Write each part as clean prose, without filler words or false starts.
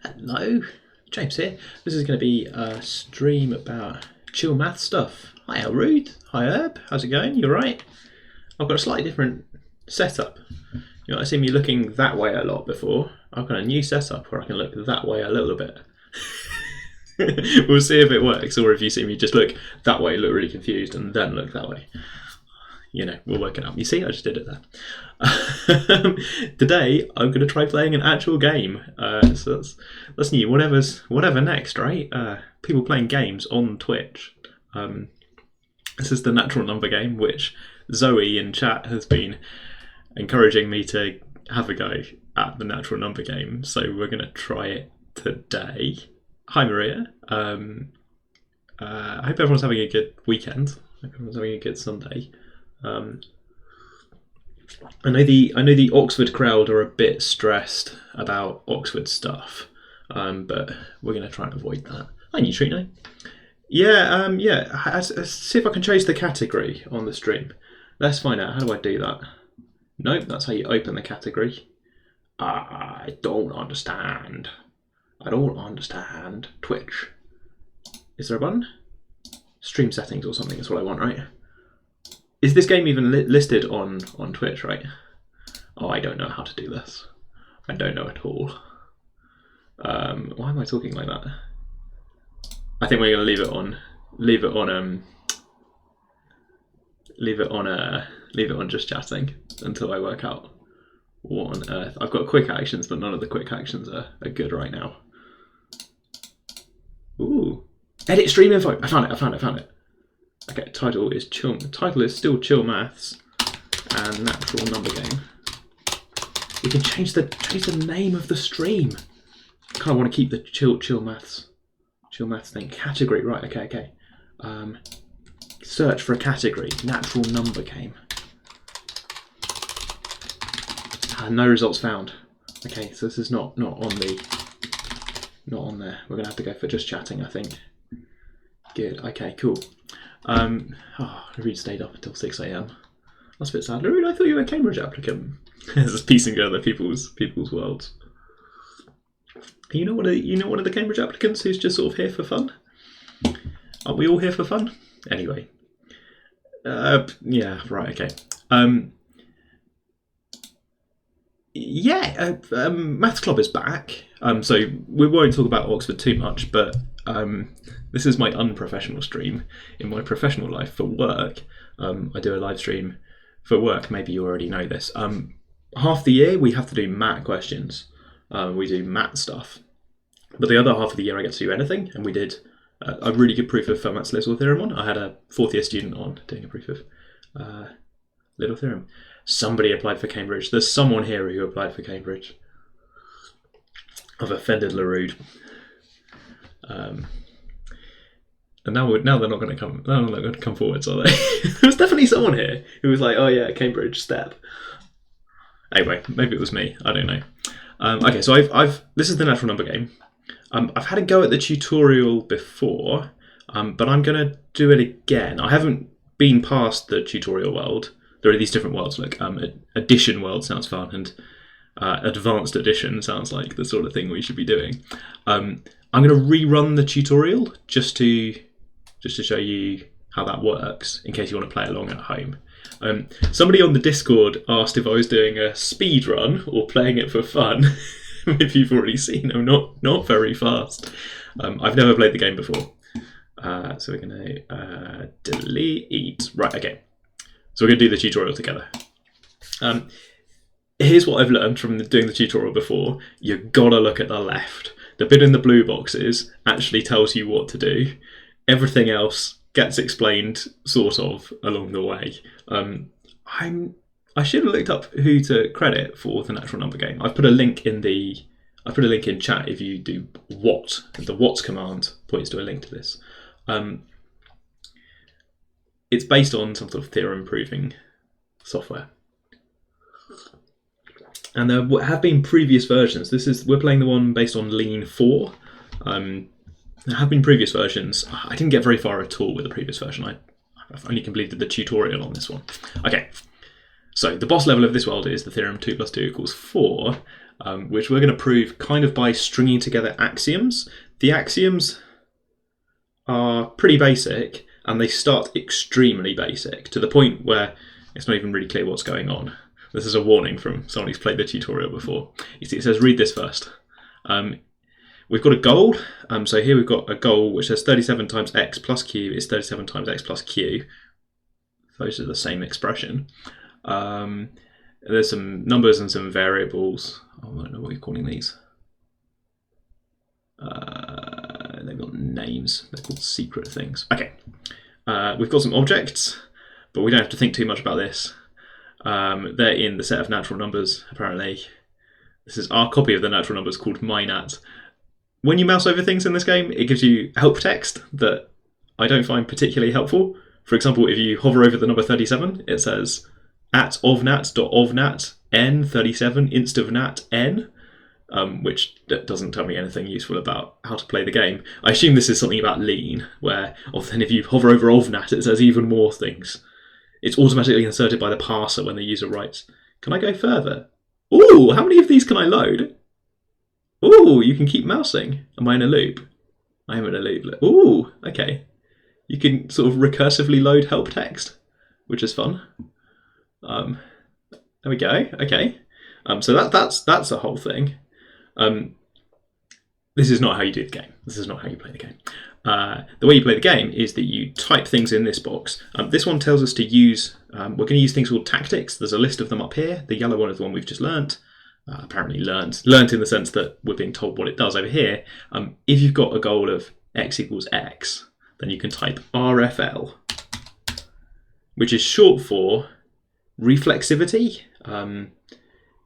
Hello, James here. This is going to be a stream about chill math stuff. Hi Elrude, hi Herb, how's it going? You alright? I've got a slightly different setup. You might have seen me looking that way a lot before. I've got a new setup where I can look that way a little bit. We'll see if it works, or if you see me just look that way, look really confused, and then look that way. You know, we'll work it out. You see, I just did it there. Today, I'm going to try playing an actual game. So that's new. Whatever next, right? People playing games on Twitch. This is the natural number game, which Zoe in chat has been encouraging me to have a go at the natural number game. So we're going to try it today. Hi Maria. I hope everyone's having a good weekend. I hope everyone's having a good Sunday. I know the Oxford crowd are a bit stressed about Oxford stuff, but we're going to try and avoid that. Hi, Neutrino. Yeah. Let's see if I can change the category on the stream. Let's find out. How do I do that? Nope, that's how you open the category. I don't understand. Twitch. Is there a button? Stream settings or something is what I want, right? Is this game even listed on Twitch, right? Oh, I don't know how to do this. I don't know at all. Why am I talking like that? I think we're going to leave it on just chatting until I work out what on earth. I've got quick actions, but none of the quick actions are good right now. Ooh, edit stream info. I found it. Okay, title is chill. Title is still chill maths and natural number game. We can change the name of the stream. I kind of want to keep the chill maths thing. Category, right? Okay. Search for a category. Natural number game. No results found. Okay, so this is not on there. We're gonna have to go for just chatting, I think. Good. Okay. Cool. Reed stayed up until 6 AM. That's a bit sad. Reed, I thought you were a Cambridge applicant. This is piecing together people's worlds. You know one of the Cambridge applicants who's just sort of here for fun? Aren't we all here for fun? Anyway. Yeah, right, okay. Maths Club is back. So we won't talk about Oxford too much, but this is my unprofessional stream. In my professional life for work, I do a live stream for work. Maybe you already know this. Half the year we have to do math questions. We do math stuff. But the other half of the year I get to do anything, and we did a really good proof of Fermat's Little Theorem on. I had a fourth year student on doing a proof of Little Theorem. Somebody applied for Cambridge. There's someone here who applied for Cambridge. I've offended Larude. And now they're not going to come. They're not going to come forwards, are they? There's definitely someone here who was like, "Oh yeah, Cambridge step." Anyway, maybe it was me. I don't know. Okay, so this is the natural number game. I've had a go at the tutorial before, but I'm going to do it again. I haven't been past the tutorial world. There are these different worlds. Like addition world sounds fun, and advanced addition sounds like the sort of thing we should be doing. I'm going to rerun the tutorial just to show you how that works, in case you want to play along at home. Somebody on the Discord asked if I was doing a speed run or playing it for fun. If you've already seen, I'm not very fast. I've never played the game before, so we're going to delete. Right, okay. So we're going to do the tutorial together. Here's what I've learned from doing the tutorial before. You've got to look at the left. The bit in the blue boxes actually tells you what to do. Everything else gets explained sort of along the way. I should have looked up who to credit for the natural number game. I've put a link in chat. If you do what, the what's command points to a link to this. It's based on some sort of theorem proving software. And there have been previous versions. We're playing the one based on Lean 4. There have been previous versions. I didn't get very far at all with the previous version. I've only completed the tutorial on this one. Okay, so the boss level of this world is the theorem 2 + 2 = 4. which we're going to prove kind of by stringing together axioms. The axioms are pretty basic, and they start extremely basic, to the point where it's not even really clear what's going on. This is a warning from someone who's played the tutorial before. You see, it says read this first. We've got a goal. So here we've got a goal which says 37 times x plus q is 37 times x plus q. Those are the same expression. There's some numbers and some variables. Oh, I don't know what you're calling these. They've got names. They're called secret things. Okay. We've got some objects, but we don't have to think too much about this. They're in the set of natural numbers, apparently. This is our copy of the natural numbers called mynat. When you mouse over things in this game, it gives you help text that I don't find particularly helpful. For example, if you hover over the number 37, it says at ofnat.ofnat n 37 inst of nat n, which doesn't tell me anything useful about how to play the game. I assume this is something about lean, where often if you hover over ofnat, it says even more things. It's automatically inserted by the parser when the user writes. Can I go further? Ooh, how many of these can I load? Ooh, you can keep mousing. Am I in a loop? I am in a loop. Ooh, okay. You can sort of recursively load help text, which is fun. There we go. Okay. So that's a whole thing. This is not how you do the game. This is not how you play the game. The way you play the game is that you type things in this box. This one tells us to use, we're going to use things called tactics. There's a list of them up here. The yellow one is the one we've just learnt. Apparently learnt in the sense that we're being told what it does over here. If you've got a goal of x equals x, then you can type RFL, which is short for reflexivity.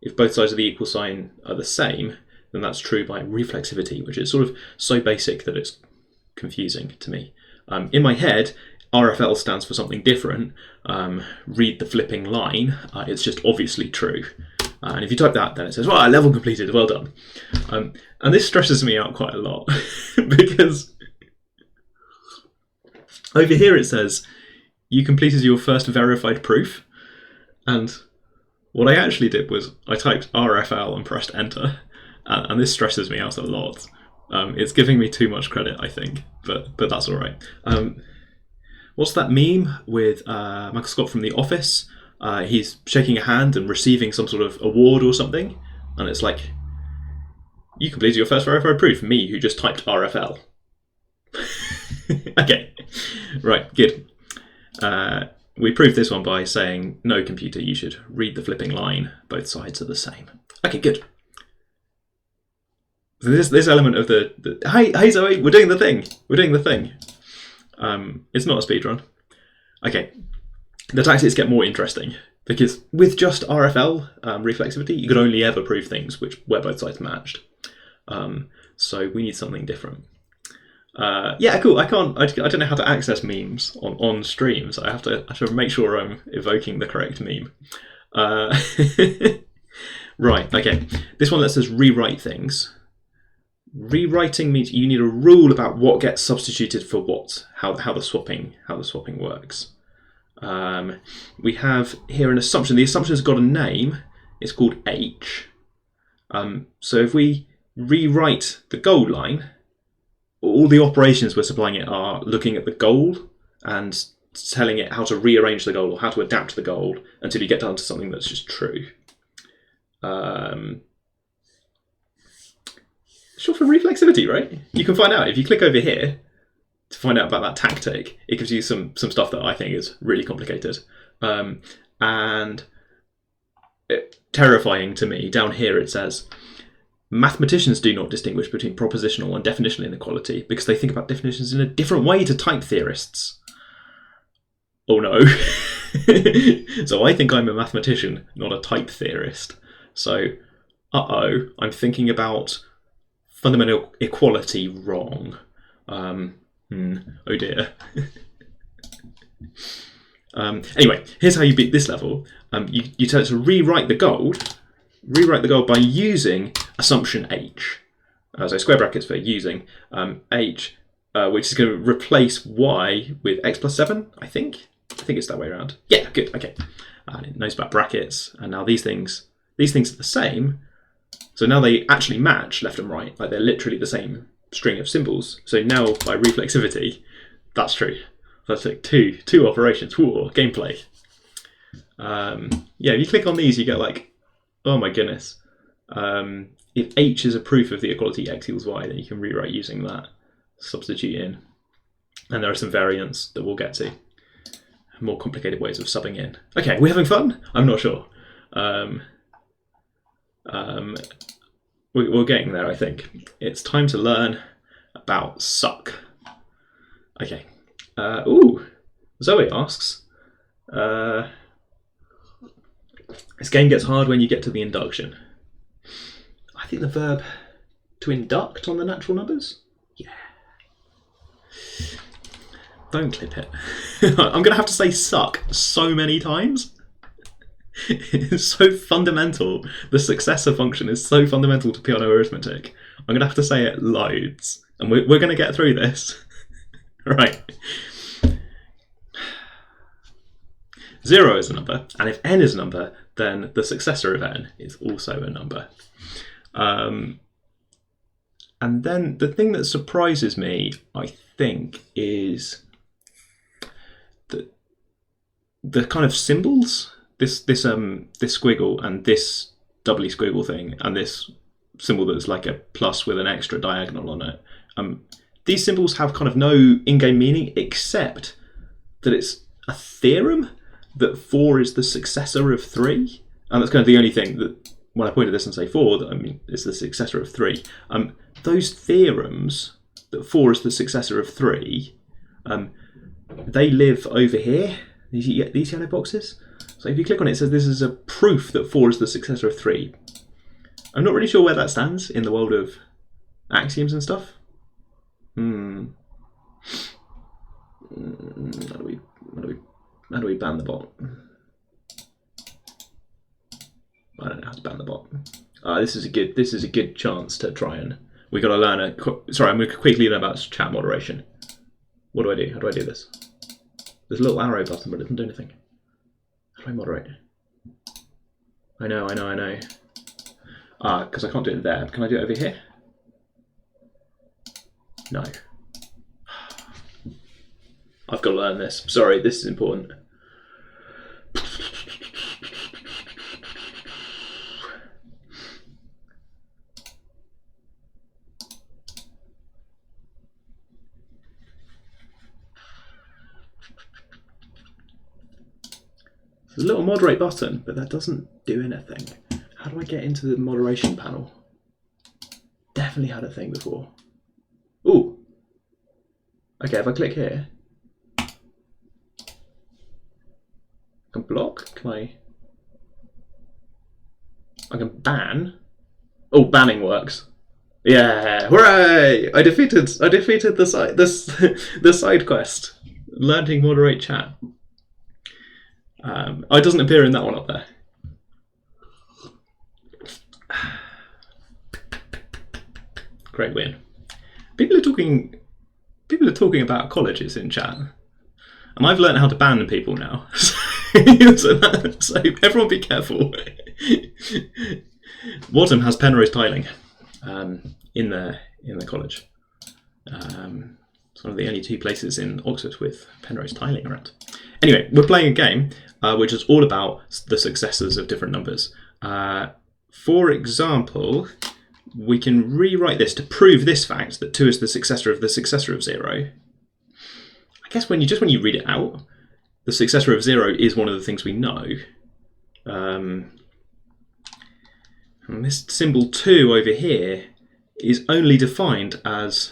If both sides of the equal sign are the same, then that's true by reflexivity, which is sort of so basic that it's confusing to me. In my head, RFL stands for something different. Read the flipping line. It's just obviously true. And if you type that, then it says, well, level completed, well done. And this stresses me out quite a lot because over here it says, you completed your first verified proof. And what I actually did was I typed RFL and pressed enter. And this stresses me out a lot. It's giving me too much credit, I think, but that's all right. What's that meme with Michael Scott from The Office? He's shaking a hand and receiving some sort of award or something, and it's like, you completed your first verified proof, me who just typed RFL. Okay, right, good. We proved this one by saying, no computer, you should read the flipping line, both sides are the same. Okay, good. So this element of the hey Zoe, we're doing the thing. It's not a speedrun. Okay. The tactics get more interesting because with just RFL reflexivity, you could only ever prove things where both sides matched. So we need something different. Yeah, cool. I don't know how to access memes on streams. I have to make sure I'm evoking the correct meme. Right. Okay. This one lets us rewrite things. Rewriting means you need a rule about what gets substituted for what, how the swapping works. We have here an assumption. The assumption's got a name. It's called H. So if we rewrite the goal line, all the operations we're supplying it are looking at the goal and telling it how to rearrange the goal or how to adapt the goal until you get down to something that's just true. Short for reflexivity, right? You can find out if you click over here to find out about that tactic. It gives you some stuff that I think is really complicated and terrifying to me. Down here it says, mathematicians do not distinguish between propositional and definitional inequality because they think about definitions in a different way to type theorists. Oh no. So I think I'm a mathematician, not a type theorist. So, I'm thinking about fundamental equality wrong. Oh dear. Anyway, here's how you beat this level. You tell it to rewrite the goal by using assumption H. So square brackets for using H, which is going to replace Y with x plus 7, I think. I think it's that way around. Yeah, good, okay. And it knows about brackets, and now these things are the same. So now they actually match left and right, like they're literally the same string of symbols. So now by reflexivity, that's true. That's like two operations. Whoa, gameplay. Yeah, if you click on these, you get like, oh my goodness. If H is a proof of the equality x equals y, then you can rewrite using that, substitute in. And there are some variants that we'll get to. More complicated ways of subbing in. Okay, we're having fun? I'm not sure. We're getting there, I think. It's time to learn about suck. Okay. Zoe asks, this game gets hard when you get to the induction. I think the verb to induct on the natural numbers? Yeah. Don't clip it. I'm going to have to say suck so many times. It's so fundamental. The successor function is so fundamental to Peano arithmetic. I'm going to have to say it loads. And we're going to get through this. Right. 0 is a number, and if n is a number, then the successor of n is also a number. And then the thing that surprises me, I think, is the kind of symbols. This squiggle and this doubly squiggle thing and this symbol that's like a plus with an extra diagonal on it. These symbols have kind of no in-game meaning except that it's a theorem that 4 is the successor of 3. And that's kind of the only thing that, when I point at this and say 4, that I mean it's the successor of 3. Those theorems that 4 is the successor of 3, they live over here. These yellow boxes. So if you click on it, it says this is a proof that 4 is the successor of 3. I'm not really sure where that stands in the world of axioms and stuff. How do we ban the bot? I don't know how to ban the bot. This is a good chance to try and we got to learn sorry, I'm going to quickly learn about chat moderation. What do I do? How do I do this? There's a little arrow button, but it doesn't do anything. How do I moderate? I know. Because I can't do it there. Can I do it over here? No. I've got to learn this. Sorry, this is important. There's a little moderate button, but that doesn't do anything. How do I get into the moderation panel? Definitely had a thing before. Ooh. Okay, if I click here, I can block. Can I can ban. Oh, banning works. Yeah, hooray! I defeated the side quest. Learning moderate chat. It doesn't appear in that one up there. Great win. People are talking about colleges in chat, and I've learned how to ban people now. so everyone be careful. Wadham has Penrose tiling in the college. It's one of the only 2 places in Oxford with Penrose tiling around. Anyway, we're playing a game which is all about the successors of different numbers. For example, we can rewrite this to prove this fact that 2 is the successor of 0. I guess when you read it out, the successor of 0 is one of the things we know. And this symbol 2 over here is only defined as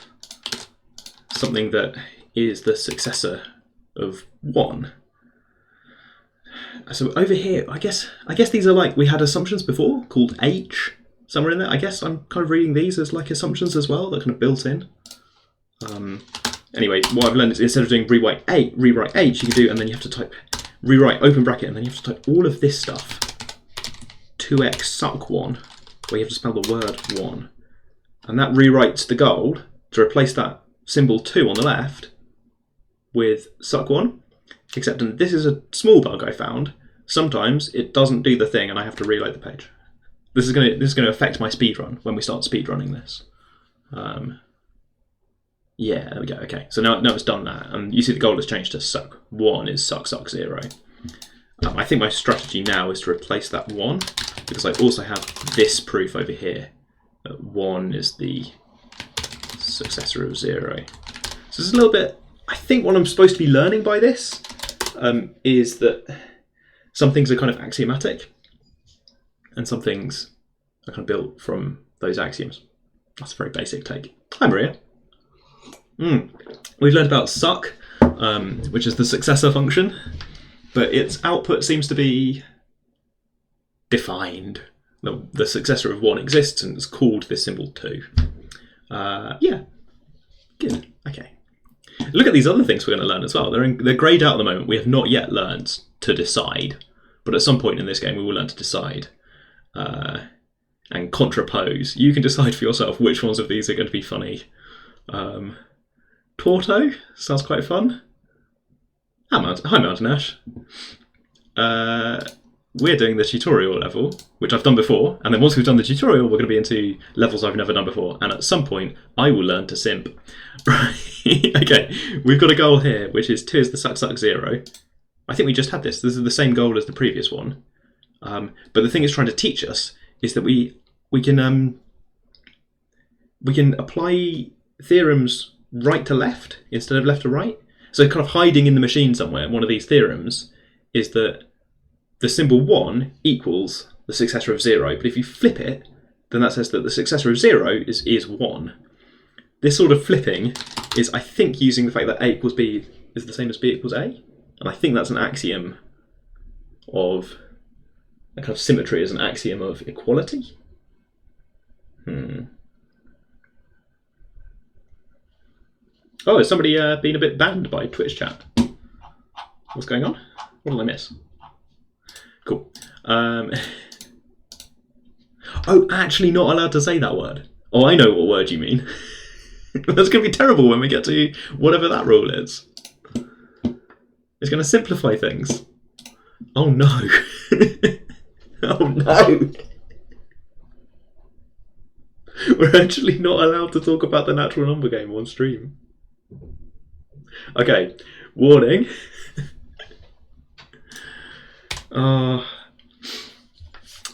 something that is the successor of 1. So over here, I guess these are like, we had assumptions before called H somewhere in there. I guess I'm kind of reading these as like assumptions as well. They're kind of built in. Anyway, what I've learned is instead of doing rewrite H, you can do, and then you have to type rewrite open bracket, and then you have to type all of this stuff. 2x suck 1, where you have to spell the word 1. And that rewrites the goal to replace that symbol 2 on the left with suck 1. Except, and this is a small bug I found, sometimes it doesn't do the thing and I have to reload the page. this is gonna affect my speed run when we start speed running this. Yeah, there we go. Okay, so now it's done that, and you see the goal has changed to suck. 1 is suck 0. I think my strategy now is to replace that 1 because I also have this proof over here that 1 is the successor of 0. So it's a little bit. I think what I'm supposed to be learning by this is that some things are kind of axiomatic, and some things are kind of built from those axioms. That's a very basic take. Hi, Maria. We've learned about suck, which is the successor function, but its output seems to be defined. The successor of 1 exists and it's called this symbol 2. Yeah, good. Okay. Look at these other things we're going to learn as well. They're greyed out at the moment. We have not yet learned to decide, but at some point in this game we will learn to decide and contrapose. You can decide for yourself which ones of these are going to be funny. Torto sounds quite fun. Hi, Mountain Ash. We're doing the tutorial level, which I've done before, and then once we've done the tutorial, we're going to be into levels I've never done before, and at some point, I will learn to simp. Right? Okay, we've got a goal here, which is 2 is the suck 0. I think we just had this. This is the same goal as the previous one. But the thing it's trying to teach us is that we can apply theorems right to left instead of left to right. So kind of hiding in the machine somewhere, one of these theorems is that the symbol 1 equals the successor of 0, but if you flip it, then that says that the successor of 0 is 1. This sort of flipping is, I think, using the fact that A equals B is the same as B equals A, and I think that's an axiom of a kind of symmetry as an axiom of equality. Oh, is somebody being a bit banned by Twitch chat? What's going on? What did I miss? Cool. Oh, actually not allowed to say that word. Oh, I know what word you mean. That's going to be terrible when we get to whatever that rule is. It's going to simplify things. Oh no. Oh no. We're actually not allowed to talk about the natural number game on stream. Okay, warning.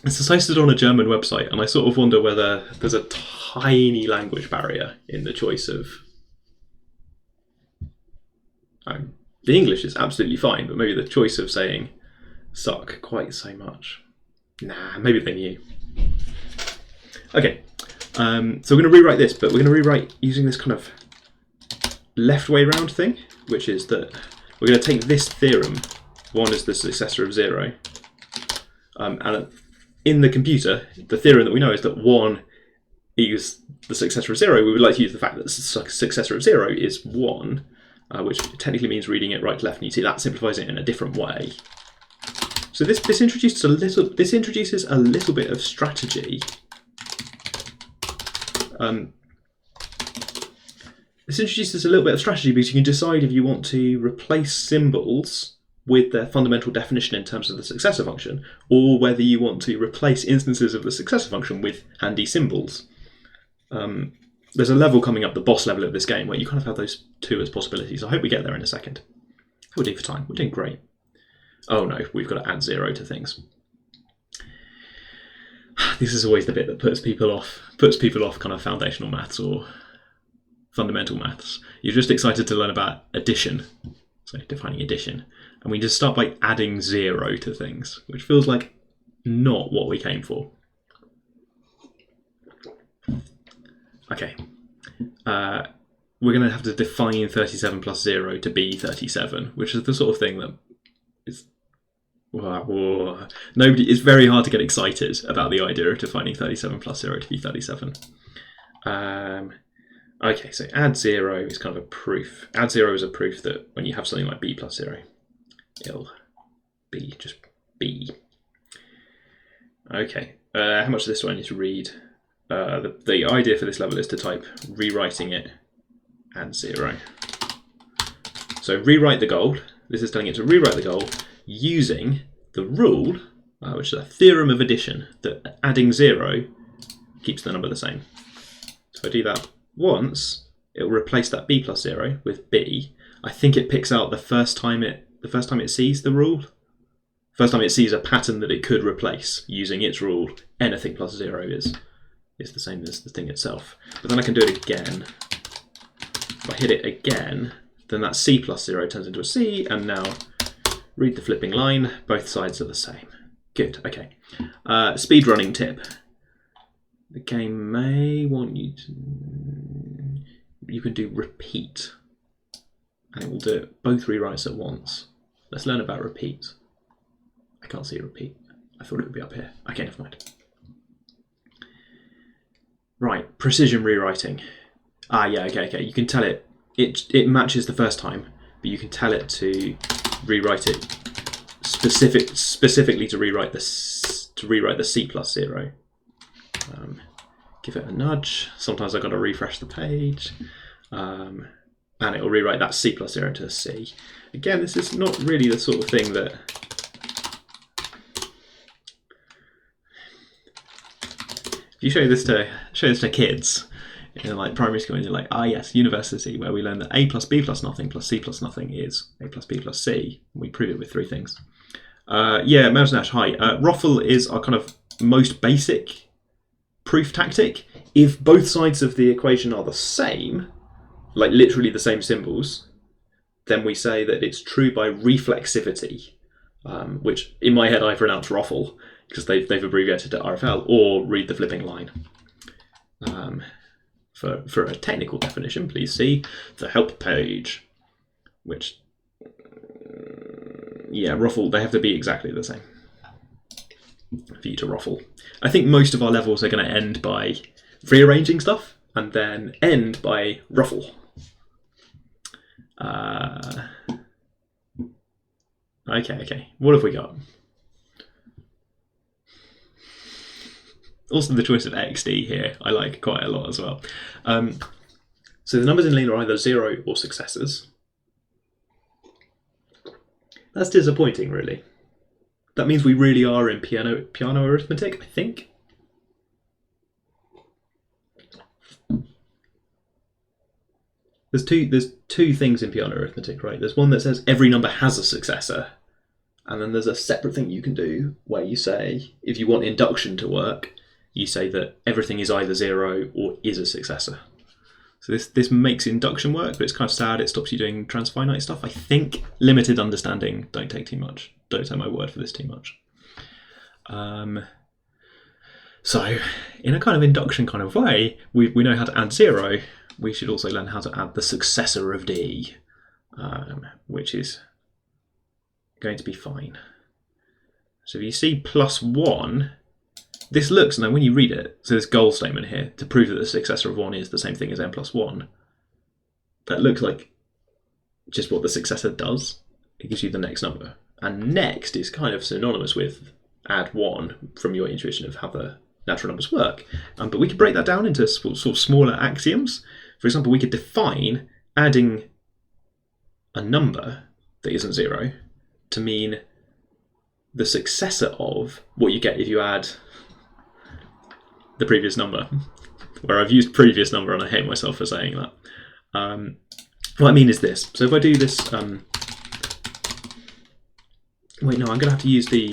It's hosted on a German website, and I sort of wonder whether there's a tiny language barrier in the choice of. The English is absolutely fine, but maybe the choice of saying suck quite so much. Nah, maybe they knew. Okay, so we're going to rewrite this, but we're going to rewrite using this kind of left way round thing, which is that we're going to take this theorem, 1 is the successor of 0, and in the computer, the theorem that we know is that 1 is the successor of 0. We would like to use the fact that the successor of 0 is 1, which technically means reading it right to left, and you see that simplifies it in a different way. So this introduces a little bit of strategy. This introduces a little bit of strategy because you can decide if you want to replace symbols with their fundamental definition in terms of the successor function, or whether you want to replace instances of the successor function with handy symbols. There's a level coming up, the boss level of this game, where you kind of have those two as possibilities. I hope we get there in a second. How are we doing for time? We're doing great. Oh no, we've got to add 0 to things. This is always the bit that puts people off kind of foundational maths or fundamental maths. You're just excited to learn about addition, so defining addition, and we just start by adding 0 to things, which feels like not what we came for. Okay, we're going to have to define 37 plus 0 to be 37, which is the sort of thing that is nobody. It's very hard to get excited about the idea of defining 37 plus 0 to be 37. Okay, so add 0 is kind of a proof. Add 0 is a proof that when you have something like b plus 0, it'll be just b. Okay, how much of this do I need to read? The idea for this level is to type rewriting it, add 0. So rewrite the goal. This is telling it to rewrite the goal using the rule which is a theorem of addition, that adding 0 keeps the number the same. So if I do that once, it will replace that b plus 0 with b. I think it picks out the first time it sees the rule. First time it sees a pattern that it could replace using its rule, anything plus 0 is the same as the thing itself. But then I can do it again. If I hit it again, then that c plus 0 turns into a c, and now read the flipping line, both sides are the same. Good, okay. Speedrunning tip. The game may want you to... You can do repeat, and it will do it both rewrites at once. Let's learn about repeat. I can't see repeat. I thought it would be up here. Okay, never mind. Right, precision rewriting. Yeah, okay. You can tell it matches the first time, but you can tell it to rewrite it specifically to rewrite the c plus 0. Give it a nudge. Sometimes I've got to refresh the page, and it will rewrite that c plus 0 to a c. Again, this is not really the sort of thing that if you show this to kids in like primary school, and you're like, yes, university, where we learn that a plus b plus nothing plus c plus nothing is a plus b plus c. We prove it with 3 things. Yeah, Mountain Ash, hi. Ruffle is our kind of most basic proof tactic. If both sides of the equation are the same, like literally the same symbols, then we say that it's true by reflexivity, which in my head I pronounce ruffle, because they've abbreviated to RFL, or read the flipping line. For a technical definition, please see the help page, which, yeah, ruffle, they have to be exactly the same for you to ruffle. I think most of our levels are going to end by rearranging stuff, and then end by ruffle. Okay, what have we got? Also, the choice of XD here I like quite a lot as well. So the numbers in len are either 0 or successors. That's disappointing, really. That means we really are in piano arithmetic, I think. There's two things in piano arithmetic, right? There's one that says every number has a successor, and then there's a separate thing you can do where you say, if you want induction to work, you say that everything is either 0 or is a successor. So this makes induction work, but it's kind of sad. It stops you doing transfinite stuff. I think limited understanding. Don't take too much. Don't take my word for this too much. So in a kind of induction kind of way, we know how to add 0. We should also learn how to add the successor of D, which is going to be fine. So if you see +1, this looks, now when you read it, so this goal statement here, to prove that the successor of 1 is the same thing as n+1, that looks like just what the successor does. It gives you the next number. And next is kind of synonymous with add 1 from your intuition of how the natural numbers work. But we could break that down into sort of smaller axioms. For example, we could define adding a number that isn't 0 to mean the successor of what you get if you add the previous number, where I've used previous number and I hate myself for saying that. What I mean is this. So if I do this, wait, no, I'm gonna have to use the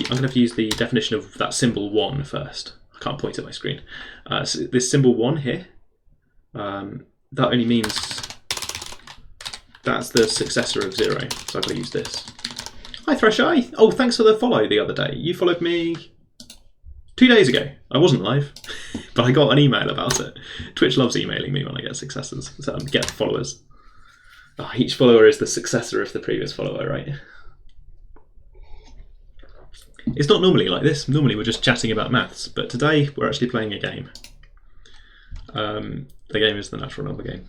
definition of that symbol 1 first. I can't point at my screen. So this symbol 1 here, that only means that's the successor of 0. So I've got to use this. Hi Thresh. Oh, thanks for the follow the other day. You followed me 2 days ago. I wasn't live, but I got an email about it. Twitch loves emailing me when I get successors, so I get followers. Oh, each follower is the successor of the previous follower, right? It's not normally like this. Normally we're just chatting about maths, but today we're actually playing a game. The game is the natural number game.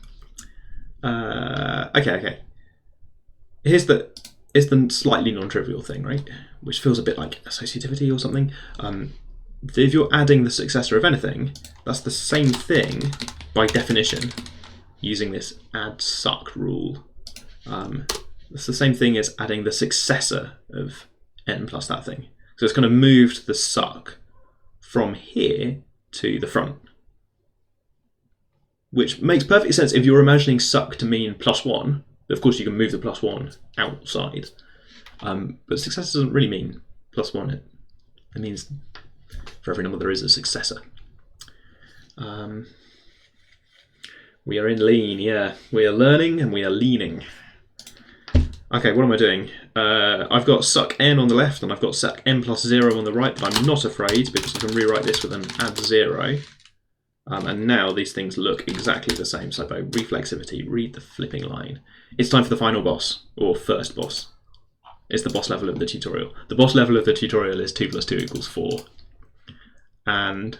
Okay. Here's the slightly non-trivial thing, right? Which feels a bit like associativity or something. If you're adding the successor of anything, that's the same thing by definition, using this add suck rule. It's the same thing as adding the successor of n plus that thing. So it's kind of moved the suck from here to the front. Which makes perfect sense if you're imagining suck to mean +1. Of course, you can move the +1 outside. But successor doesn't really mean +1. It means for every number there is a successor. We are in lean, yeah. We are learning and we are leaning. Okay, what am I doing? I've got suck n on the left and I've got suck n plus 0 on the right, but I'm not afraid because I can rewrite this with an add 0. And now these things look exactly the same. So by reflexivity, read the flipping line. It's time for the final boss, or first boss. It's the boss level of the tutorial. The boss level of the tutorial is 2 + 2 = 4. And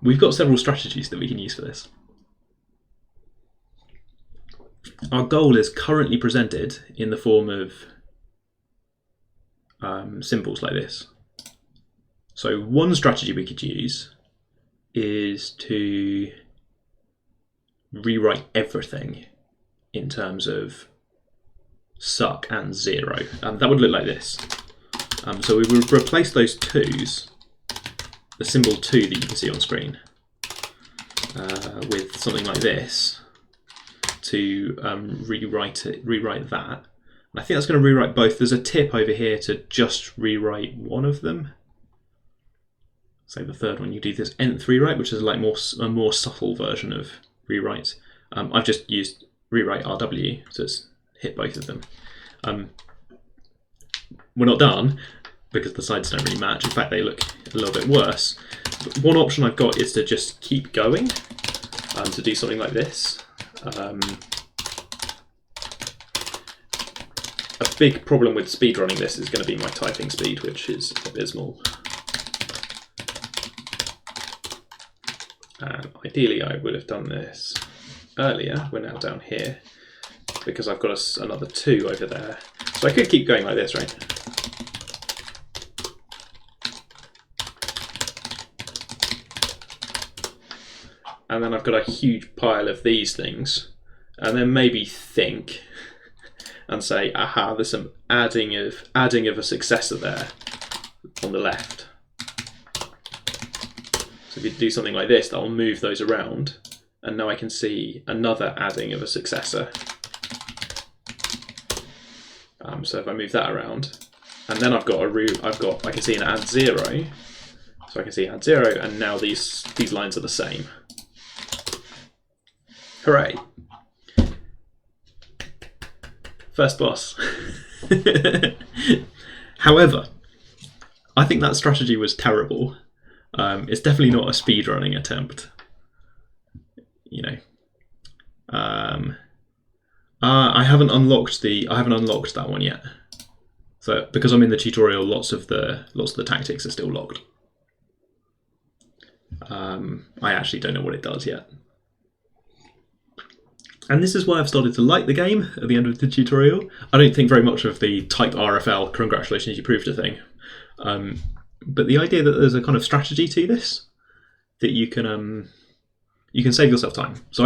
we've got several strategies that we can use for this. Our goal is currently presented in the form of symbols like this. So one strategy we could use is to rewrite everything in terms of suck and 0. That would look like this. So we would replace those 2's, the symbol 2 that you can see on screen, with something like this to rewrite that. And I think that's going to rewrite both. There's a tip over here to just rewrite one of them. So the third one, you do this nth rewrite, which is like a more subtle version of rewrite. I've just used rewrite RW, so it's hit both of them. We're not done because the sides don't really match. In fact, they look a little bit worse. But one option I've got is to just keep going, to do something like this. A big problem with speedrunning this is going to be my typing speed, which is abysmal. And ideally I would have done this earlier. We're now down here because I've got another 2 over there. So I could keep going like this, right? And then I've got a huge pile of these things. And then maybe think and say, aha, there's some adding of a successor there on the left. So if you do something like this, that'll move those around, and now I can see another adding of a successor. So if I move that around, and then I've got I can see an add 0, so I can see add 0, and now these lines are the same. Hooray! First boss. However, I think that strategy was terrible. It's definitely not a speedrunning attempt. You know, I haven't unlocked that one yet. So because I'm in the tutorial, lots of the tactics are still locked. I actually don't know what it does yet. And this is why I've started to like the game at the end of the tutorial. I don't think very much of the type RFL, congratulations, you proved a thing. But the idea that there's a kind of strategy to this, that you can save yourself time. So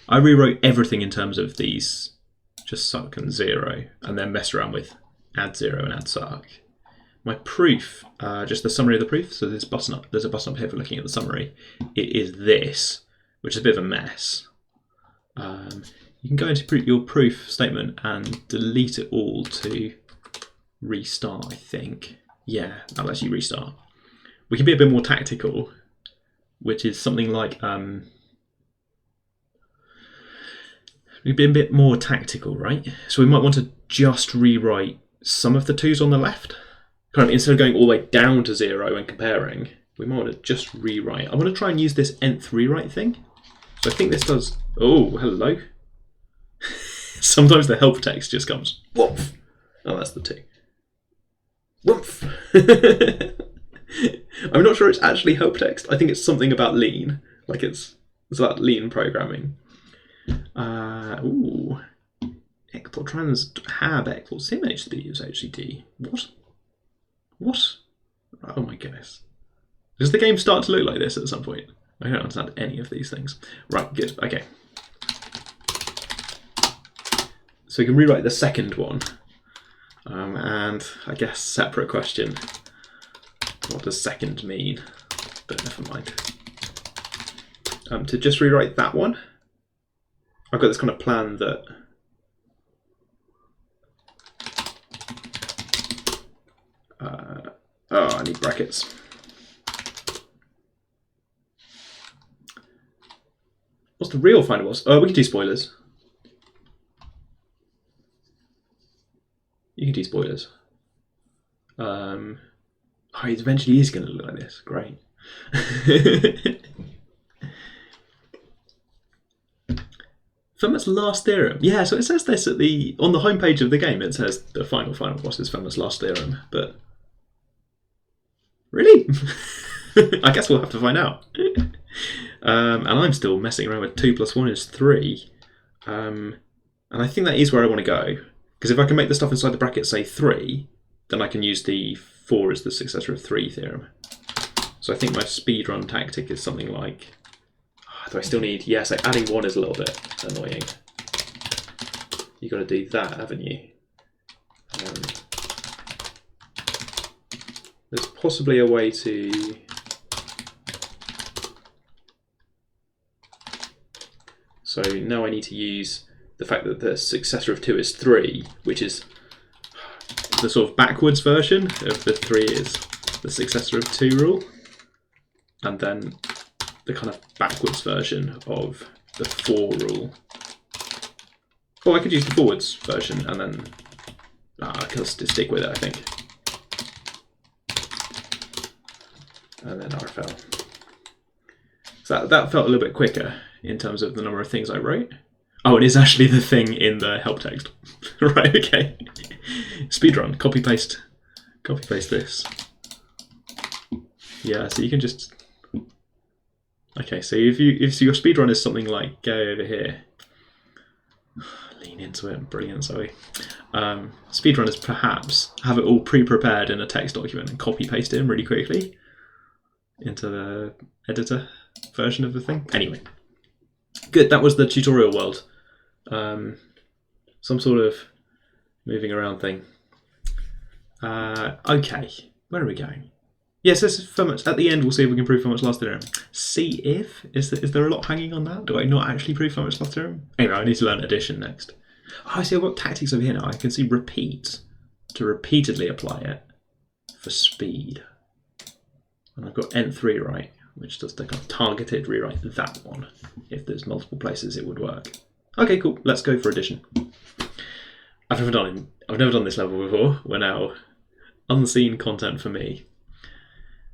I rewrote everything in terms of these, just suck and 0, and then messed around with add 0 and add suck. My proof, just the summary of the proof, so there's a button up here for looking at the summary. It is this, which is a bit of a mess. You can go into your proof statement and delete it all to restart, I think. Yeah, that lets you restart. We can be a bit more tactical, which is something like we'd be a bit more tactical, right? So we might want to just rewrite some of the 2's on the left. Kind of instead of going all the way down to 0 and comparing, we might want to just rewrite. I'm going to try and use this nth rewrite thing. So I think this does. Oh, hello. Sometimes the help text just comes. Woof. Oh, that's the 2. Woof. I'm not sure it's actually help text. I think it's something about lean. Like it's about lean programming. Ooh. Export trans hab export sim HCD is HCD. What? Oh my goodness. Does the game start to look like this at some point? I don't understand any of these things. Right, good, okay. So we can rewrite the second one. And I guess separate question, what does second mean? But never mind. To just rewrite that one, I've got this kind of plan that I need brackets. What's the real final was? We can do spoilers. You can do spoilers. Oh, it eventually is going to look like this. Great. Fermat's last theorem. Yeah, so it says this on the homepage of the game. It says the final boss is Fermat's last theorem, but really, I guess we'll have to find out. And I'm still messing around with 2 + 1 is 3, and I think that is where I want to go. Because if I can make the stuff inside the bracket say 3, then I can use the 4 as the successor of 3 theorem. So I think my speedrun tactic is something like, do I still need, yeah, so adding 1 is a little bit annoying. You've got to do that, haven't you? There's possibly a way to... So now I need to use the fact that the successor of 2 is 3, which is the sort of backwards version of the 3 is the successor of 2 rule, and then the kind of backwards version of the 4 rule. Oh, I could use the forwards version and then I can just stick with it, I think. And then RFL. So that felt a little bit quicker in terms of the number of things I wrote. Oh, it is actually the thing in the help text. Right, okay. Speedrun, copy paste this. Yeah, so you can just... Okay, so if your speedrun is something like go over here, lean into it, brilliant, Zoe. Speedrun is perhaps have it all pre-prepared in a text document and copy paste it in really quickly into the editor version of the thing. Anyway, good, that was the tutorial world. Some sort of moving around thing. Okay, where are we going? Yes, this is Fermat's. At the end, we'll see if we can prove Fermat's last theorem. See if? Is there a lot hanging on that? Do I not actually prove Fermat's last theorem? Anyway, I need to learn addition next. Oh, I see, I've got tactics over here now. I can see repeat to repeatedly apply it for speed. And I've got N3 right, which does the kind of targeted rewrite that one. If there's multiple places, it would work. Okay, cool. Let's go for addition. I've never done this level before. We're now unseen content for me.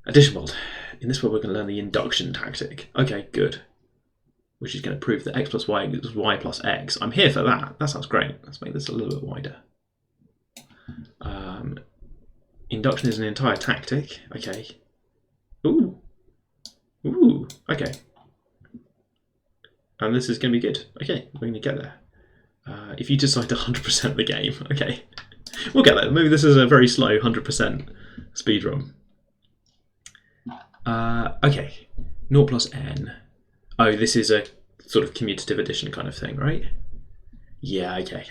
Addition world. In this world, we're going to learn the induction tactic. Okay, good. Which is going to prove that x plus y equals y plus x. I'm here for that. That sounds great. Let's make this a little bit wider. Induction is an entire tactic. Okay. Ooh. Ooh. Okay. And this is going to be good. Okay, we're going to get there. If you decide to 100% the game, okay. We'll get there. Maybe this is a very slow 100% speedrun. Okay, 0 plus n. Oh, this is a sort of commutative addition kind of thing, right? Yeah, okay.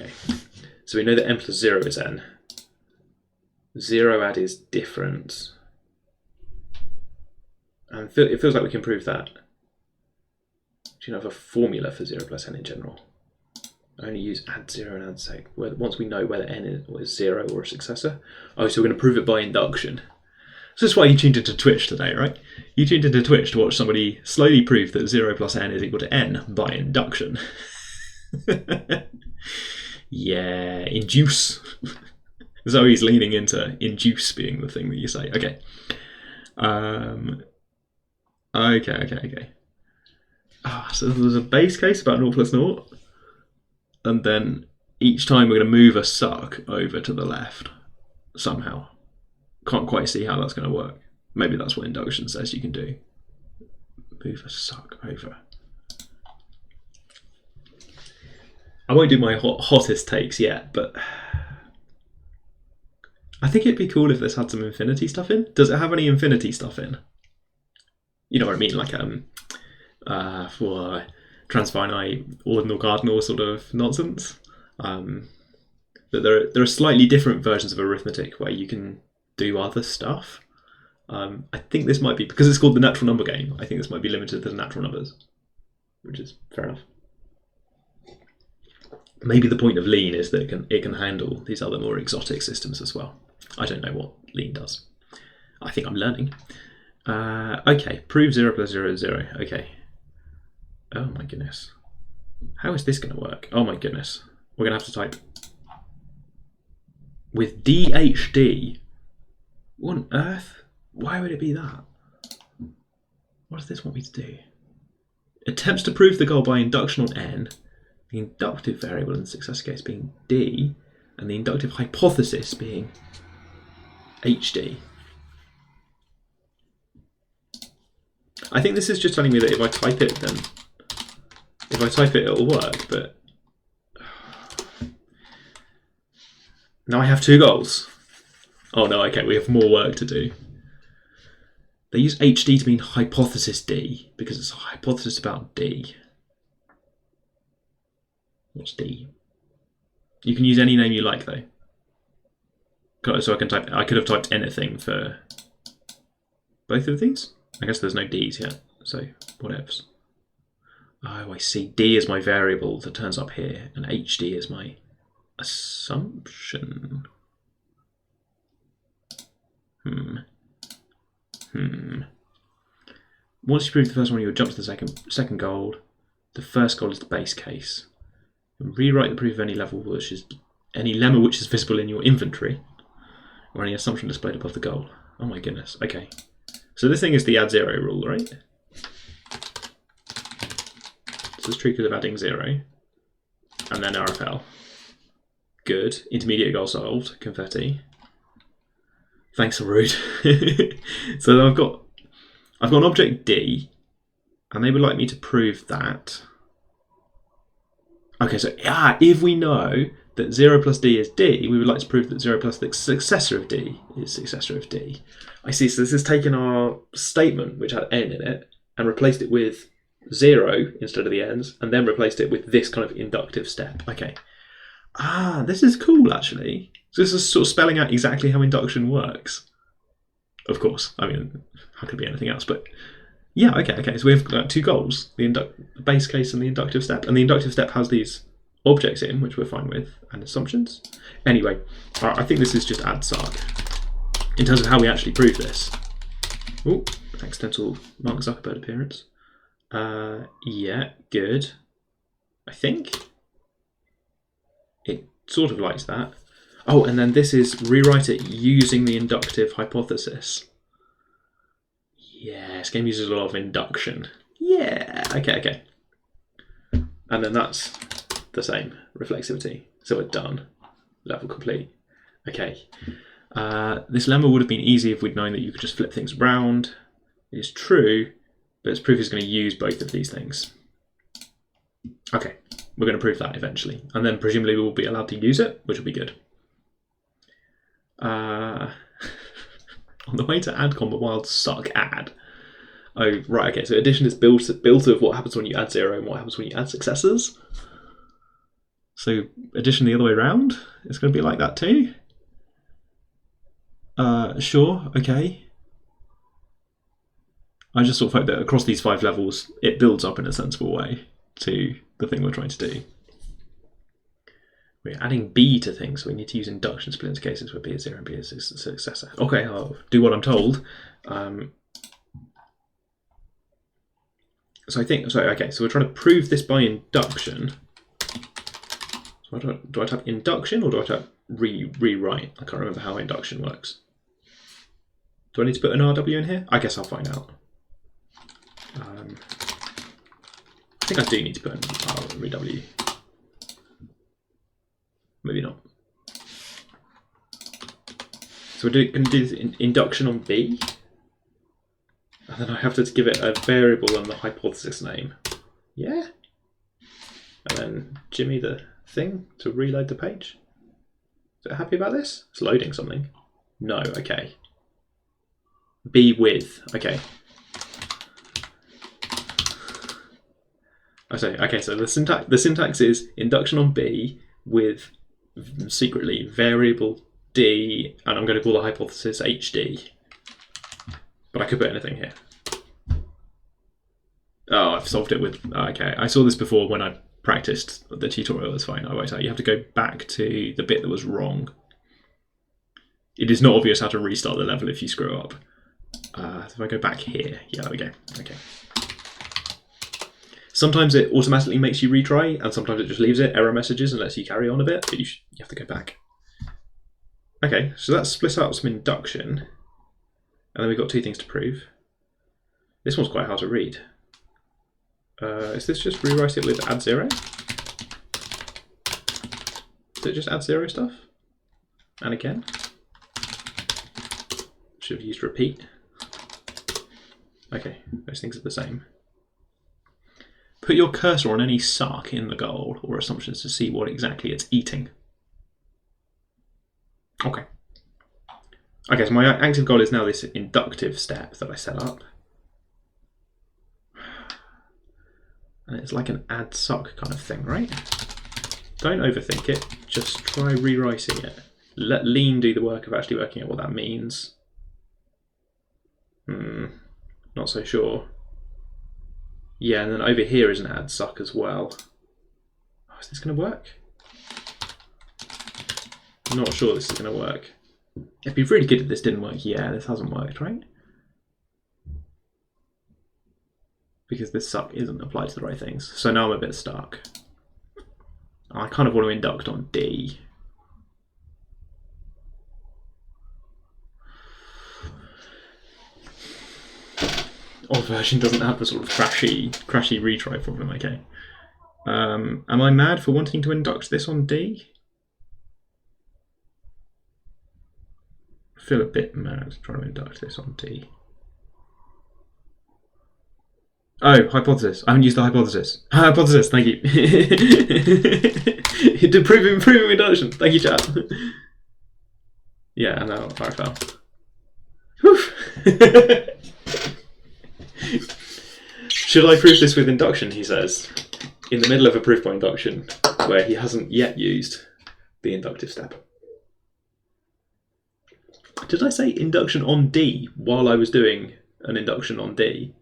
So we know that n plus 0 is n. 0 add is different. And it feels like we can prove that. Do you have a formula for 0 plus n in general? I only use add 0 and add sec. Once we know whether n is 0 or a successor. Oh, so we're going to prove it by induction. So that's why you tuned into Twitch today, right? You tuned into Twitch to watch somebody slowly prove that 0 plus n is equal to n by induction. Yeah, induce. Zoe's leaning into induce being the thing that you say. Okay. Okay. So there's a base case about 0 plus 0. And then each time we're going to move a suck over to the left somehow. Can't quite see how that's going to work. Maybe that's what induction says you can do. Move a suck over. I won't do my hottest takes yet, but I think it'd be cool if this had some infinity stuff in. Does it have any infinity stuff in? You know what I mean, like for transfinite ordinal cardinal sort of nonsense. that there are slightly different versions of arithmetic where you can do other stuff. I think this might be, because it's called the natural number game, I think this might be limited to the natural numbers, which is fair enough. Maybe the point of lean is that it can handle these other more exotic systems as well. I don't know what lean does. I think I'm learning. Okay, prove 0 plus 0 is 0. Okay. Oh my goodness. How is this going to work? Oh my goodness. We're going to have to type with DHD. What on earth? Why would it be that? What does this want me to do? Attempts to prove the goal by induction on N, the inductive variable in the success case being D, and the inductive hypothesis being HD. I think this is just telling me that if I type it, then it'll work, but now I have 2 goals. Oh no, okay, we have more work to do. They use HD to mean hypothesis D, because it's a hypothesis about D. What's D? You can use any name you like, though. So I could have typed anything for both of these. I guess there's no D's yet, so whatevs. Oh, I see. D is my variable that turns up here, and HD is my assumption. Once you prove the first one, you'll jump to the second goal. The first goal is the base case. Rewrite the proof of any level which is any lemma which is visible in your inventory, or any assumption displayed above the goal. Oh my goodness. Okay. So this thing is the add 0 rule, right? So it's true because of adding 0. And then RFL. Good. Intermediate goal solved. Confetti. Thanks, Rude. So I've got an object D, and they would like me to prove that. Okay, so if we know that 0 plus D is D, we would like to prove that 0 plus the successor of D is successor of D. I see, so this has taken our statement, which had N in it, and replaced it with 0 instead of the N's, and then replaced it with this kind of inductive step. Okay. This is cool, actually. So this is sort of spelling out exactly how induction works. Of course, I mean, how could it be anything else? But yeah, okay. So we've got 2 goals, the base case and the inductive step. And the inductive step has these objects in, which we're fine with, and assumptions. Anyway, I think this is just adsarc. In terms of how we actually prove this. Oh, accidental Mark Zuckerberg appearance. Yeah, good. I think it sort of likes that. Oh, and then this is rewrite it using the inductive hypothesis. Yeah, this game uses a lot of induction. Yeah, okay. And then that's the same, reflexivity. So we're done. Level complete. Okay. This lemma would have been easy if we'd known that you could just flip things around. It is true, but its proof is going to use both of these things. Okay, we're going to prove that eventually. And then presumably we will be allowed to use it, which will be good. On the way to add combat wild suck add. Oh, right, okay, so addition is built of what happens when you add 0 and what happens when you add successors. So addition the other way around, it's going to be like that too. Sure, okay. I just sort of hope that across these 5 levels, it builds up in a sensible way to the thing we're trying to do. We're adding B to things, so we need to use induction split into cases where B is 0 and B is a successor. Okay, I'll do what I'm told. So we're trying to prove this by induction. So do I type induction or do I type rewrite? I can't remember how induction works. Do I need to put an RW in here? I guess I'll find out. I think I do need to put an RW. Maybe not. So we're going to do this induction on B. And then I have to give it a variable and the hypothesis name. Yeah? And then Jimmy the thing to reload the page. Is it happy about this? It's loading something. No, okay. B with, okay. Okay, so the syntax is induction on B with secretly variable D, and I'm going to call the hypothesis HD. But I could put anything here. Oh, I've solved it with... Okay, I saw this before when I practiced the tutorial. It's fine, I won't tell you. You have to go back to the bit that was wrong. It is not obvious how to restart the level if you screw up. If I go back here... Yeah, there we go. Okay. Sometimes it automatically makes you retry, and sometimes it just leaves it, error messages, and lets you carry on a bit, but you have to go back. Okay, so that's split out some induction. And then we've got two things to prove. This one's quite hard to read. Is this just rewrite it with add 0? Is it just add 0 stuff? And again? Should have used repeat. Okay, those things are the same. Put your cursor on any suck in the goal or assumptions to see what exactly it's eating. Okay. Okay, so my active goal is now this inductive step that I set up. And it's like an add suck kind of thing, right? Don't overthink it, just try rewriting it. Let lean do the work of actually working out what that means. Not so sure. Yeah, and then over here is an add suck as well. Oh, is this going to work? I'm not sure this is going to work. It'd be really good if this didn't work. Yeah, this hasn't worked, right? Because this suck isn't applied to the right things. So now I'm a bit stuck. I kind of want to induct on D. Old version doesn't have the sort of crashy retry problem, okay. Am I mad for wanting to induct this on D? I feel a bit mad trying to induct this on D. Oh, hypothesis. I haven't used the hypothesis. Hypothesis, thank you. You did prove induction. Thank you, chat. Yeah, and now I fell. Should I prove this with induction, he says, in the middle of a proof by induction where he hasn't yet used the inductive step. Did I say induction on D while I was doing an induction on D?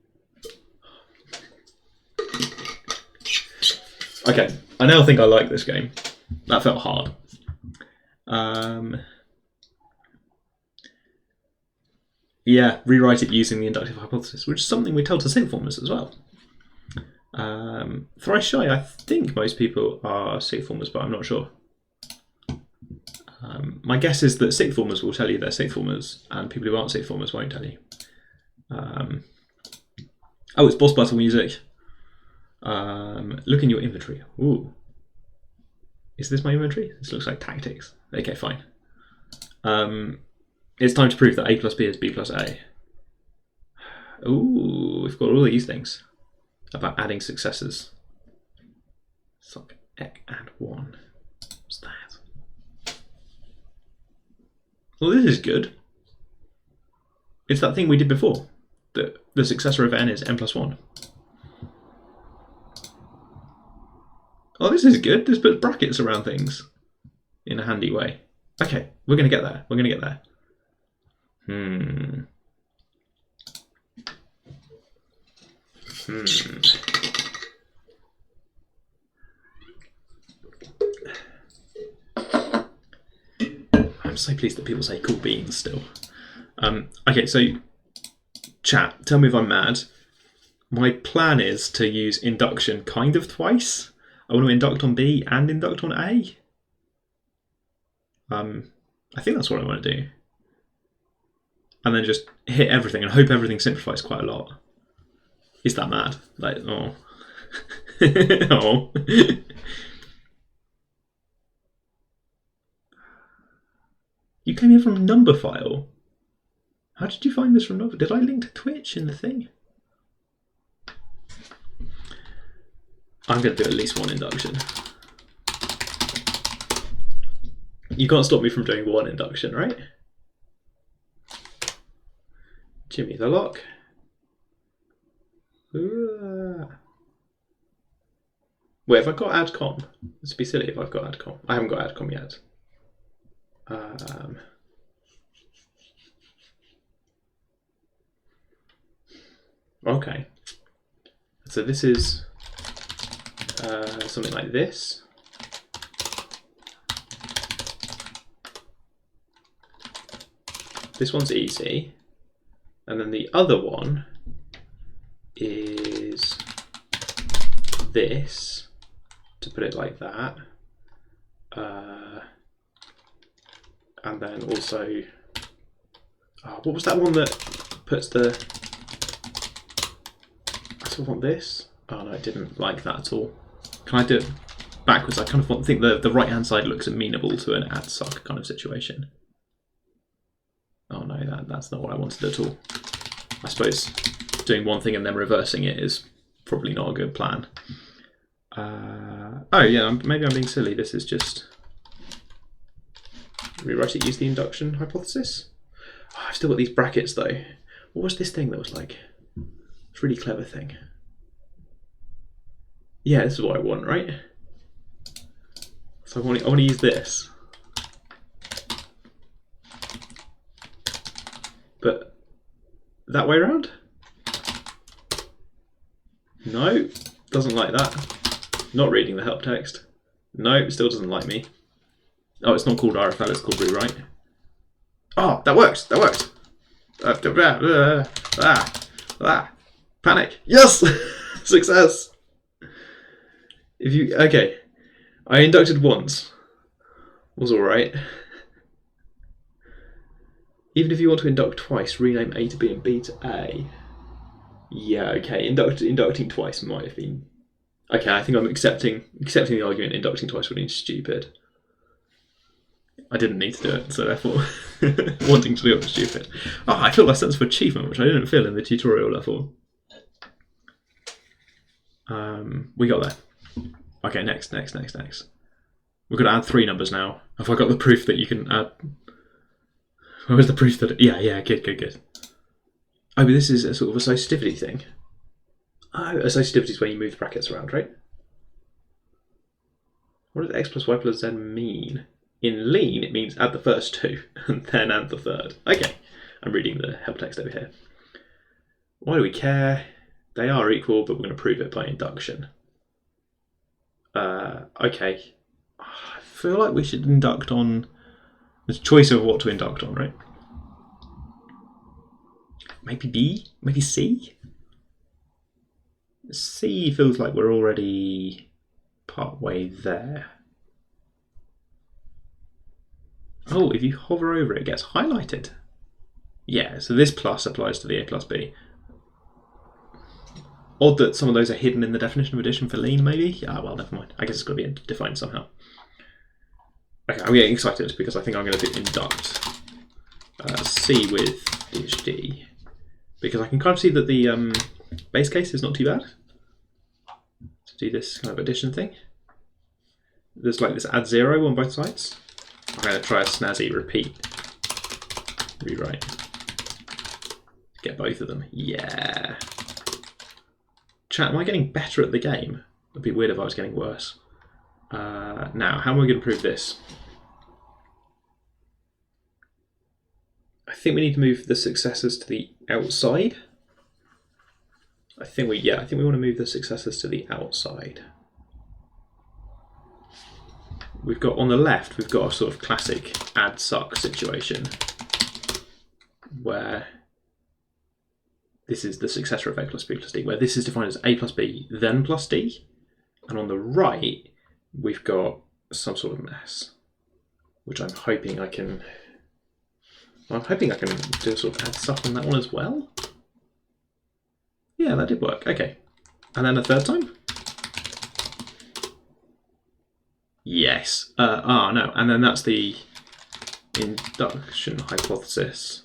Okay, I now think I like this game. That felt hard. Yeah, rewrite it using the inductive hypothesis, which is something we tell to sixth formers as well. Thrice Shy, I think most people are sixth formers, but I'm not sure. My guess is that sixth formers will tell you they're sixth formers, and people who aren't sixth formers won't tell you. Oh, it's boss battle music. Look in your inventory. Ooh. Is this my inventory? This looks like tactics. Okay, fine. It's time to prove that A plus B is B plus A. Ooh, we've got all these things about adding successors. Suck, ek, add 1. What's that? Well, this is good. It's that thing we did before. That the successor of n is n plus 1. Oh, this is good. This puts brackets around things in a handy way. Okay, we're going to get there. We're going to get there. I'm so pleased that people say cool beans still. Okay, so chat, tell me if I'm mad. My plan is to use induction kind of twice. I want to induct on B and induct on A. I think that's what I want to do. And then just hit everything and hope everything simplifies quite a lot. Is that mad? Like, oh. Oh. You came here from Numberphile. How did you find this from Number? Did I link to Twitch in the thing? I'm going to do at least one induction. You can't stop me from doing one induction, right? Jimmy the Lock. Wait, have I got AdCom? It'd be silly if I've got AdCom. I haven't got AdCom yet. Okay, so this is something like this. This one's easy, and then the other one is this, to put it like that, and then also, what was that one that puts the, I sort of want this. Oh no, I didn't like that at all. Can I do it backwards? I kind of think the right hand side looks amenable to an add suck kind of situation. Oh no, that's not what I wanted at all. I suppose doing one thing and then reversing it is probably not a good plan. Oh yeah, maybe I'm being silly. This is just rewrite it, use the induction hypothesis. Oh, I've still got these brackets though. What was this thing that was like? It's a really clever thing. Yeah, this is what I want, right? So I want to use this. But that way around? No, doesn't like that. Not reading the help text. No, still doesn't like me. Oh, it's not called RFL, it's called rewrite. Oh, that works, that works. Panic. Yes! Success! Okay, I inducted once. Was alright. Even if you want to induct twice, rename A to B and B to A. Yeah, okay, inducting twice might have been... Okay, I think I'm accepting the argument inducting twice would be stupid. I didn't need to do it, so therefore wanting to do it was stupid. Oh, I feel a sense of achievement, which I didn't feel in the tutorial level. We got there. Okay, next. We've got to add 3 numbers now. Have I got the proof that you can add... Where was the proof that... Yeah, good. Oh, but this is a sort of associativity thing. Oh, associativity is when you move the brackets around, right? What does x plus y plus z mean? In lean, it means add the first 2 and then add the third. Okay, I'm reading the help text over here. Why do we care? They are equal, but we're going to prove it by induction. Okay. I feel like we should induct on... There's a choice of what to induct on, right? Maybe B? Maybe C? C feels like we're already part way there. Oh, if you hover over it, it gets highlighted. Yeah, so this plus applies to the A plus B. Odd that some of those are hidden in the definition of addition for lean, maybe? Ah, well, never mind. I guess it's got to be defined somehow. Okay, I'm getting excited because I think I'm going to do induct C with DHD. Because I can kind of see that the base case is not too bad. To do this kind of addition thing. There's like this add 0 on both sides. I'm going to try a snazzy rewrite. Get both of them. Yeah. Chat, am I getting better at the game? It'd be weird if I was getting worse. Now, how am I going to prove this? I think we need to move the successors to the outside. I think we want to move the successors to the outside. We've got on the left, we've got a sort of classic add suck situation where this is the successor of A plus B plus D, where this is defined as A plus B then plus D. And on the right, we've got some sort of mess, which I'm hoping I can do a sort of add suck on that one as well. Yeah, that did work. Okay. And then a third time? Yes. No. And then that's the induction hypothesis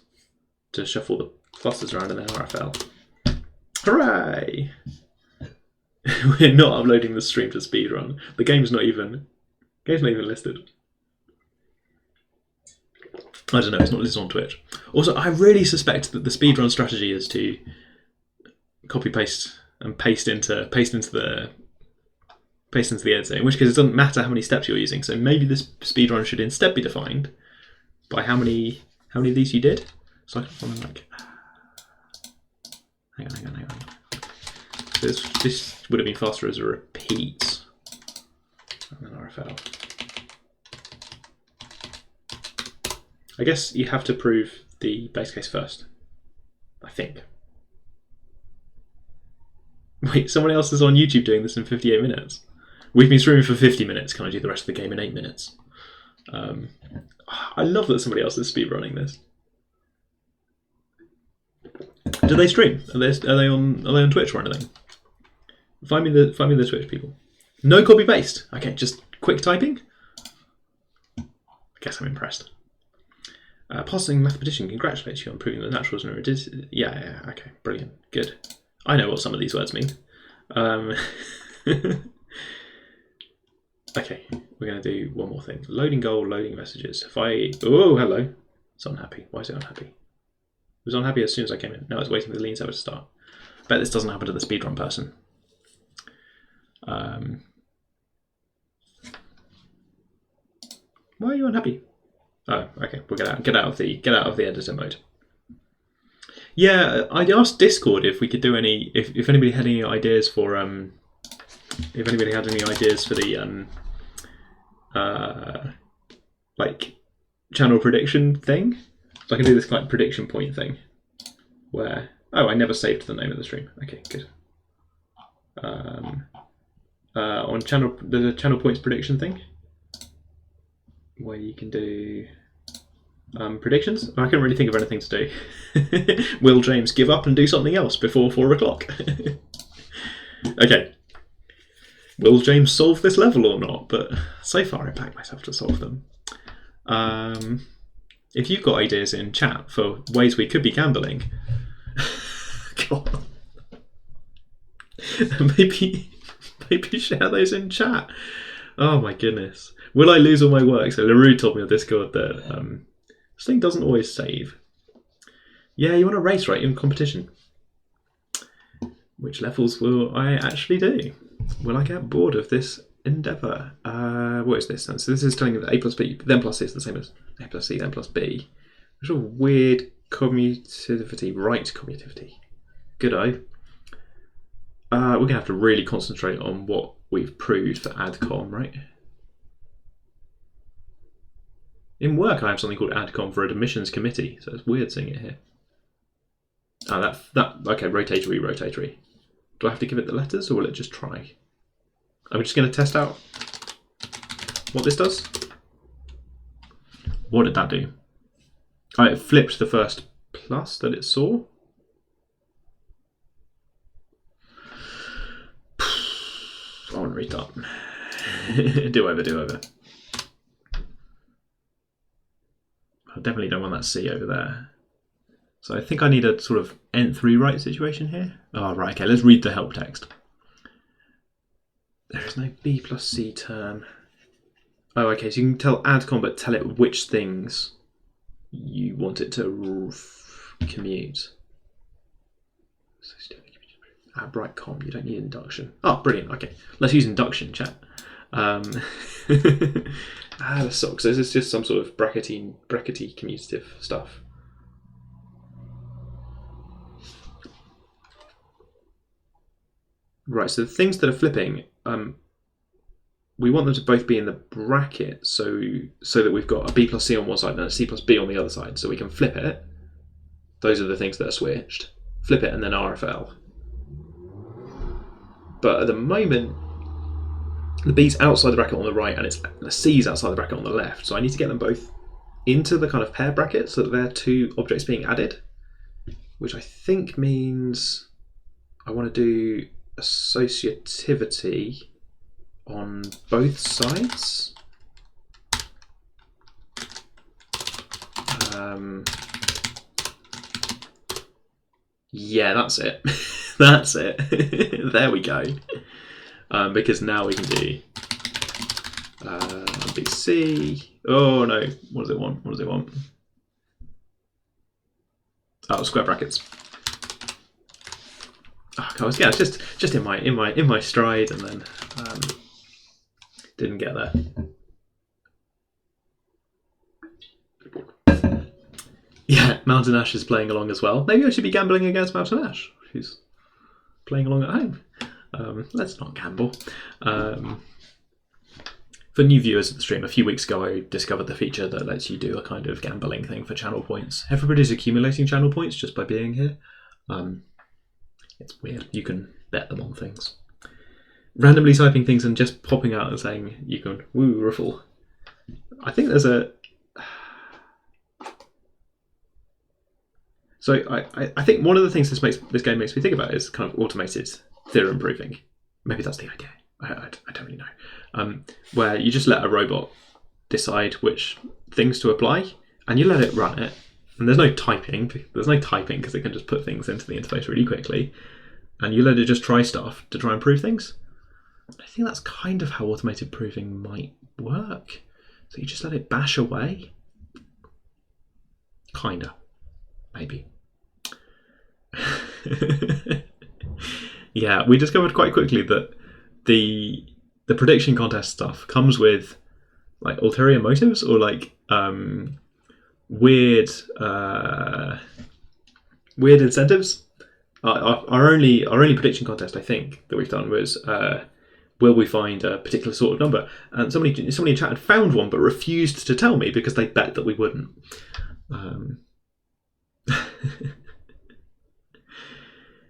to shuffle the clusters around in the RFL. Hooray! We're not uploading the stream to speedrun. The game's not even listed. I don't know, it's not listed on Twitch. Also, I really suspect that the speedrun strategy is to copy paste and paste into the editor, in which case it doesn't matter how many steps you're using. So maybe this speedrun should instead be defined by how many of these you did. So I can like, hang on. This would have been faster as a repeat, and then RFL. I guess you have to prove the base case first, I think. Wait, someone else is on YouTube doing this in 58 minutes. We've been streaming for 50 minutes. Can I do the rest of the game in 8 minutes? I love that somebody else is speedrunning this. Do they stream? Are they on Twitch or anything? Find me the Twitch people. No copy paste. Okay, just quick typing. I guess I'm impressed. Passing mathematician congratulates you on proving the naturals and yeah, okay, brilliant, good. I know what some of these words mean. Okay, we're going to do one more thing. Loading goal, loading messages. Oh, hello. It's unhappy. Why is it unhappy? It was unhappy as soon as I came in. Now it's waiting for the lean server to start. Bet this doesn't happen to the speedrun person. Why are you unhappy? Oh, okay. We'll get out of the editor mode. Yeah, I asked Discord if we could do any, if anybody had any ideas for the like channel prediction thing. So I can do this like prediction point thing where, oh, I never saved the name of the stream. Okay, good. On channel, there's a channel points prediction thing where you can do predictions. I couldn't really think of anything to do. Will James give up and do something else before 4 o'clock? Okay. Will James solve this level or not? But so far I back myself to solve them. If you've got ideas in chat for ways we could be gambling, God. maybe share those in chat. Oh my goodness. Will I lose all my work? So LaRue told me on Discord that this thing doesn't always save. Yeah, you want to race, right, in competition. Which levels will I actually do? Will I get bored of this endeavour? What is this then? So this is telling me that A plus B, then plus C is the same as A plus C, then plus B. Which is a weird commutativity, right commutativity. Good-o. We're going to have to really concentrate on what we've proved for AdCom, right? In work, I have something called AdCom for admissions committee, so it's weird seeing it here. Ah, okay, rotatory. Do I have to give it the letters, or will it just try? I'm just going to test out what this does. What did that do? Oh, it flipped the first plus that it saw. I want to restart. Do over. I definitely don't want that C over there. So I think I need a sort of nth rewrite situation here. Oh, right, okay, let's read the help text. There is no B plus C term. Oh, okay, so you can tell AdCom, but tell it which things you want it to commute. BrightCom, you don't need induction. Oh, brilliant, okay. Let's use induction, chat. That sucks. This is just some sort of brackety commutative stuff. Right, so the things that are flipping, we want them to both be in the bracket so that we've got a B plus C on one side and a C plus B on the other side, so we can flip it. Those are the things that are switched. Flip it and then RFL. But at the moment, the B's outside the bracket on the right and the C's outside the bracket on the left, so I need to get them both into the kind of pair bracket so that they're two objects being added, which I think means I want to do associativity on both sides. Yeah, that's it. That's it. There we go. Because now we can do BC. Oh no, what does it want? What does it want? Oh, square brackets. Oh, God, yeah, it's just in my stride, and then didn't get there. Yeah, Mountain Ash is playing along as well. Maybe I should be gambling against Mountain Ash, who's playing along at home. Let's not gamble. For new viewers of the stream, a few weeks ago I discovered the feature that lets you do a kind of gambling thing for channel points. Everybody's accumulating channel points just by being here. It's weird. You can bet them on things. Randomly typing things and just popping out and saying you can woo ruffle. I think there's a... So I think one of the things this game makes me think about is kind of automated theorem proving. Maybe that's the idea. I don't really know. Where you just let a robot decide which things to apply, and you let it run it. And there's no typing. There's no typing because it can just put things into the interface really quickly. And you let it just try stuff to try and prove things. I think that's kind of how automated proving might work. So you just let it bash away. Kinda. Maybe. Yeah, we discovered quite quickly that the prediction contest stuff comes with like ulterior motives or like weird incentives. Our only prediction contest, I think, that we've done was will we find a particular sort of number? And somebody in chat had found one but refused to tell me because they bet that we wouldn't.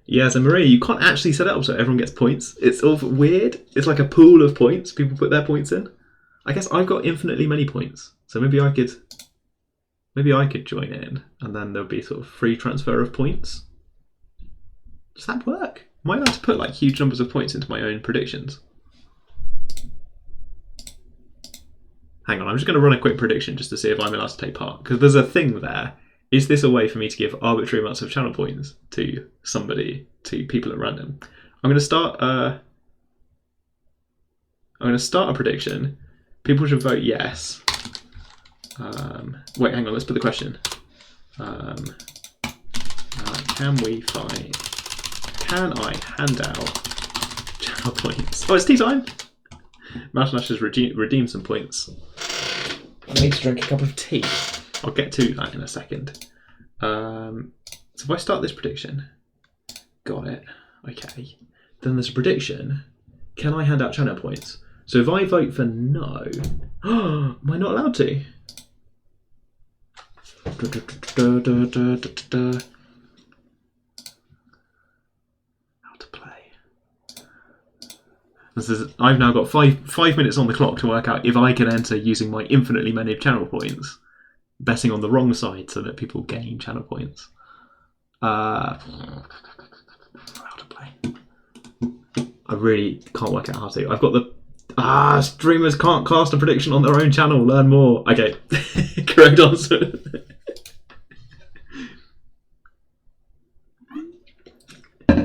Yeah, so Maria, you can't actually set it up so everyone gets points. It's all weird. It's like a pool of points. People put their points in. I guess I've got infinitely many points, so maybe I could join in, and then there'll be sort of free transfer of points. Does that work? Am I allowed to put like huge numbers of points into my own predictions? Hang on, I'm just going to run a quick prediction just to see if I'm allowed to take part, because there's a thing there. Is this a way for me to give arbitrary amounts of channel points to somebody, to people at random? I'm going to start a prediction. People should vote yes. Wait, hang on. Let's put the question. Can I hand out channel points? Oh, it's tea time. Mountain Ash has redeemed some points. I need to drink a cup of tea. I'll get to that in a second. So if I start this prediction, got it, okay. Then there's a prediction, can I hand out channel points? So if I vote for no, am I not allowed to? How to play. I've now got five minutes on the clock to work out if I can enter using my infinitely many channel points. Betting on the wrong side so that people gain channel points. How to play. I really can't work out how to. I've got the... streamers can't cast a prediction on their own channel. Learn more. Okay. Correct answer.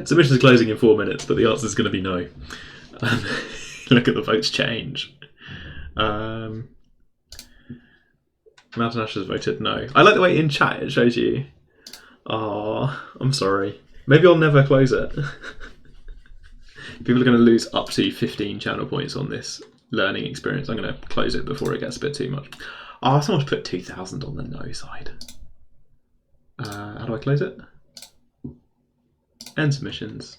Submissions are closing in 4 minutes, but the answer is going to be no. Look at the votes change. Mountain Ash has voted no. I like the way in chat it shows you. Oh, I'm sorry. Maybe I'll never close it. People are going to lose up to 15 channel points on this learning experience. I'm going to close it before it gets a bit too much. Oh, someone's put 2,000 on the no side. How do I close it? End submissions.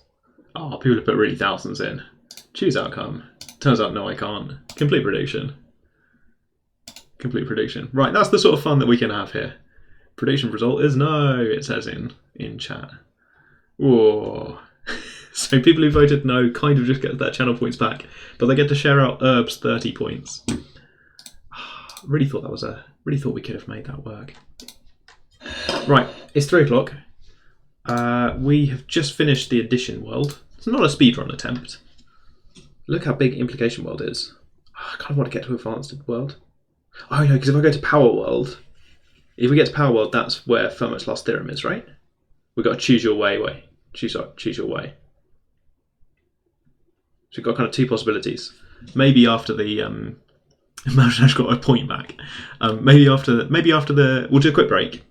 Oh, people have put really thousands in. Choose outcome. Turns out no, I can't. Complete prediction. Complete prediction. Right, that's the sort of fun that we can have here. Prediction result is no, it says in chat. Whoa. So people who voted no kind of just get their channel points back, but they get to share out Herb's 30 points. Really thought we could have made that work. Right, it's 3 o'clock. We have just finished the Addition world. It's not a speedrun attempt. Look how big Implication world is. I kind of want to get to Advanced world. Oh no, because if I go to Power World, if we get to Power World, that's where Fermat's last theorem is, right? We've got to choose your way. Choose your way. So we've got kind of 2 possibilities. Maybe after the Mountain Ash got a point back. Maybe after the we'll do a quick break.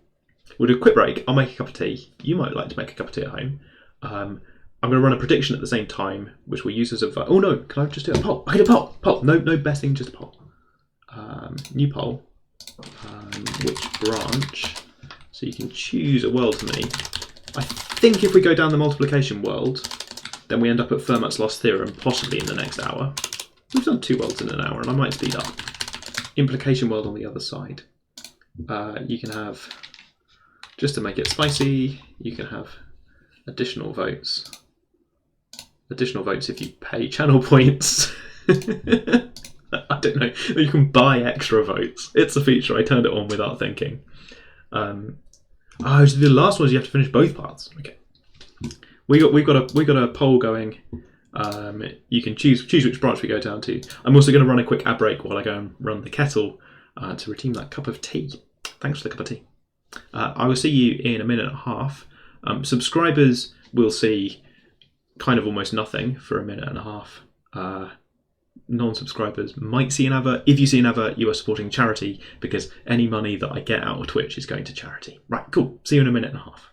I'll make a cup of tea. You might like to make a cup of tea at home. I'm going to run a prediction at the same time, which we'll use as a vote. Oh no, can I just do a poll? I can do a poll. No betting, just a poll. New poll. Which branch So you can choose a world for me. I think if we go down the multiplication world, then we end up at Fermat's lost theorem, possibly in the next hour. We've done 2 worlds in an hour, and I might speed up. Implication world on the other side. You can have, just to make it spicy, you can have additional votes. Additional votes if you pay channel points. I don't know. You can buy extra votes. It's a feature. I turned it on without thinking. So the last one is you have to finish both parts. Okay. We got a poll going. You can choose which branch we go down to. I'm also going to run a quick ad break while I go and run the kettle to redeem that cup of tea. Thanks for the cup of tea. I will see you in a minute and a half. Subscribers will see kind of almost nothing for a minute and a half. Non-subscribers might see an advert. If you see an advert, you are supporting charity, because any money that I get out of Twitch is going to charity. Right, cool. See you in a minute and a half.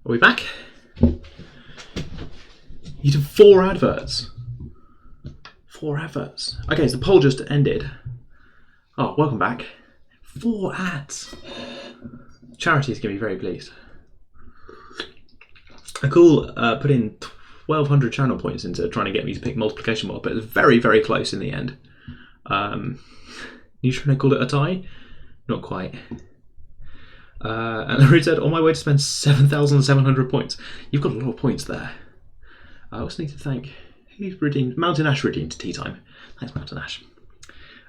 Are we back? You did 4 adverts. 4 adverts. Okay, so the poll just ended. Oh, welcome back. 4 ads. Charity's going to be very pleased. Cool. Put in 1,200 channel points into trying to get me to pick multiplication world, but it was very, very close in the end. You trying to call it a tie? Not quite. And Larry said, on my way to spend 7,700 points. You've got a lot of points there. I also need to thank, who's redeemed? Mountain Ash redeemed Tea Time. Thanks, Mountain Ash.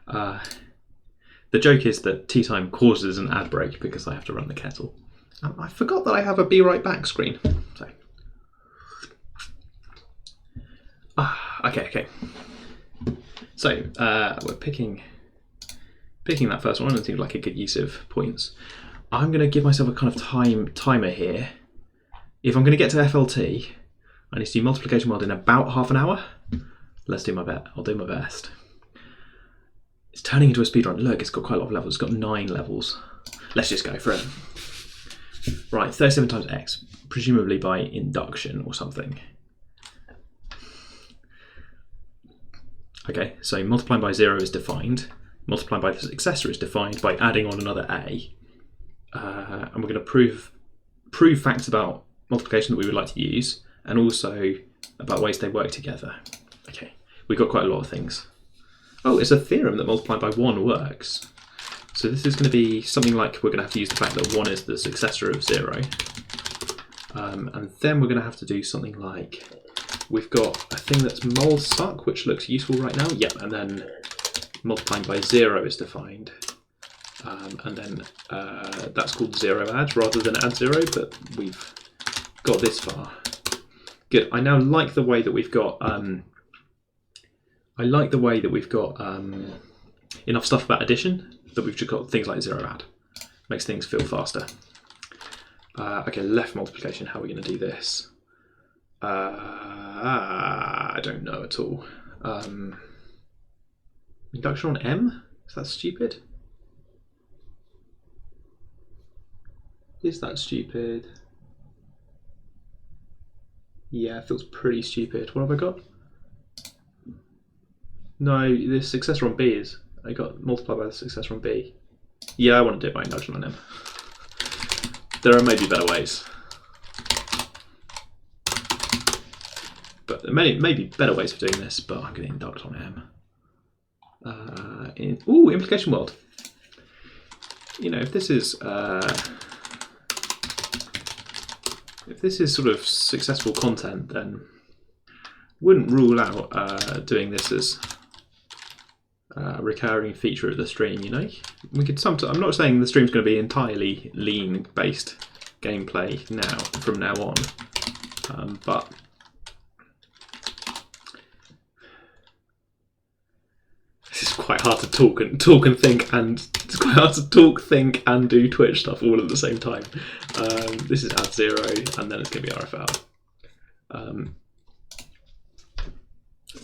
The joke is that Tea Time causes an ad break because I have to run the kettle. I forgot that I have a be right back screen. So, okay. So we're picking that first one. It seems like a good use of points. I'm going to give myself a kind of timer here. If I'm going to get to FLT, I need to do multiplication world in about half an hour. Let's do my best. I'll do my best. It's turning into a speedrun. Look, it's got quite a lot of levels. It's got 9 levels. Let's just go for it. Right, 37 times x, presumably by induction or something. Okay, so multiplying by 0 is defined. Multiplying by the successor is defined by adding on another a. And we're going to prove facts about multiplication that we would like to use, and also about ways they work together. Okay, we've got quite a lot of things. Oh, it's a theorem that multiplying by 1 works. So this is going to be something like we're going to have to use the fact that 1 is the successor of 0. And then we're going to have to do something like, we've got a thing that's molsuck, which looks useful right now. Yep, and then multiplying by 0 is defined. And then that's called 0add rather than add 0, but we've got this far. Good. I now like the way that we've got. Enough stuff about addition that we've just got things like 0add. Makes things feel faster. Okay, left multiplication. How are we going to do this? I don't know at all. Induction on M? Is that stupid? Is that stupid? Yeah, it feels pretty stupid. What have I got? No, the successor on B is. I got multiplied by the successor on B. Yeah, I want to do it by induction on M. There are maybe better ways. But there may be better ways of doing this, but I'm going to induct on M. Implication world. You know, if this is sort of successful content, then wouldn't rule out doing this as a recurring feature of the stream. You know, we could sometimes. I'm not saying the stream's going to be entirely lean-based gameplay from now on, but this is quite hard to talk and think, and it's quite hard to talk, think, and do Twitch stuff all at the same time. This is add 0, and then it's going to be RFL.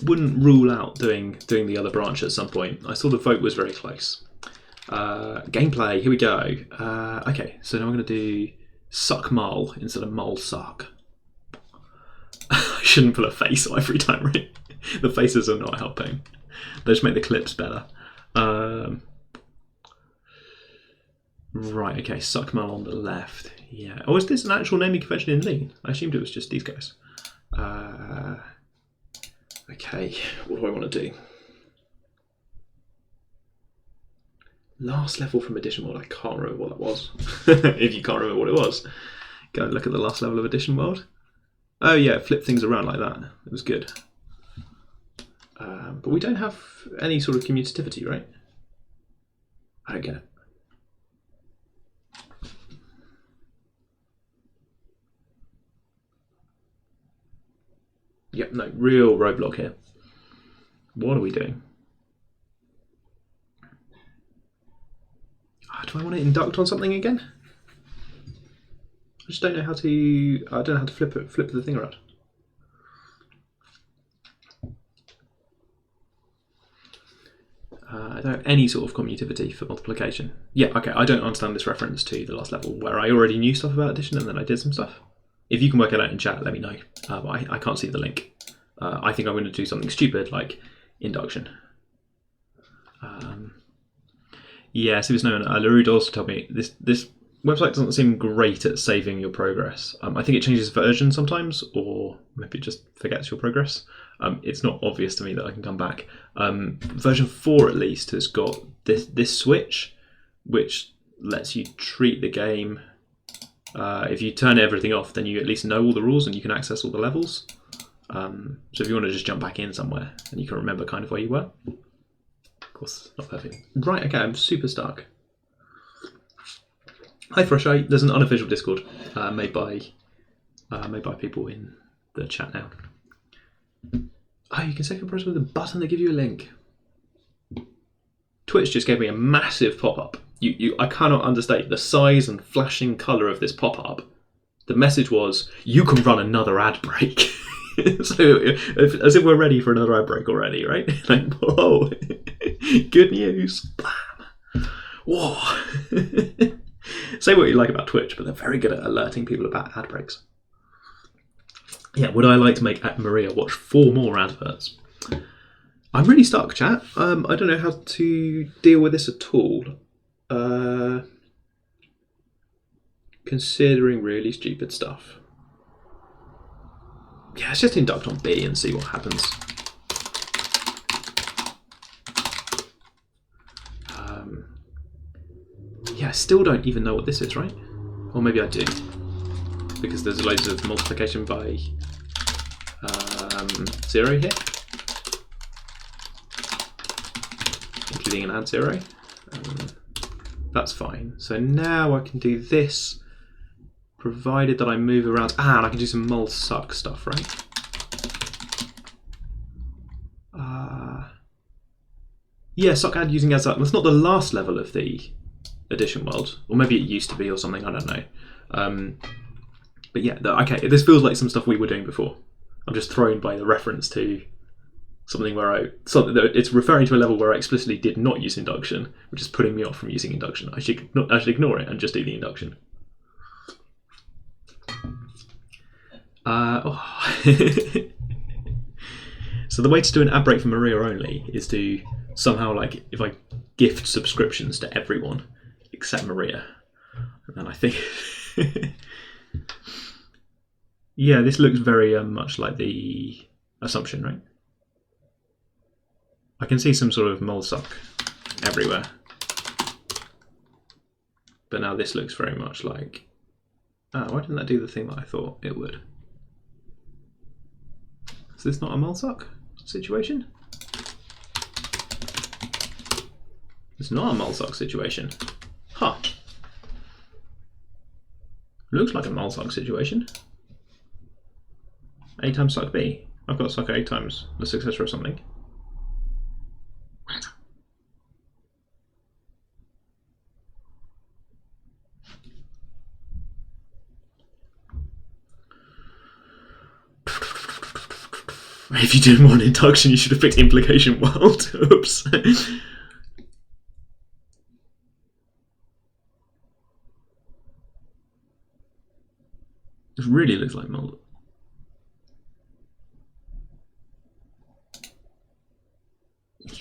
Wouldn't rule out doing the other branch at some point. I saw the vote was very close. Gameplay, here we go. Okay, so now I'm going to do suck mul instead of mul suck. I shouldn't put a face on every time, right? The faces are not helping. They just make the clips better. Right, okay, suck mul on the left. Yeah. Oh, is this an actual naming convention in Lean? I assumed it was just these guys. Okay, what do I want to do? Last level from Edition World. I can't remember what that was. If you can't remember what it was, go and look at the last level of Edition World. Oh yeah, flip things around like that. It was good. But we don't have any sort of commutativity, right? I don't get it. Yep, no, real roadblock here. What are we doing? Do I want to induct on something again? I just don't know how to. I don't know how to flip the thing around. I don't have any sort of commutativity for multiplication. Yeah, okay, I don't understand this reference to the last level where I already knew stuff about addition and then I did some stuff. If you can work it out in chat, let me know. I can't see the link. I think I'm going to do something stupid like induction. Yeah, so it's known. Larud also told me this website doesn't seem great at saving your progress. I think it changes version sometimes, or maybe it just forgets your progress. It's not obvious to me that I can come back. Version 4 at least has got this switch, which lets you treat the game. If you turn everything off, then you at least know all the rules and you can access all the levels. So if you want to just jump back in somewhere and you can remember kind of where you were. Of course, not perfect. Right, okay, I'm super stuck. Hi Thrushy, there's an unofficial Discord made by people in the chat now. Oh, you can second progress with a button that gives you a link. Twitch just gave me a massive pop-up. I cannot understate the size and flashing colour of this pop-up. The message was, you can run another ad break. So, as if we're ready for another ad break already, right? Like, whoa, good news. Bam. Whoa. Say what you like about Twitch, but they're very good at alerting people about ad breaks. Yeah, would I like to make Maria watch 4 more adverts? I'm really stuck, chat. I don't know how to deal with this at all. Considering really stupid stuff. Yeah, let's just induct on B and see what happens. still don't even know what this is, right? Or maybe I do, because there's loads of multiplication by 0 here, including an add 0. That's fine. So now I can do this, provided that I move around. And I can do some mul suck stuff, right? Yeah, suck add using as that. That's not the last level of the addition world, or maybe it used to be or something. I don't know. But yeah, okay. This feels like some stuff we were doing before. I'm just thrown by the reference to something where it's referring to a level where I explicitly did not use induction, which is putting me off from using induction. I should ignore it and just do the induction. So the way to do an ad break for Maria only is to somehow, like, if I gift subscriptions to everyone except Maria, and then I think yeah, this looks very much like the Assumption, right? I can see some sort of mul suck everywhere, but now this looks very much like, why didn't that do the thing that I thought it would? Is this not a mul suck situation? It's not a mul suck situation. Huh. Looks like a mul suck situation. A times suck B. I've got suck A times the successor of something. If you didn't want induction, you should have picked implication world. Oops. This really looks like mul.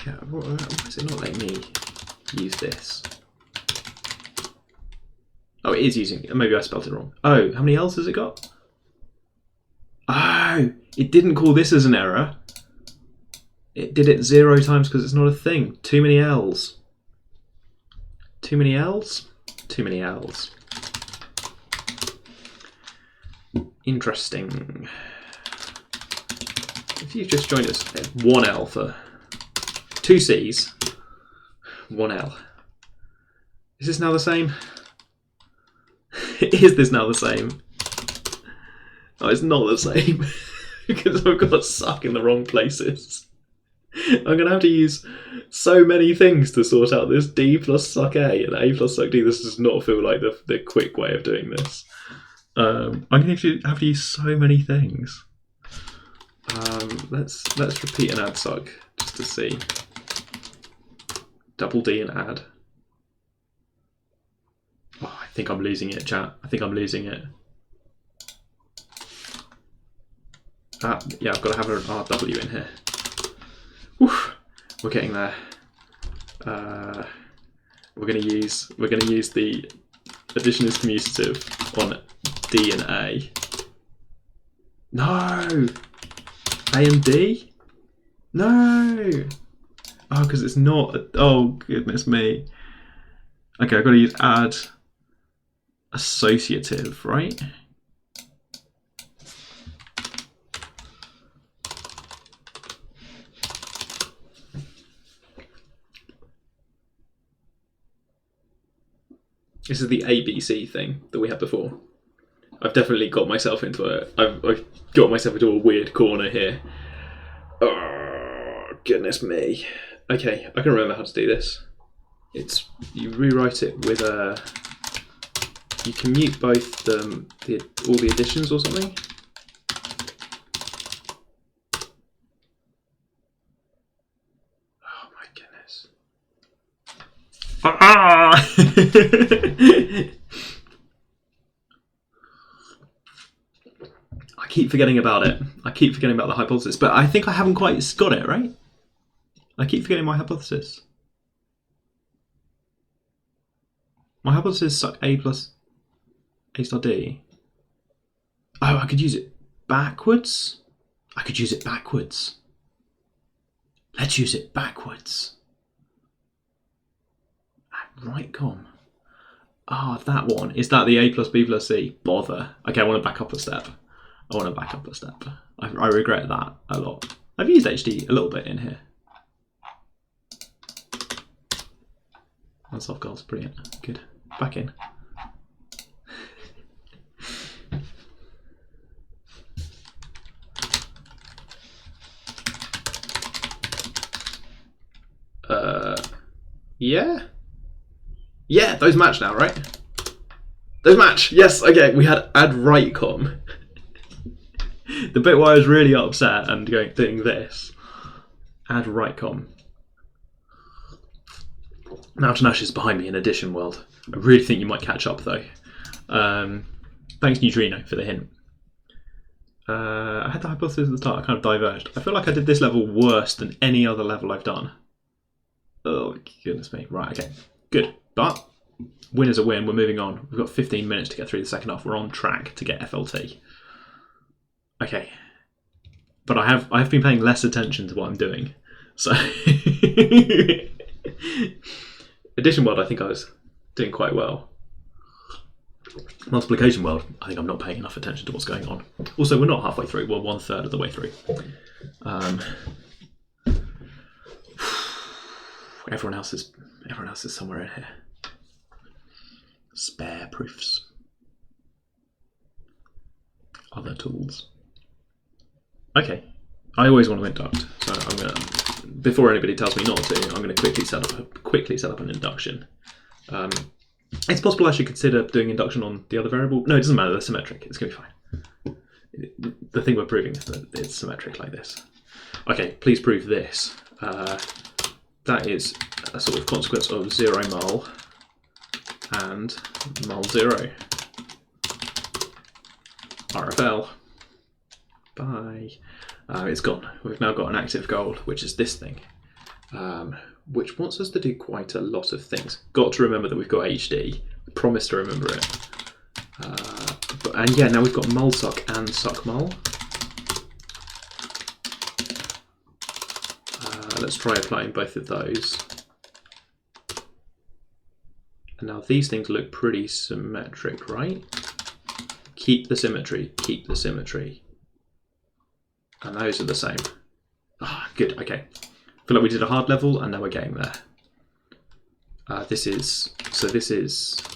Yeah, why is it not letting me use this? Oh, it is using. Maybe I spelled it wrong. Oh, how many L's has it got? Oh, it didn't call this as an error. It did it 0 times because it's not a thing. Too many L's. Too many L's? Too many L's. Interesting. If you've just joined us, 1 L for 2 C's, 1 L. Is this now the same? Is this now the same? Oh, it's not the same because I've got suck in the wrong places. I'm going to have to use so many things to sort out this D plus suck A and A plus suck D. This does not feel like the quick way of doing this. I'm going to have to use so many things. Let's repeat an add suck just to see. Double D and add. Oh, I think I'm losing it, chat. I think I'm losing it. Yeah, I've got to have an RW in here. Woof, we're getting there. We're going to use the addition is commutative on D and A. No, A and D. No. Oh, because it's not. Oh goodness me. Okay, I've got to use add associative, right? This is the ABC thing that we had before. I've definitely got myself into I've got myself into a weird corner here. Oh goodness me. Okay, I can remember how to do this. It's you rewrite it with you commute both all the additions or something. Oh my goodness. Ah! I keep forgetting about it. I keep forgetting about the hypothesis, but I think I haven't quite got it, right? I keep forgetting my hypothesis. My hypothesis is suck A plus A star D. Oh, I could use it backwards? I could use it backwards. Let's use it backwards. Right com. Ah, that one. Is that the A plus B plus C? Bother. Okay, I want to back up a step. I regret that a lot. I've used HD a little bit in here. And soft goals, brilliant. Good. Back in. Yeah? Yeah, those match now, right? Those match! Yes, okay, we had add right com. The bit where I was really upset and doing this. Add right com. Mountain Ash is behind me in Edition World. I really think you might catch up though. Thanks Neutrino for the hint. I had the hypothesis at the start, I kind of diverged. I feel like I did this level worse than any other level I've done. Oh, goodness me. Right, okay. Good. But, win is a win. We're moving on. We've got 15 minutes to get through the second half. We're on track to get FLT. Okay. But I have been paying less attention to what I'm doing. So, Edition World, I think I was doing quite well. Multiplication World, I think I'm not paying enough attention to what's going on. Also, we're not halfway through. We're 1/3 of the way through. Everyone else is somewhere in here. Spare proofs. Other tools. Okay. I always want to induct, so I'm gonna, before anybody tells me not to, I'm gonna quickly set up an induction. It's possible I should consider doing induction on the other variable. No, it doesn't matter, they're symmetric. It's gonna be fine. The thing we're proving is that it's symmetric like this. Okay, please prove this. That is a sort of consequence of 0 mul and mul 0. RFL. Bye. It's gone. We've now got an active goal, which is this thing, which wants us to do quite a lot of things. Got to remember that we've got HD. Promise to remember it. And yeah, now we've got mulsuck and suckmul. Let's try applying both of those. And now these things look pretty symmetric, right? Keep the symmetry, keep the symmetry. And those are the same. Ah, good, okay. I feel like we did a hard level and now we're getting there. This is,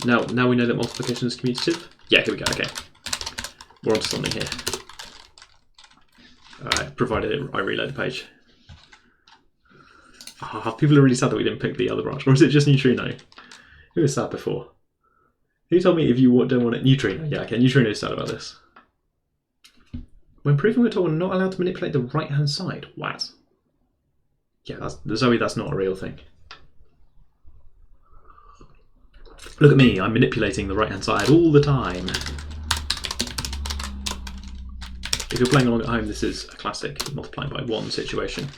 now we know that multiplication is commutative? Yeah, here we go, okay. We're onto something here. Alright, provided I reload the page. People are really sad that we didn't pick the other branch. Or is it just Neutrino? Who was sad before? Who told me if you don't want it? Neutrino. Yeah, okay, Neutrino is sad about this. When proving we're told we're not allowed to manipulate the right-hand side. What? Yeah, Zoe, that's not a real thing. Look at me, I'm manipulating the right-hand side all the time. If you're playing along at home, this is a classic multiplying by 1 situation.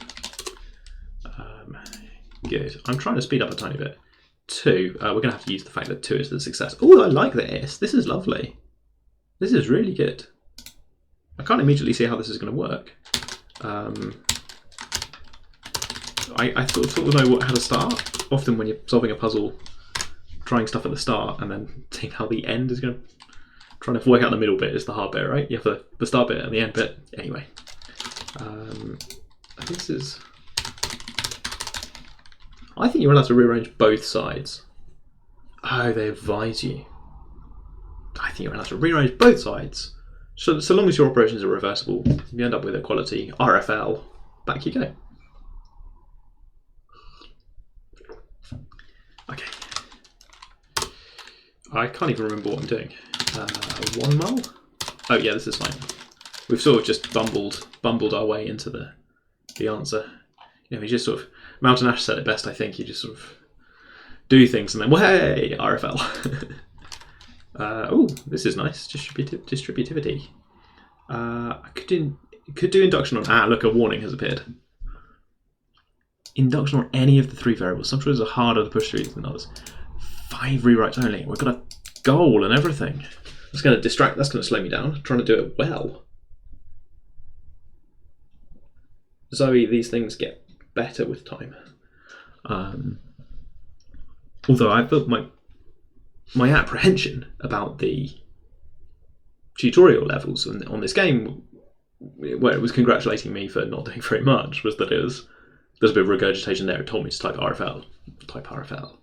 Good. I'm trying to speed up a tiny bit. 2, we're going to have to use the fact that 2 is the success. Oh, I like this. This is lovely. This is really good. I can't immediately see how this is going to work. I sort of know how to start. Often when you're solving a puzzle, trying stuff at the start and then seeing how the end is going to... Trying to work out the middle bit is the hard bit, right? You have the start bit and the end bit. Anyway. I think this is... I think you're allowed to rearrange both sides. Oh, they advise you. I think you're allowed to rearrange both sides. So long as your operations are reversible, you end up with equality. RFL. Back you go. Okay. I can't even remember what I'm doing. 1 mul? Oh yeah, this is fine. We've sort of just bumbled our way into the answer. You know, we just sort of... Mountain Ash said it best, I think. You just sort of do things and then, well, hey, RFL. Oh, this is nice. Distributivity. I could do induction on... look, a warning has appeared. Induction on any of the 3 variables. Some choices are harder to push through than others. 5 rewrites only. We've got a goal and everything. That's going to distract. That's going to slow me down. Trying to do it well. Zoe, these things get better with time. Although I built my... my apprehension about the tutorial levels on this game, where it was congratulating me for not doing very much, was that there's a bit of regurgitation there. It told me to type RFL. Type RFL.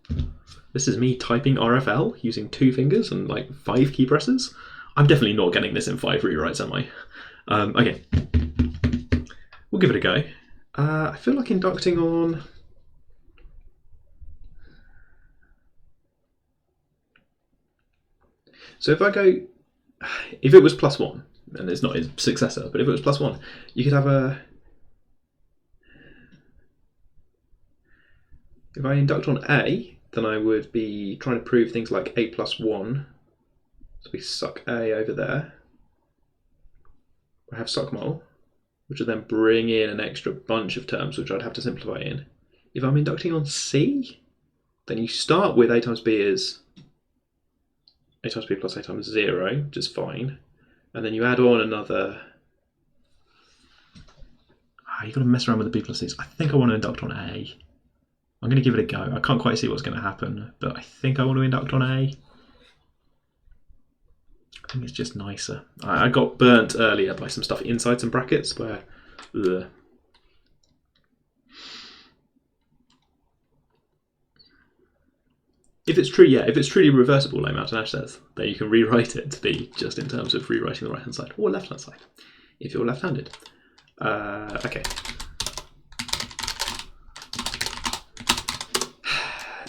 This is me typing RFL using 2 fingers and like 5 key presses. I'm definitely not getting this in 5 rewrites, am I? Okay. We'll give it a go. I feel like inducting on... So if I go... If it was +1, and it's not his successor, but if it was +1, you could have a... If I induct on A, then I would be trying to prove things like A + 1. So we suck A over there. I have suckmol, which would then bring in an extra bunch of terms, which I'd have to simplify in. If I'm inducting on C, then you start with A times B is A times B plus A times 0, which is fine. And then you add on another... You've got to mess around with the B plus C's. I think I want to induct on A. I'm going to give it a go. I can't quite see what's going to happen, but I think I want to induct on A. I think it's just nicer. I got burnt earlier by some stuff inside some brackets where... Ugh. If it's true, yeah, if it's truly reversible, like Mountain Ash says, then you can rewrite it to be just in terms of rewriting the right-hand side or left-hand side, if you're left-handed. Okay.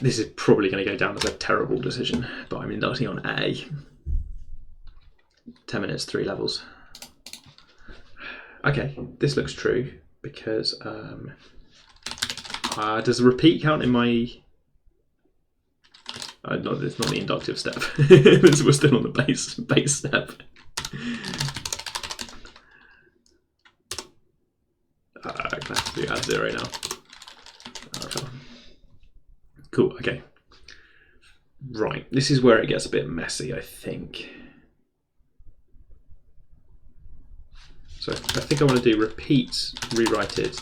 This is probably going to go down as a terrible decision, but I'm inducting on A. 10 minutes, 3 levels. Okay, this looks true because does the repeat count in my... it's not the inductive step. We're still on the base step. I'm gonna have to do add 0 now. Cool, okay. Right, this is where it gets a bit messy, I think. So I think I want to do repeat rewrited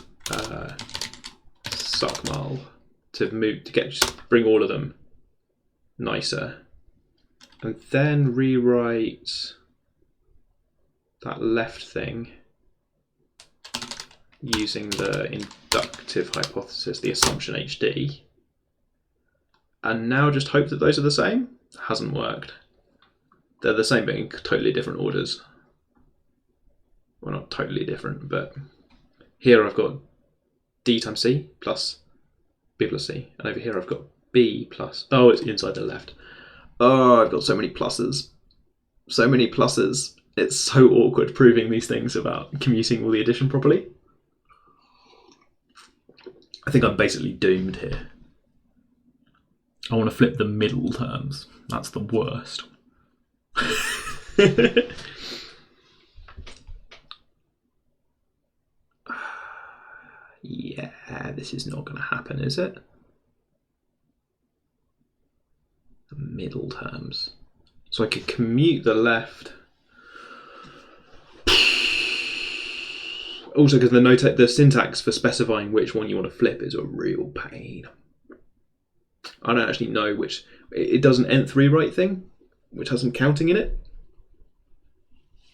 suckmal to bring all of them nicer, and then rewrite that left thing using the inductive hypothesis, the assumption HD, and now just hope that those are the same. Hasn't worked. They're the same but in totally different orders. Well, not totally different, but here I've got D times C plus B plus C, and over here I've got B plus... Oh, it's inside the left. Oh, I've got so many pluses. So many pluses. It's so awkward proving these things about commuting all the addition properly. I think I'm basically doomed here. I want to flip the middle terms. That's the worst. Yeah, this is not going to happen, is it? The middle terms. So I could commute the left. Also, because the syntax for specifying which one you want to flip is a real pain. I don't actually know which. It does an nth rewrite thing, which has some counting in it.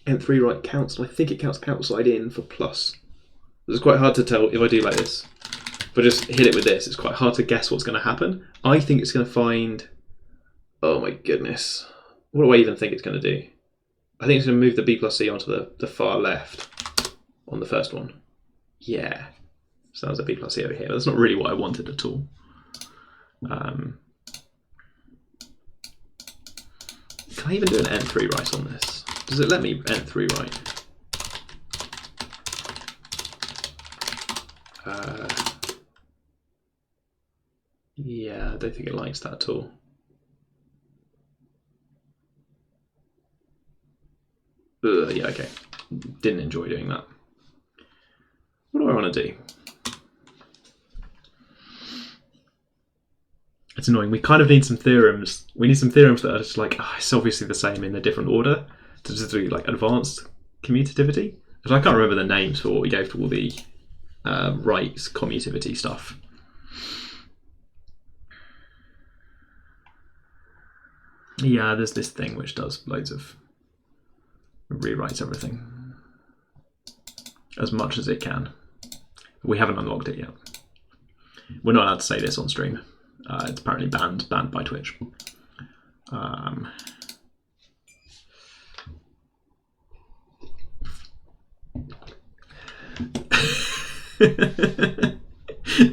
Nth rewrite counts, and I think it counts outside in for plus. It's quite hard to tell if I do like this. If I just hit it with this, it's quite hard to guess what's going to happen. I think it's going to find... Oh my goodness. What do I even think it's going to do? I think it's going to move the B plus C onto the far left on the first one. Yeah. So that was a B plus C over here. That's not really what I wanted at all. Can I even do an nth rewrite on this? Does it let me nth rewrite? Yeah, I don't think it likes that at all. Yeah, okay. Didn't enjoy doing that. What do I want to do? It's annoying. We kind of need some theorems. We need some theorems that are just like, it's obviously the same in a different order to just do like advanced commutativity. But I can't remember the names for what we gave to all the rights commutativity stuff. Yeah, there's this thing which does loads of rewrites everything as much as it can. We haven't unlocked it yet. We're not allowed to say this on stream. It's apparently banned by Twitch.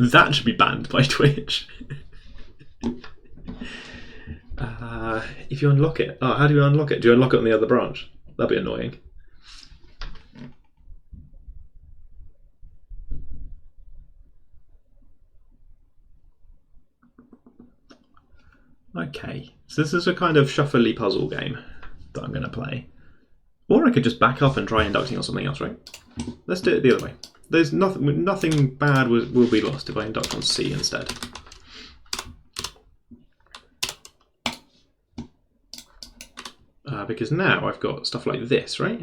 That should be banned by Twitch. If you unlock it, how do you unlock it? Do you unlock it on the other branch? That'd be annoying. Okay, so this is a kind of shuffly puzzle game that I'm going to play. Or I could just back up and try inducting on something else, right? Let's do it the other way. There's nothing bad will be lost if I induct on C instead. Because now I've got stuff like this, right?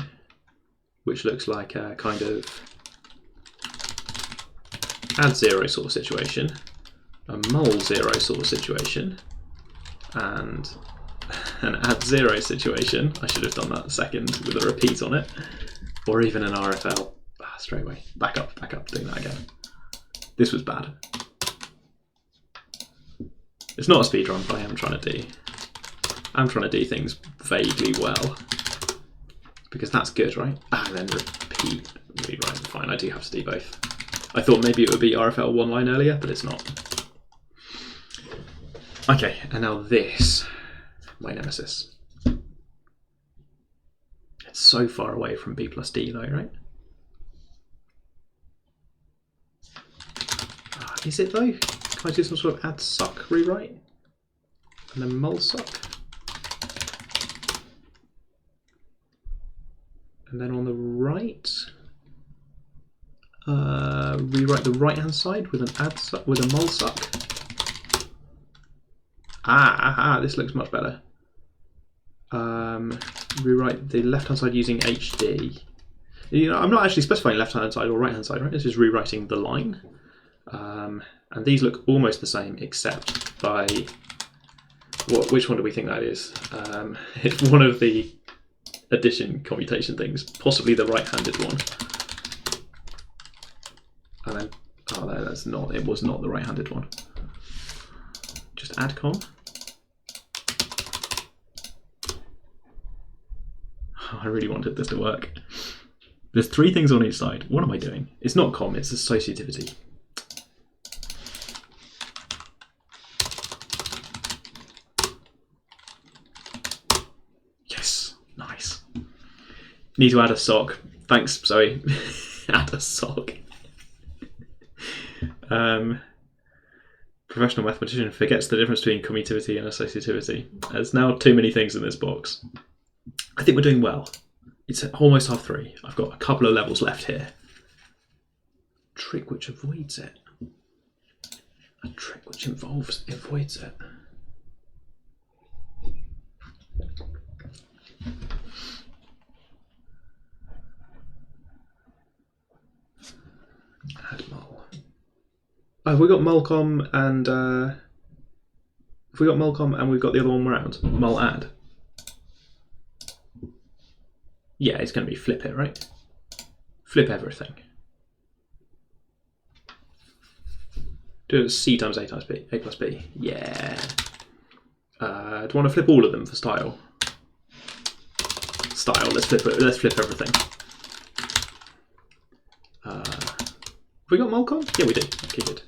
Which looks like a kind of add 0 sort of situation, a mul 0 sort of situation, and an add 0 situation. I should have done that second with a repeat on it, or even an RFL. Straight away. Back up, doing that again. This was bad. It's not a speedrun, but I'm trying to do things vaguely well. Because that's good, right? And then repeat, rewrite. Fine, I do have to do both. I thought maybe it would be RFL one line earlier, but it's not. Okay, and now this, my nemesis. It's so far away from B plus D though, right? Is it though? Can I do some sort of add suck rewrite? And then mul suck? And then on the right, rewrite the right hand side with an add suck, with a mul suck. This looks much better. Rewrite the left hand side using HD. You know, I'm not actually specifying left hand side or right hand side, right? This is rewriting the line. And these look almost the same, except by which one do we think that is? It's one of the addition commutation things, possibly the right-handed one. And then, no, that's not. It was not the right-handed one. Just add com. I really wanted this to work. There's 3 things on each side. What am I doing? It's not com. It's associativity. Need to add a sock. Thanks, Zoe. Add a sock. Professional mathematician forgets the difference between commutativity and associativity. There's now too many things in this box. I think we're doing well. It's almost half 3. I've got a couple of levels left here. Trick which avoids it. A trick which avoids it. Add mul. Have we got mulcom and if we got mulcom and we've got the other one round? Mul add. Yeah, it's going to be flip it, right? Flip everything. Do it C times A times B, A plus B. Yeah. Do you want to flip all of them for style? Style. Let's flip it. Let's flip everything. Have we got mulcom? Yeah, we do. Okay, good.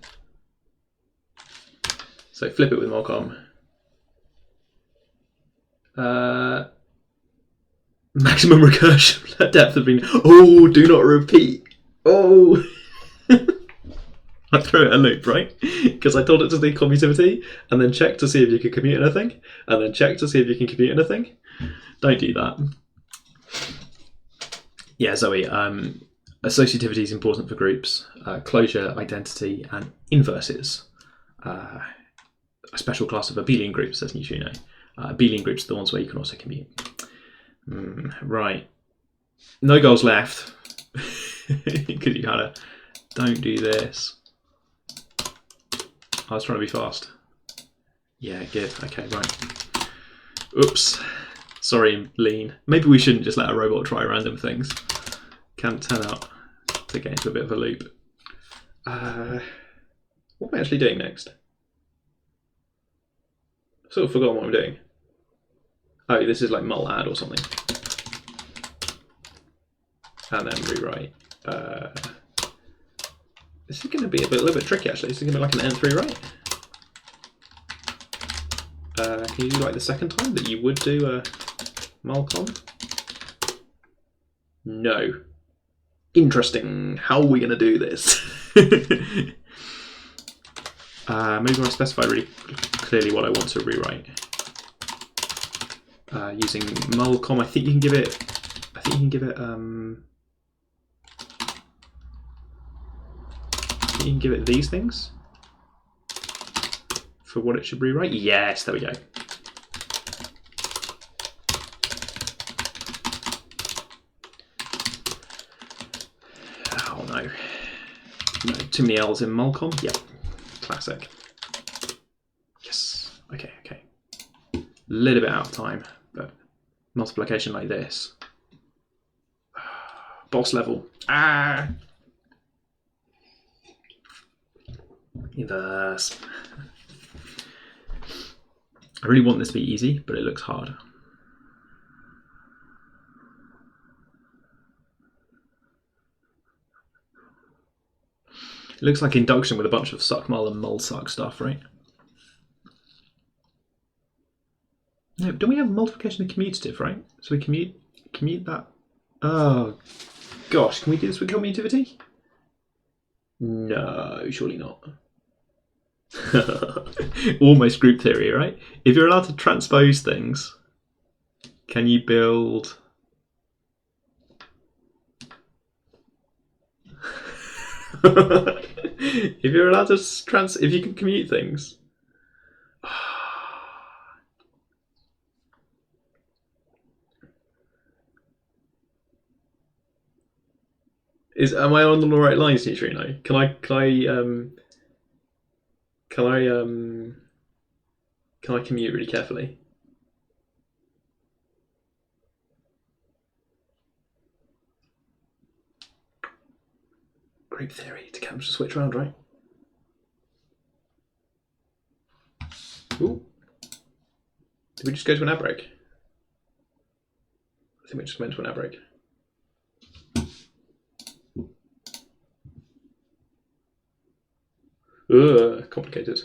So flip it with mulcom. Maximum recursion depth has been. Oh, do not repeat. Oh. I threw it a loop, right? Because I told it to do commutativity and then check to see if you can commute anything, and then check to see if you can commute anything. Don't do that. Yeah, Zoe. Associativity is important for groups. Closure, identity, and inverses. A special class of abelian groups, says Neutrino. Abelian groups are the ones where you can also commute. Right. No goals left. Because you kind of don't do this. I was trying to be fast. Yeah, good. Okay, right. Oops. Sorry, Lean. Maybe we shouldn't just let a robot try random things. Can turn out to get into a bit of a loop. What am I actually doing next? I've sort of forgotten what I'm doing. Oh, this is like mul add or something. And then rewrite. This is going to be a little bit tricky actually. This is going to be like an N3 write. Can you do like the second time that you would do a mulcom? No. Interesting. How are we going to do this? Maybe I specify really clearly what I want to rewrite. Using mulcom, I think you can give it. You can give it these things for what it should rewrite. Yes, there we go. Oh no. No, too many L's in mulcom. Yeah, classic. Yes. Okay. A little bit out of time, but multiplication like this. Boss level. Inverse. I really want this to be easy, but it looks hard. It looks like induction with a bunch of suck-mul and mul-suck stuff, right? No, don't we have multiplication and commutative, right? So we commute that. Oh, gosh, can we do this with commutativity? No, surely not. Almost group theory, right? If you're allowed to transpose things, can you build... If you're allowed to if you can commute things. Am I on the right lines, Neutrino? Can I commute really carefully? Group theory to capture switch around, right? Ooh. Did we just go to an ad break? I think we just went to an ad break. Complicated.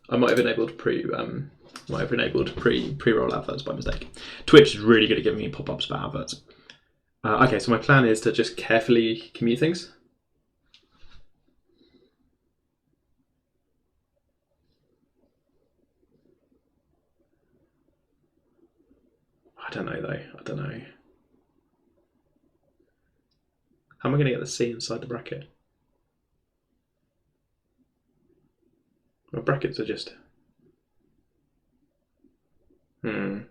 I might have enabled pre-roll adverts by mistake. Twitch is really good at giving me pop-ups about adverts. Okay, so my plan is to just carefully commute things. I don't know though. I don't know. How am I going to get the C inside the bracket? Well, brackets are just... You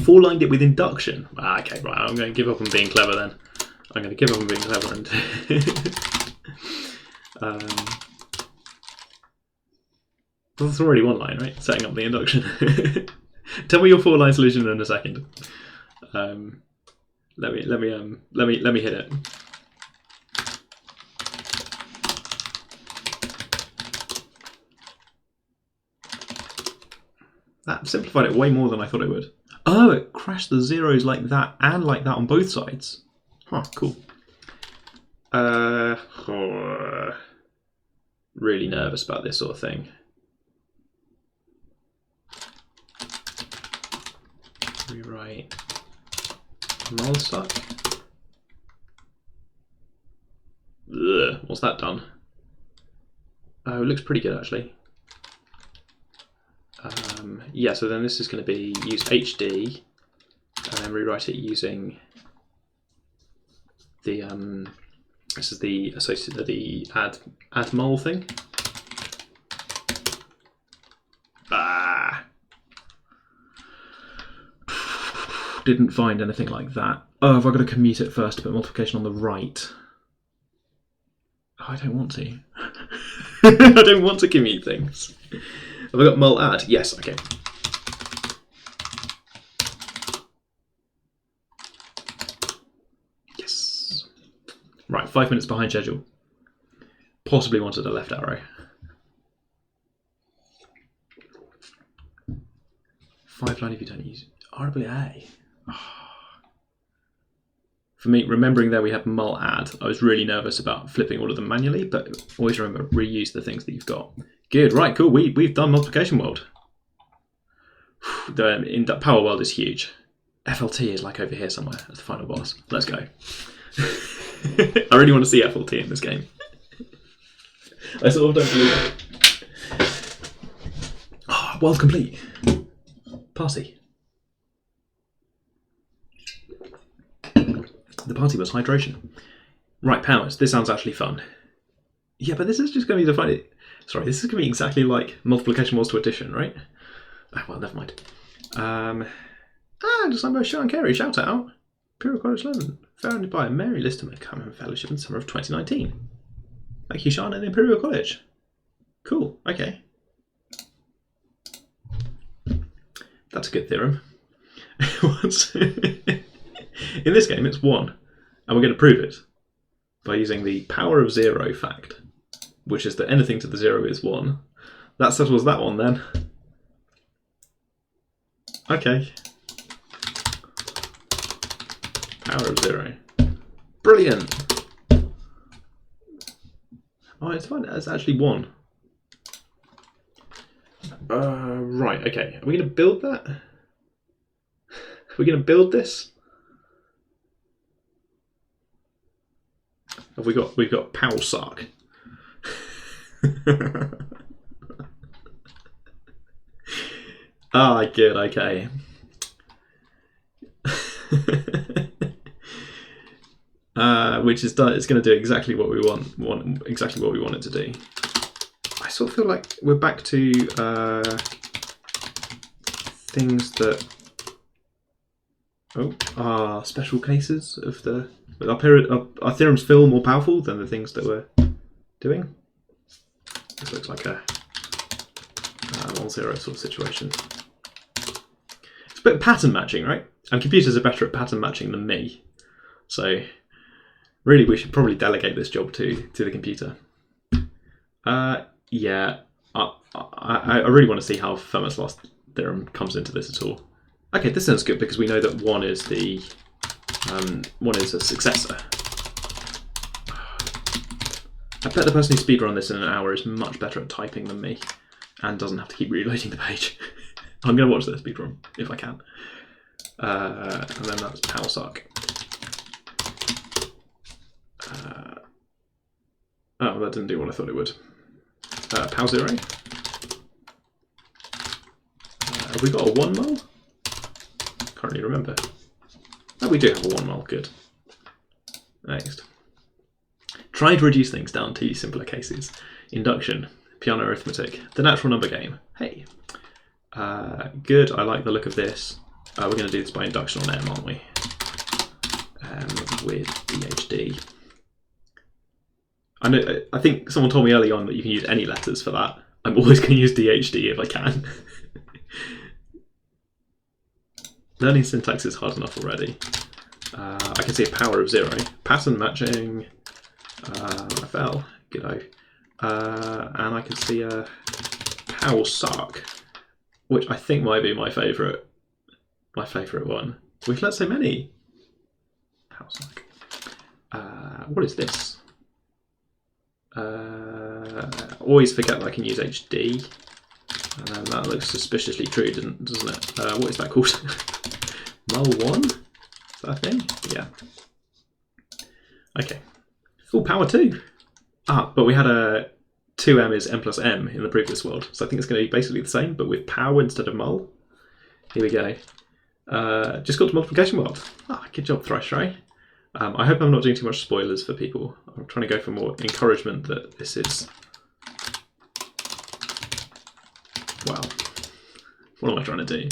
four-lined it with induction. Okay, right, I'm going to give up on being clever then. I'm going to give up on being clever and... That's already one line, right? Setting up the induction. Tell me your four-line solution in a second. Let me hit it. That simplified it way more than I thought it would. Oh, it crashed the zeros like that and like that on both sides. Huh, cool. Really nervous about this sort of thing. Rewrite mul-suck. What's that done? Oh, it looks pretty good actually. Yeah, so then this is going to be use HD and then rewrite it using the this is the associated the add mul thing. Didn't find anything like that. Oh, have I got to commute it first to put multiplication on the right? Oh, I don't want to. I don't want to commute things. Have I got mul add? Yes, okay. Yes. Right, 5 minutes behind schedule. Possibly wanted a left arrow. 5 line if you don't use RWA. For me, remembering there we have mul add, I was really nervous about flipping all of them manually, but always remember, reuse the things that you've got. Good, right, cool. We've done multiplication world. The power world is huge. FLT is like over here somewhere as the final boss. Let's go. I really want to see FLT in this game. I sort of don't believe it. Oh, world complete. Party. The party was hydration. Right, powers. This sounds actually fun. Yeah, but this is just going to be defined. Sorry, this is going to be exactly like multiplication was to addition, right? Oh, well, never mind. Just like Sean Carey, shout out. Imperial College London, founded by Mary Listerman Common Fellowship in the summer of 2019. Thank you, Sean, and Imperial College. Cool, okay. That's a good theorem. In this game, it's 1, and we're going to prove it by using the power of 0 fact, which is that anything to the 0 is 1. That settles that one then. Okay. Power of 0. Brilliant! Oh, it's fine. It's actually 1. Right, okay. Are we going to build that? Are we going to build this? Have we've got Powsark. Good, okay. Which is done. It's going to do exactly what we want exactly what we want it to do. I sort of feel like we're back to things that are special cases of our theorems feel more powerful than the things that we're doing. This looks like a 1-0 sort of situation. It's a bit of pattern matching, right? And computers are better at pattern matching than me. So really we should probably delegate this job to the computer. Yeah, I really want to see how Fermat's last theorem comes into this at all. Okay, this sounds good because we know that 1 is the 1 is a successor. I bet the person who speedrun this in an hour is much better at typing than me and doesn't have to keep reloading the page. I'm going to watch their speedrun if I can. And then that's Powsark. Oh, that didn't do what I thought it would. Pow 0. Have we got a 1 mul? Can't really remember. Oh, we do have a 1 mul, good. Next. Try to reduce things down to simpler cases. Induction, piano arithmetic, the natural number game. Hey. Good, I like the look of this. We're going to do this by induction on M, aren't we? With DHD. I think someone told me early on that you can use any letters for that. I'm always going to use DHD if I can. Learning syntax is hard enough already. I can see a power of 0. Pattern matching. FL. G'day. And I can see a Powsark, which I think might be my favourite. My favourite one. We've learnt so many. Powsark. What is this? Always forget that I can use HD. And that looks suspiciously true, doesn't it? What is that called? Mul1? Is that a thing? Yeah. Okay. Full power 2. But we had a 2m is m plus m in the previous world, so I think it's going to be basically the same, but with power instead of mul. Here we go. Just got to multiplication world. Good job, Thresh, right? I hope I'm not doing too much spoilers for people. I'm trying to go for more encouragement that this is... Wow. What am I trying to do?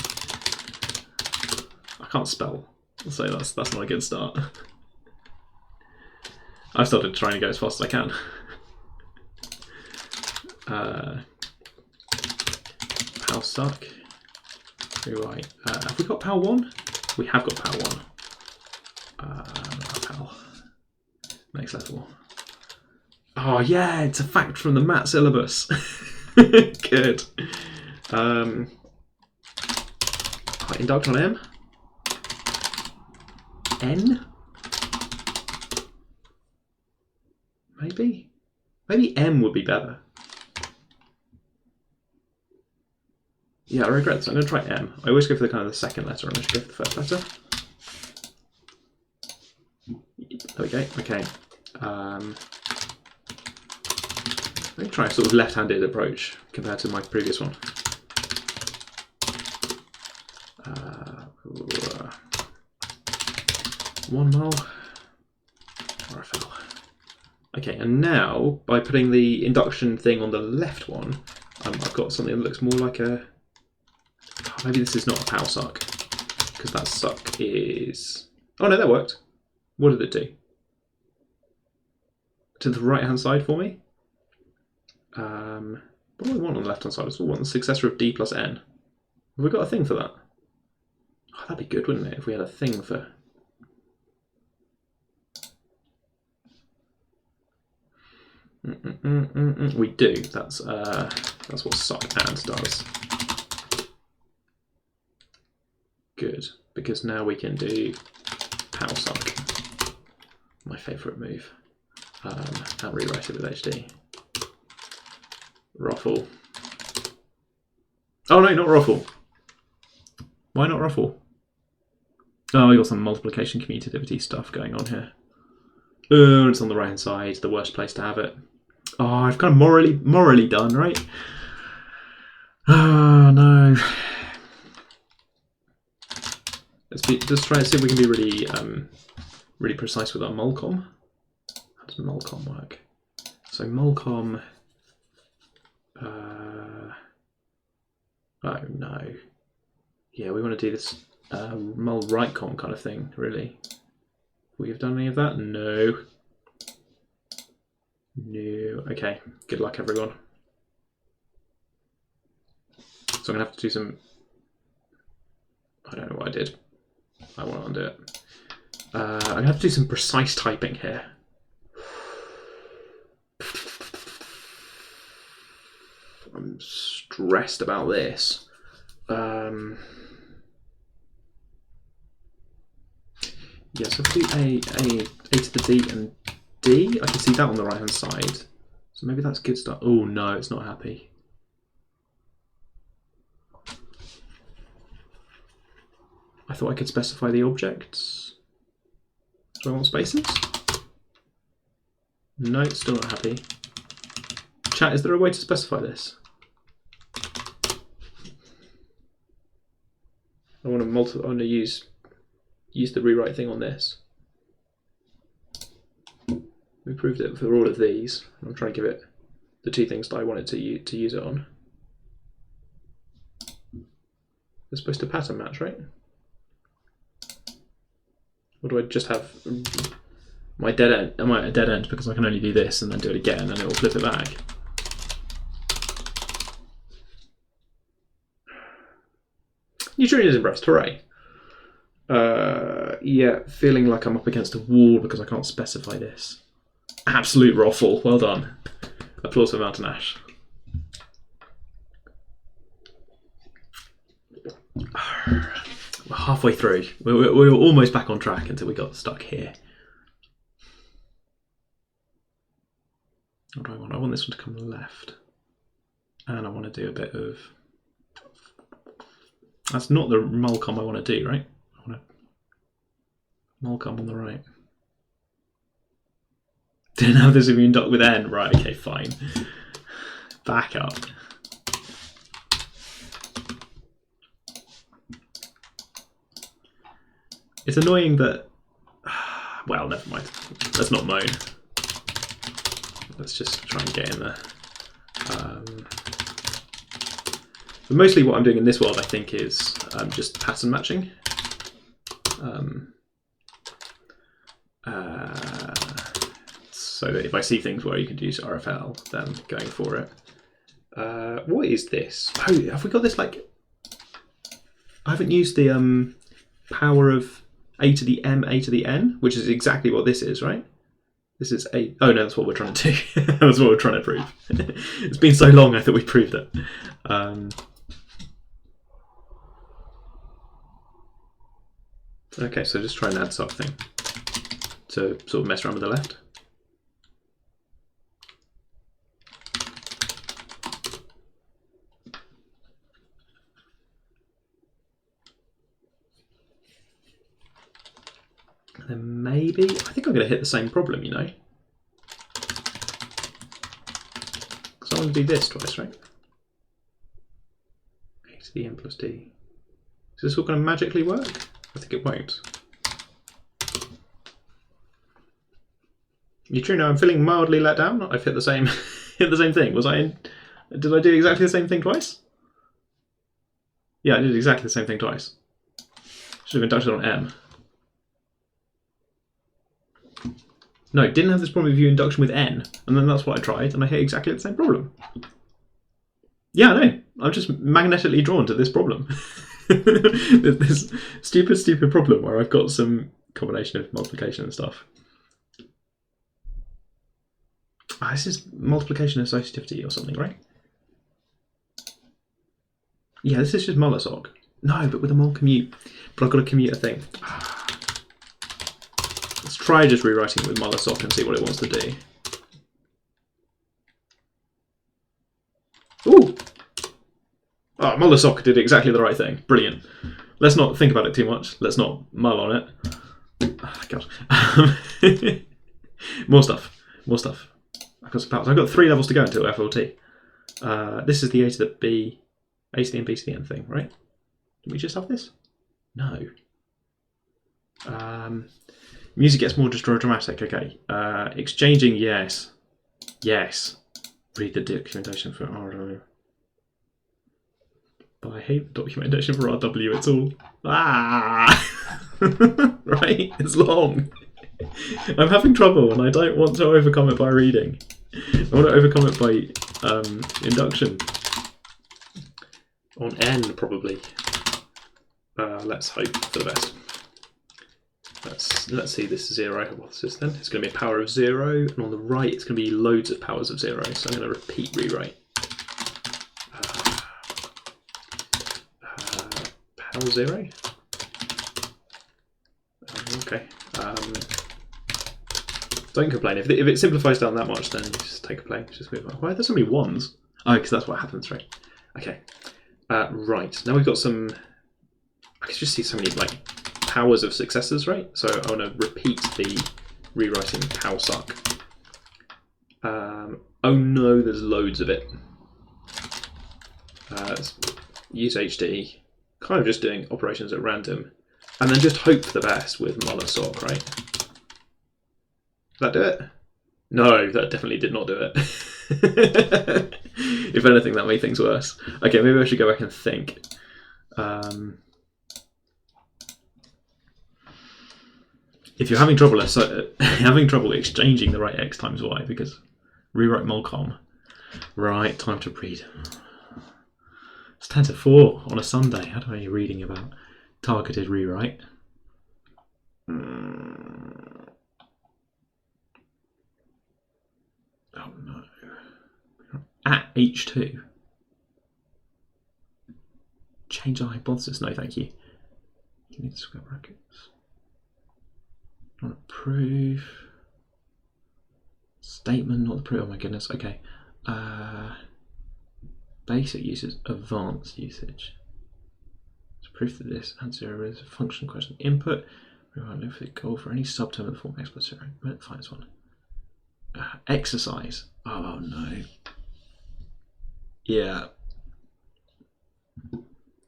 I can't spell, so that's not a good start. I've started trying to go as fast as I can. PAL suck. Right. Have we got PAL 1? We have got PAL 1. PAL. Next level. Oh yeah, it's a fact from the MAT syllabus. Good. Induct on M. N? Maybe? Maybe M would be better. Yeah, I regret this. I'm going to try M. I always go for the kind of the second letter, and I should go for the first letter. There we go. Okay. Let me try a sort of left-handed approach compared to my previous one. 1 mole. RFL. Okay, and now by putting the induction thing on the left one, I've got something that looks more like a. Maybe this is not a PAL suck, because that suck is. Oh no, that worked. What did it do? To the right-hand side for me. What do I want on the left-hand side? I still want the successor of D plus N. Have we got a thing for that? Oh, that'd be good, wouldn't it, if we had a thing for. We do. That's what suck and does. Good, because now we can do PAL suck. My favourite move. And rewrite it with HD. Ruffle. Oh no, not ruffle. Why not ruffle? Oh, we got some multiplication commutativity stuff going on here. Oh, it's on the right hand side. The worst place to have it. Oh, I've kind of morally done, right? Oh no. Let's try and see if we can be really really precise with our mulcom. How does mulcom work? So mulcom. Oh no. Yeah, we want to do this mul rightcom kind of thing, really. We've done any of that? No. No. Okay. Good luck, everyone. So I'm gonna have to do some. I don't know what I did. I want to undo it. I'm gonna have to do some precise typing here. I'm stressed about this. Yeah, so if I do A to the D and D, I can see that on the right hand side. So maybe that's good stuff. Oh no, it's not happy. I thought I could specify the objects. Do I want spaces? No, it's still not happy. Chat, is there a way to specify this? I want to use the rewrite thing on this. We proved it for all of these. I'm trying to give it the two things that I wanted to use it on. It's supposed to pattern match, right? Or do I just have my dead end? Am I at a dead end because I can only do this and then do it again and it will flip it back? Neutronian breast, hooray. Yeah, feeling like I'm up against a wall because I can't specify this. Absolute ruffle, well done. Applause for Mountain Ash. We're halfway through. We were almost back on track until we got stuck here. What do I want? I want this one to come left. And I want to do a bit of... That's not the mulcom I want to do, right? I want to mulcom on the right. Didn't have this immune duct with N. Right, okay, fine. Back up. It's annoying that... Well, never mind. Let's not moan. Let's just try and get in there. But mostly what I'm doing in this world, I think, is just pattern matching. So that if I see things where you could use RFL, then going for it. What is this? Oh, have we got this like... I haven't used the power of a to the m, a to the n, which is exactly what this is, right? This is a... Oh no, that's what we're trying to do. That's what we're trying to prove. It's been so long, I thought we proved it. Okay, so just try and add something to sort of mess around with the left. And then maybe, I think I'm going to hit the same problem, you know. Because I want to do this twice, right? A to the n plus d. Is this all going to magically work? I think it won't. You true now, I'm feeling mildly let down. I've hit the same hit the same thing. Did I do exactly the same thing twice? Yeah, I did exactly the same thing twice. Should have inducted on M. No, didn't have this problem with induction with N, and then that's what I tried, and I hit exactly the same problem. Yeah, I know. I'm just magnetically drawn to this problem. This stupid problem where I've got some combination of multiplication and stuff. This is multiplication associativity or something, right? Yeah, this is just Muller-Sock. No, but with a mul commute. But I've got to commute a thing. Let's try just rewriting it with Muller-Sock and see what it wants to do. Ooh! Oh, Muller-Sock did exactly the right thing. Brilliant. Let's not think about it too much. Let's not mull on it. Oh, God. More stuff. More stuff. I've got some powers. I've got 3 levels to go until FLT. This is the A to the B, A to the N, B to the N thing, right? Can we just have this? No. Music gets more just dramatic. Okay. Exchanging, yes. Yes. Read the documentation for RW. But I hate the documentation for RW. It's all... Right? It's long. I'm having trouble and I don't want to overcome it by reading. I want to overcome it by induction. On N, probably. Let's hope for the best. Let's see this 0 hypothesis then. It's going to be a power of 0, and on the right it's going to be loads of powers of 0. So I'm going to repeat rewrite. Power 0? Okay. Don't complain. If it simplifies down that much, then just take a play. Just move on. Why are there so many 1s? Oh, because that's what happens, right? Okay. Right. Now we've got some... I can just see so many like powers of successors, right? So I want to repeat the rewriting pow suck. Oh no, there's loads of it. Use HD. Kind of just doing operations at random. And then just hope for the best with Muller-Sock, right? Did that do it? No, that definitely did not do it. If anything, that made things worse. Okay, maybe I should go back and think. If you're having trouble exchanging the right x times y, because rewrite mulcom. Right, time to read. It's 10 to 4 on a Sunday. How do I be reading about targeted rewrite? Oh no. At H2. Change our hypothesis. No, thank you. You need square brackets. Not approve. Statement, not approve. Oh my goodness. Okay. Basic usage, advanced usage. To prove that this answer is a function question input. We want to look for the goal for any subterm of the form x plus 0. Let's find this one. Exercise. Oh no. Yeah.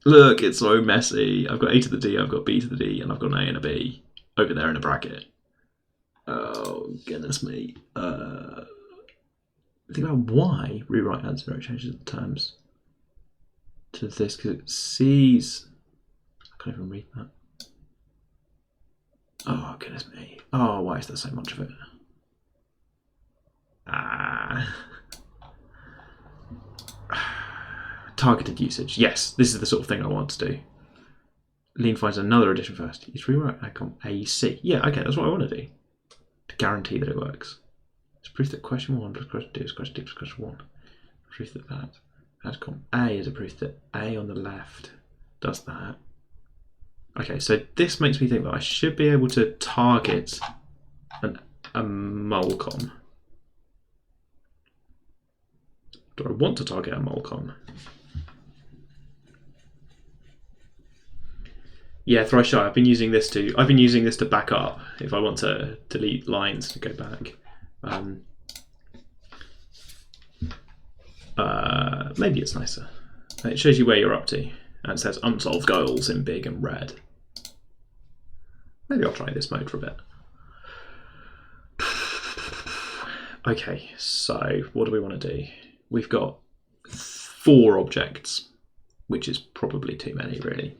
Look, it's so messy. I've got A to the D, I've got B to the D, and I've got an A and a B over there in a bracket. Oh, goodness me. Think about why rewrite adds 0 changes the terms to this, because it sees... I can't even read that. Oh, goodness me. Oh, why is there so much of it? targeted usage. Yes, this is the sort of thing I want to do. Lean finds another addition first. Use rewrite icon AC. Yeah, okay, that's what I want to do. To guarantee that it works. It's proof that question 1 plus question 2 is question 2 plus question 1. Proof that outcome A is a proof that A on the left does that. Okay, so this makes me think that I should be able to target a molcom. Do I want to target a molcom? Yeah, thrice shy. I've been using this to back up if I want to delete lines to go back. Maybe it's nicer. It shows you where you're up to, and it says unsolved goals in big and red. Maybe I'll try this mode for a bit. Okay, so what do we want to do? We've got 4 objects, which is probably too many, really.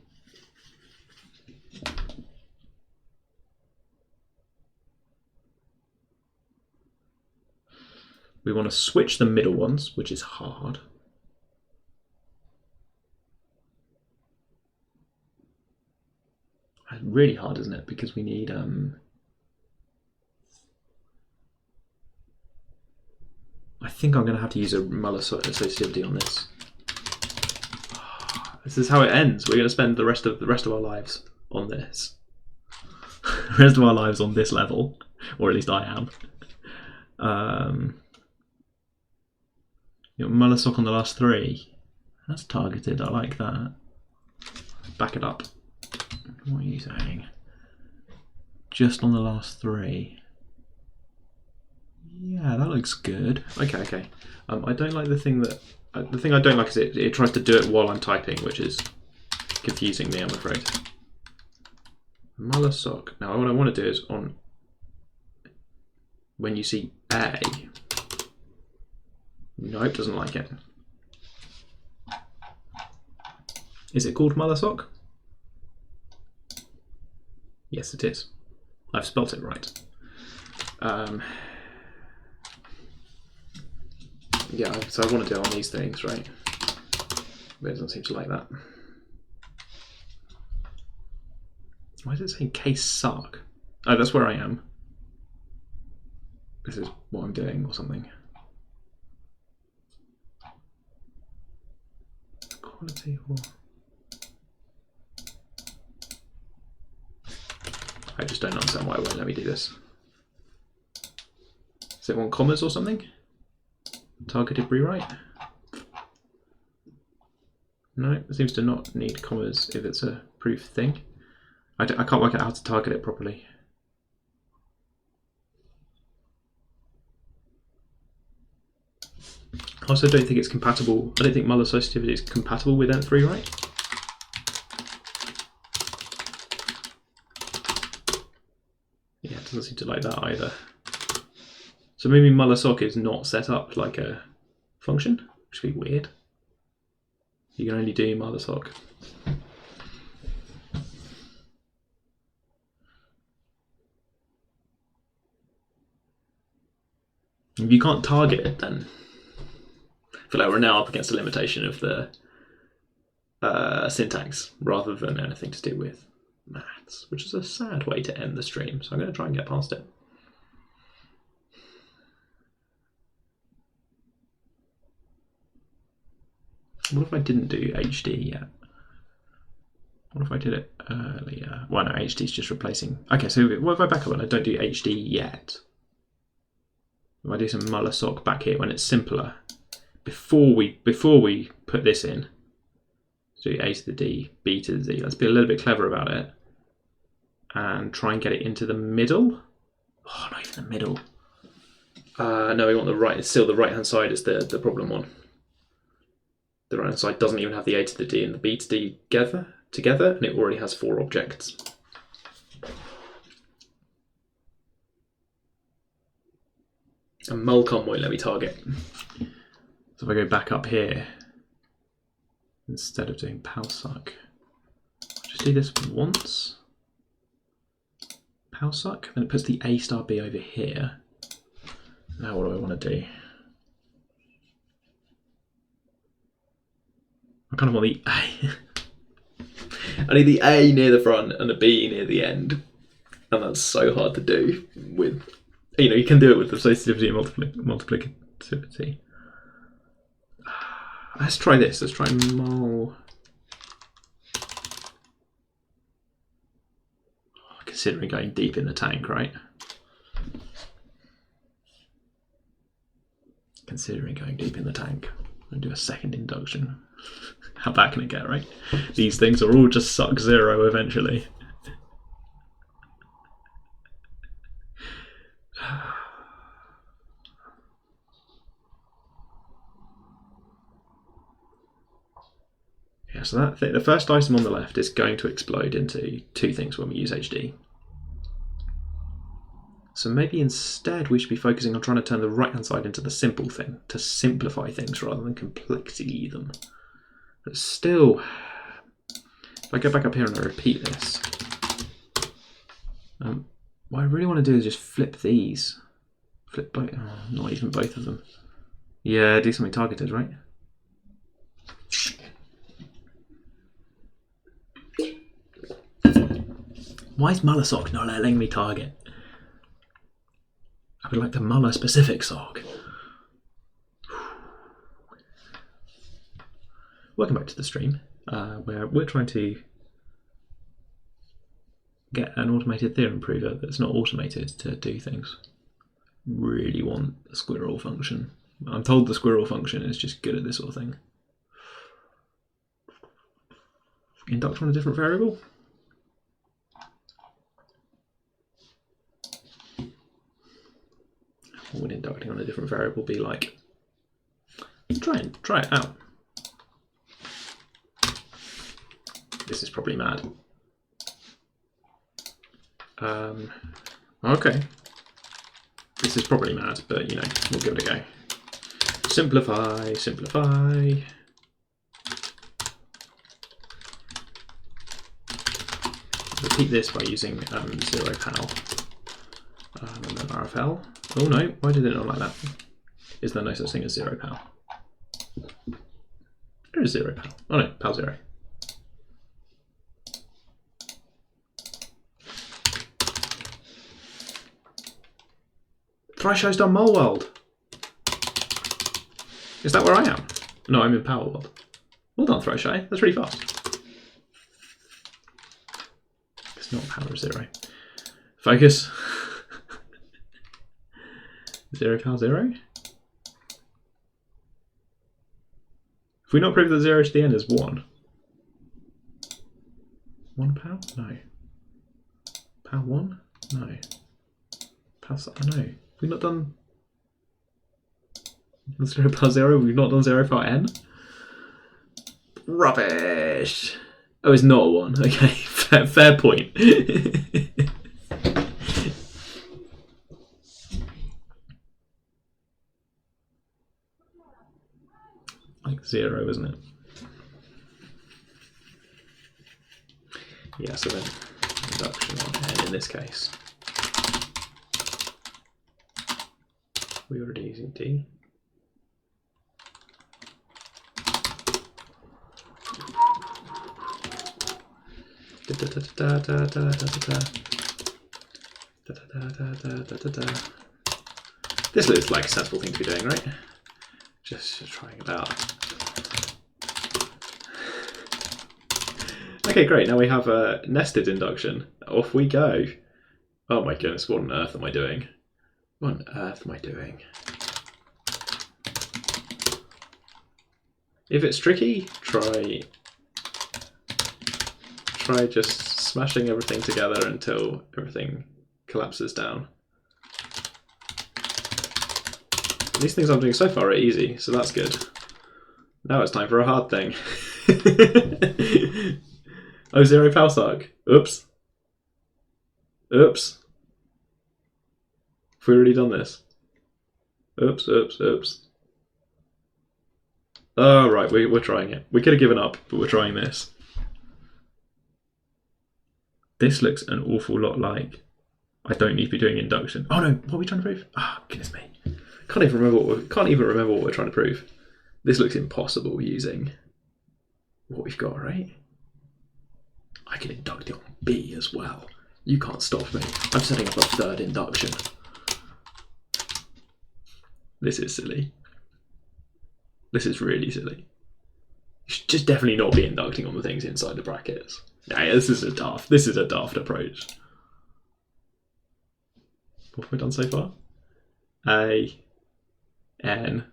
We want to switch the middle ones, which is hard. Really hard, isn't it? Because we need I think I'm going to have to use a Muller associativity on this. This is how it ends. We're going to spend the rest of our lives on this. The rest of our lives on this level, or at least I am. Muller sock on the last 3. That's targeted. I like that. Back it up. What are you saying? Just on the last 3. Yeah, that looks good. Okay. I don't like the thing that... the thing I don't like is it tries to do it while I'm typing, which is confusing me, I'm afraid. Muller sock. Now, what I want to do is on... when you see A... Nope, doesn't like it. Is it called Muller sock? Yes, it is. I've spelt it right. Yeah, so I want to do it on these things, right? But it doesn't seem to like that. Why is it saying case suck? Oh, that's where I am. This is what I'm doing or something. Quality or... I just don't understand why it won't let me do this. Does it want commas or something? Targeted rewrite? No, it seems to not need commas if it's a proof thing. I can't work out how to target it properly. I also don't think it's compatible. I don't think Muller associativity is compatible with nth rewrite. Yeah, it doesn't seem to like that either. So maybe Muller sock is not set up like a function, which would be weird. You can only do Muller sock. If you can't target it, then I feel like we're now up against a limitation of the syntax rather than anything to do with maths, which is a sad way to end the stream. So I'm going to try and get past it. What if I didn't do HD yet? What if I did it earlier? Well, no, HD is just replacing. Okay, so what if I back up and I don't do HD yet? If I do some Muller sock back here when it's simpler, before we put this in, so A to the D, B to the Z. Let's be a little bit clever about it and try and get it into the middle. Oh, not even the middle. No, we want the right. It's still the right hand side is the problem one. The right hand side doesn't even have the A to the D and the B to D together, and it already has 4 objects. And molcom won't let me target. So if I go back up here, instead of doing powsuck, just do this once. Powsuck, then it puts the A star B over here. Now what do I want to do? I kind of want the A. I need the A near the front and the B near the end. And that's so hard to do with, you can do it with associativity and multiplicativity. Let's try this. Let's try mul. Considering going deep in the tank, right? Considering going deep in the tank. And do a second induction. How bad can it get, right? These things are all just suck 0 eventually. Yeah, so the first item on the left is going to explode into two things when we use HD. So maybe instead we should be focusing on trying to turn the right-hand side into the simple thing, to simplify things rather than complexity them. But still, if I go back up here and I repeat this, what I really want to do is just flip these. Flip both, not even both of them. Yeah, do something targeted, right? Why is Muller sock not letting me target? I would like the Muller specific sock. Welcome back to the stream, where we're trying to get an automated theorem prover that's not automated to do things. Really want the squirrel function. I'm told the squirrel function is just good at this sort of thing. Induct on a different variable? What would inducting on a different variable be like? Try it out. This is probably mad. Okay. This is probably mad, but we'll give it a go. Simplify, simplify. Repeat this by using 0pal. And then RFL. Oh no, why did it not like that? Is there no such thing as 0pal? There is 0pal. Oh no, pal 0. Thrashow's done Mole World. Is that where I am? No, I'm in Power World. Well done, Thrashow. That's really fast. It's not Power 0. Focus. 0pal 0? If we not prove that 0 to the end is 1. 1 pal? No. Pal 1? No. Pal, no. We've not done 0 pal 0? We've not done 0 pal n? Rubbish! Oh, it's not 1. Okay, fair point. Like 0, isn't it? Yeah, so then induction on n in this case. We're already using D. This looks like a sensible thing to be doing, right? Just trying it out. Okay, great. Now we have a nested induction. Off we go. Oh my goodness, what on earth am I doing? What on earth am I doing? If it's tricky, try just smashing everything together until everything collapses down. These things I'm doing so far are easy, so that's good. Now it's time for a hard thing. Oh, 0 pal suck. Oops. Oops. Have we already done this? Oops, oops, oops. Oh, right, we're trying it. We could have given up, but we're trying this. This looks an awful lot like I don't need to be doing induction. Oh no, what are we trying to prove? Ah, oh, goodness me. Can't even remember what we're trying to prove. This looks impossible using what we've got, right? I can induct it on B as well. You can't stop me. I'm setting up a third induction. This is silly. This is really silly. You should just definitely not be inducting on the things inside the brackets. Nah, this is a daft approach. What have we done so far? A, N.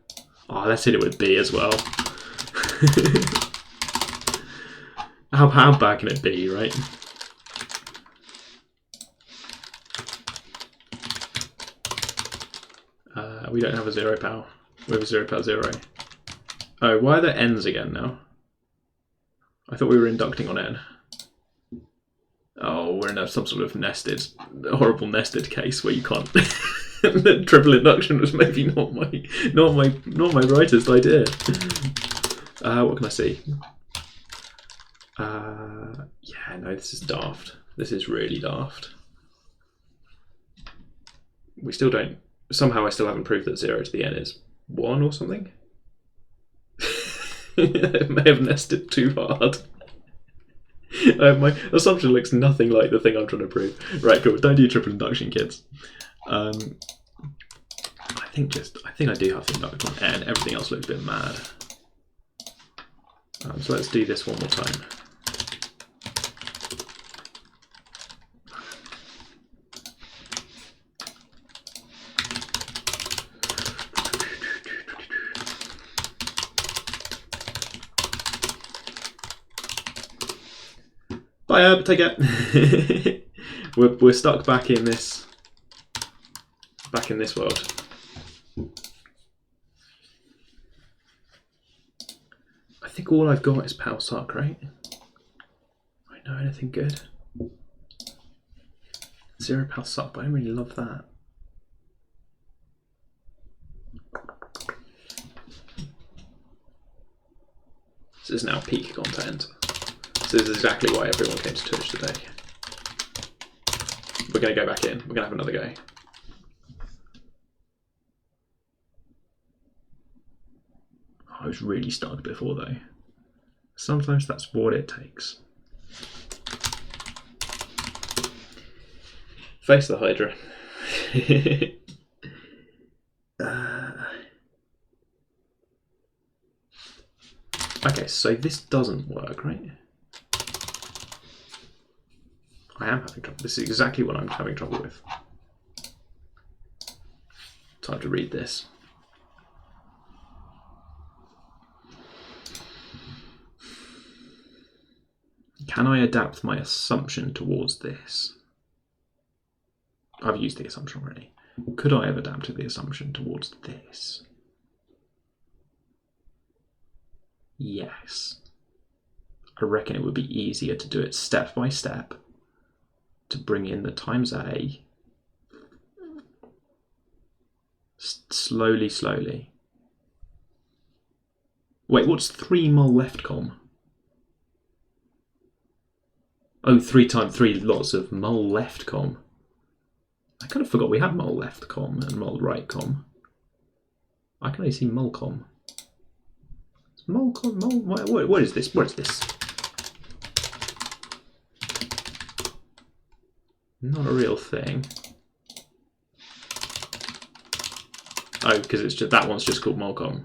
Oh, let's hit it with B as well. How bad can it be, right? We don't have a 0 power. We have a 0 power 0. Oh, why are there N's again now? I thought we were inducting on N. Oh, we're in some sort of horrible nested case where you can't. The triple induction was maybe not my brightest idea. What can I see? Yeah, no, this is daft. This is really daft. We still don't. Somehow I still haven't proved that 0 to the n is 1 or something. I may have nested too hard. My assumption looks nothing like the thing I'm trying to prove. Right, cool. Don't do triple induction, kids. I think I do have to induct on n. Everything else looks a bit mad. So let's do this one more time. Bye, Herb. Take care. We're stuck back in this world. I think all I've got is Pal Suck, right? I know anything good. 0 Pal Suck, but I don't really love that. This is now peak content. So this is exactly why everyone came to Twitch today. We're going to go back in. We're going to have another go. I was really stuck before though. Sometimes that's what it takes. Face the Hydra. Okay, so this doesn't work, right? I am having trouble. This is exactly what I'm having trouble with. Time to read this. Can I adapt my assumption towards this? I've used the assumption already. Could I have adapted the assumption towards this? Yes. I reckon it would be easier to do it step by step, to bring in the times A slowly. Wait, what's 3 mul left com? Oh, 3 times 3 lots of mul left com. I kind of forgot we had mul left com and mul right com. I can only see mul com. Mul com, mul, what is this? What is this? Not a real thing. Oh, because it's just that one's just called mulcom.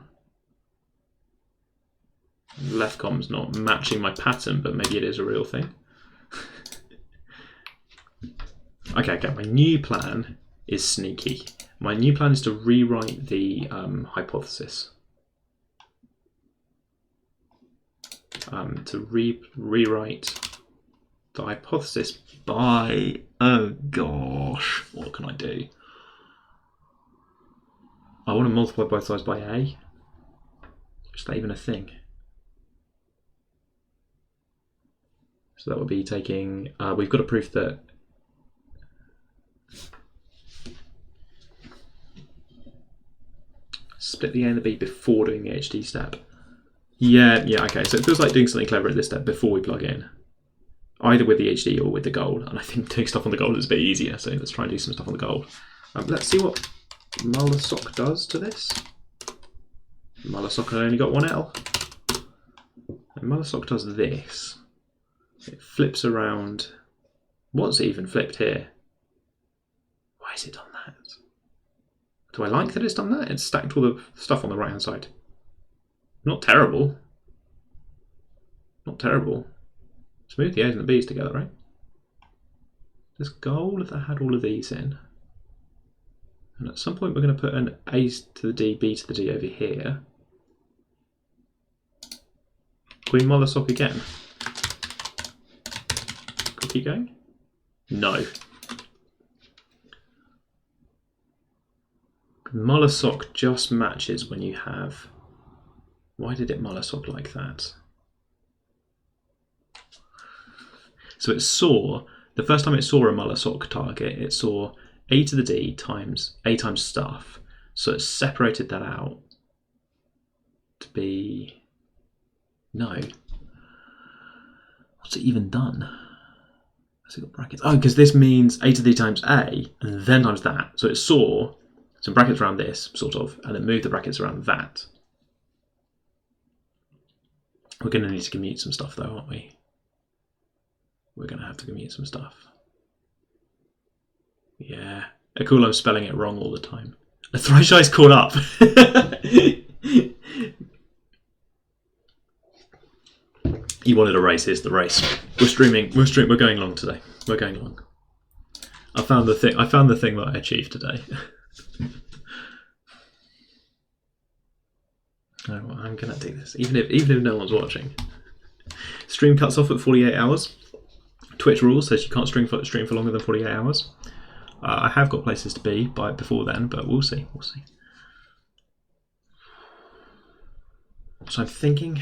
Leftcom's not matching my pattern, but maybe it is a real thing. Okay, my new plan is sneaky. My new plan is to rewrite the hypothesis. To rewrite the hypothesis by, oh gosh, what can I do? I want to multiply both sides by A. Is that even a thing? So that would be taking, we've got a proof that split the A and the B before doing the HD step. Yeah, okay, so it feels like doing something clever at this step before we plug in. Either with the HD or with the gold, and I think doing stuff on the gold is a bit easier, so let's try and do some stuff on the gold. Let's see what Muller-Sock does to this. Muller-Sock only got 1 L. And Mullersock does this. It flips around. What's it even flipped here? Why has it done that? Do I like that it's done that? It's stacked all the stuff on the right hand side. Not terrible. Not terrible. Let's move the A's and the B's together, right? This goal, if that had all of these in. And at some point we're going to put an A to the D, B to the D over here. Queen Mullersock again. Cookie going? No. Mullersock just matches when you have... Why did it Mullersock like that? So it saw, the first time it saw a Mullersock target, it saw A to the D times A times stuff. So it separated that out to be... No. What's it even done? Has it got brackets? Oh, because this means A to the D times A and then times that. So it saw some brackets around this, sort of, and it moved the brackets around that. We're going to need to commute some stuff though, aren't we? We're going to have to commute some stuff. Yeah. Cool, I'm spelling it wrong all the time. The thrush eye's caught up. You wanted a race, here's the race. We're streaming, we're going long today. We're going long. I found the thing that I achieved today. Oh, well, I'm gonna do this, even if no one's watching. Stream cuts off at 48 hours. Twitch rules says you can't stream for longer than 48 hours. I have got places to be before then, but we'll see. We'll see. So I'm thinking.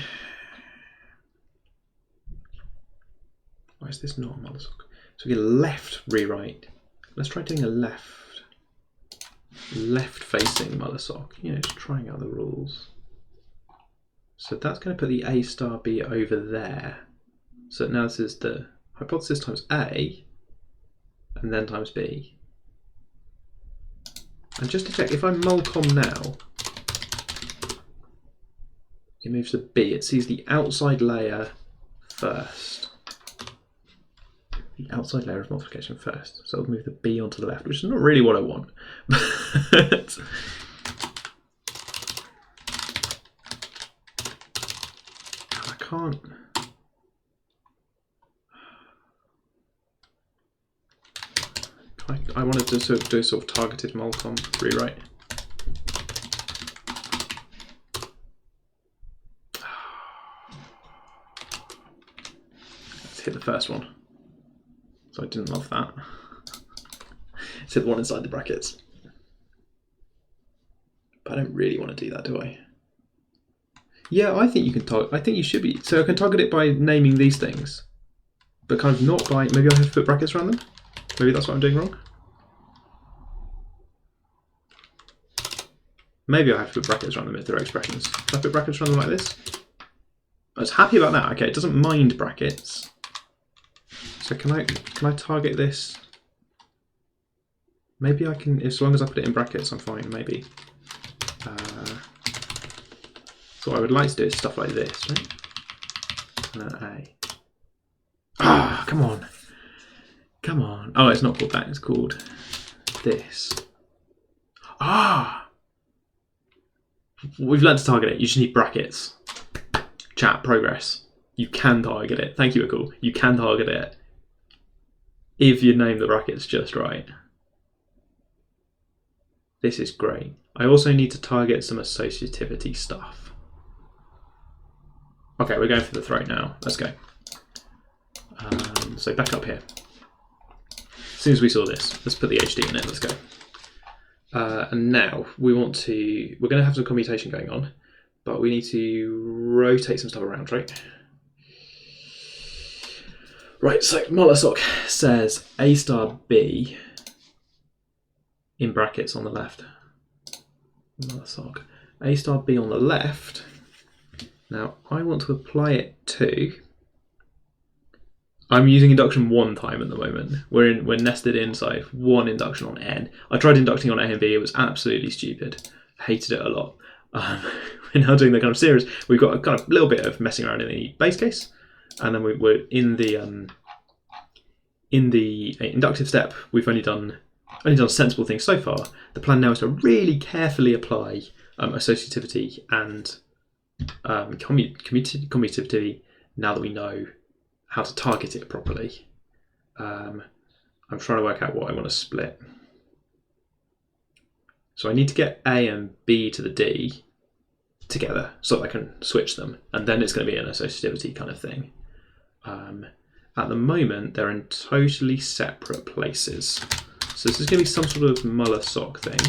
Why is this not a Mullersock? So we get a left rewrite. Let's try doing a left-facing Mullersock. You know, just trying out the rules. So that's going to put the A star B over there. So now this is the hypothesis times A, and then times B. And just to check, if I mulcom now, it moves to B. It sees the outside layer first. The outside layer of multiplication first. So it'll move the B onto the left, which is not really what I want. But I can't. I wanted to do a sort of targeted mulcom rewrite. Let's hit the first one. So I didn't love that. Let's hit the one inside the brackets. But I don't really want to do that, do I? Yeah, I think you can target. I think you should be. So I can target it by naming these things, but kind of not by. Maybe I have to put brackets around them. Maybe that's what I'm doing wrong. Maybe I have to put brackets around them if they're expressions. Can I put brackets around them like this? I was happy about that. Okay, it doesn't mind brackets. So can I target this? Maybe I can, as long as I put it in brackets, I'm fine. Maybe. So what I would like to do is stuff like this, right? And then A. Ah, come on. Come on. Oh, it's not called that. It's called this. Ah! We've learned to target it. You just need brackets. Chat, progress. You can target it. Thank you, Akul. You can target it if you name the brackets just right. This is great. I also need to target some associativity stuff. Okay, we're going for the throat now. Let's go. So back up here. As soon as we saw this, let's put the HD in it. Let's go. And now we're going to have some commutation going on, but we need to rotate some stuff around, right? Right, so Mullersock says A star B in brackets on the left. Mullersock. A star B on the left. Now I want to apply it to. I'm using induction one time at the moment. We're nested inside one induction on N. I tried inducting on A and B. It was absolutely stupid. I hated it a lot. we're now doing the kind of series. We've got a kind of little bit of messing around in the base case, and then we're in the inductive step. We've only done sensible things so far. The plan now is to really carefully apply associativity and commutativity now that we know how to target it properly. I'm trying to work out what I want to split. So I need to get A and B to the D together so that I can switch them, and then it's going to be an associativity kind of thing. At the moment, they're in totally separate places. So this is going to be some sort of Muller-Sock thing,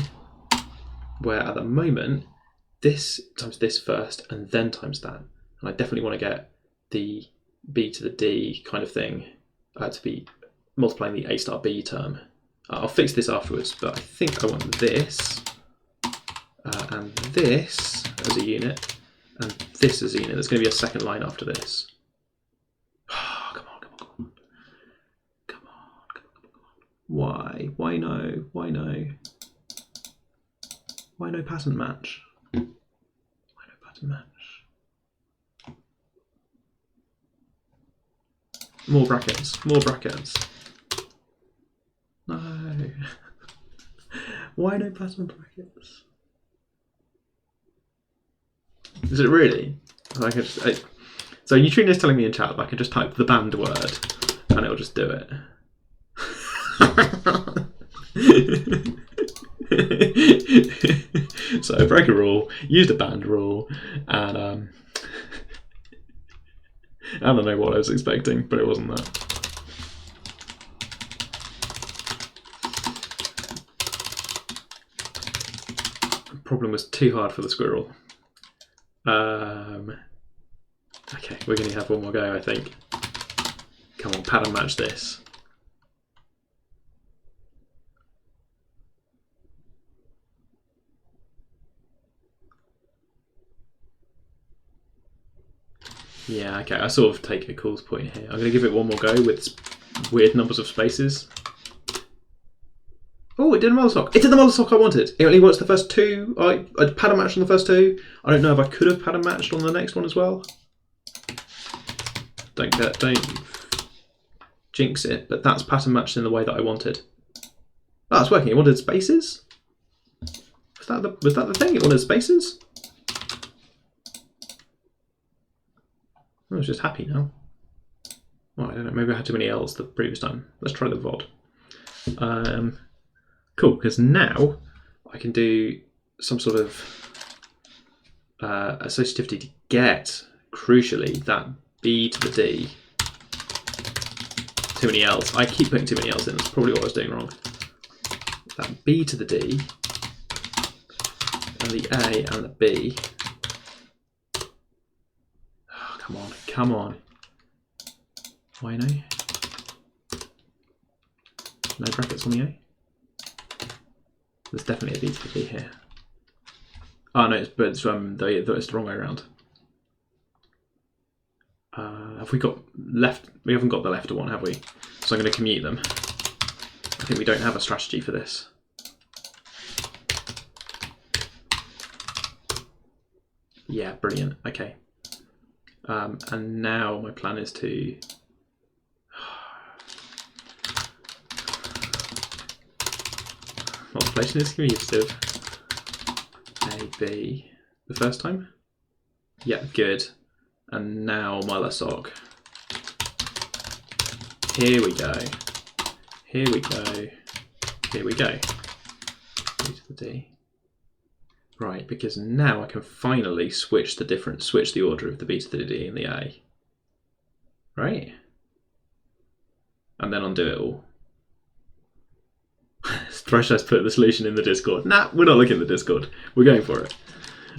where at the moment, this times this first, and then times that. And I definitely want to get the B to the D kind of thing to be multiplying the A star B term. I'll fix this afterwards, but I think I want this and this as a unit, and this as a unit. There's going to be a second line after this. Come on. Why? Why no? Why no? Why no pattern match? Why no pattern match? More brackets. More brackets. No. Why no pattern brackets? Is it really? So Neutrino is telling me in chat that I can just type the banned word and it'll just do it. So I broke a rule, used a banned rule, and I don't know what I was expecting, but it wasn't that. The problem was too hard for the squirrel. Okay, we're going to have one more go, I think. Come on, pattern match this. Yeah, okay, I sort of take a Cool's point here. I'm going to give it one more go with weird numbers of spaces. Oh, it did a Muller-Sock. It did the Muller-Sock I wanted. It only works the first two. I pattern matched on the first two. I don't know if I could have pattern matched on the next one as well. Don't jinx it, but that's pattern matched in the way that I wanted. Oh, it's working. It wanted spaces? Was that the thing? It wanted spaces? I was just happy now. Well, I don't know. Maybe I had too many L's the previous time. Let's try the VOD. Cool, because now I can do some sort of associativity to get, crucially, that B to the D. Too many L's. I keep putting too many L's in. That's probably what I was doing wrong. That B to the D, and the A and the B. Oh, come on. Why no? No brackets on the A? There's definitely a B to the D here. Oh no, it's the wrong way around. Have we got left? We haven't got the left one, have we? So I'm going to commute them. I think we don't have a strategy for this. Yeah, brilliant. Okay. And now my plan is to multiplication is commutative. A, B, the first time? Yeah, good. And now Muller-Sock. Here we go. Here we go. Here we go. B to the D. Right, because now I can finally switch the order of the B to the D and the A. Right? And then undo it all. Thresh has put the solution in the Discord. Nah, we're not looking at the Discord. We're going for it.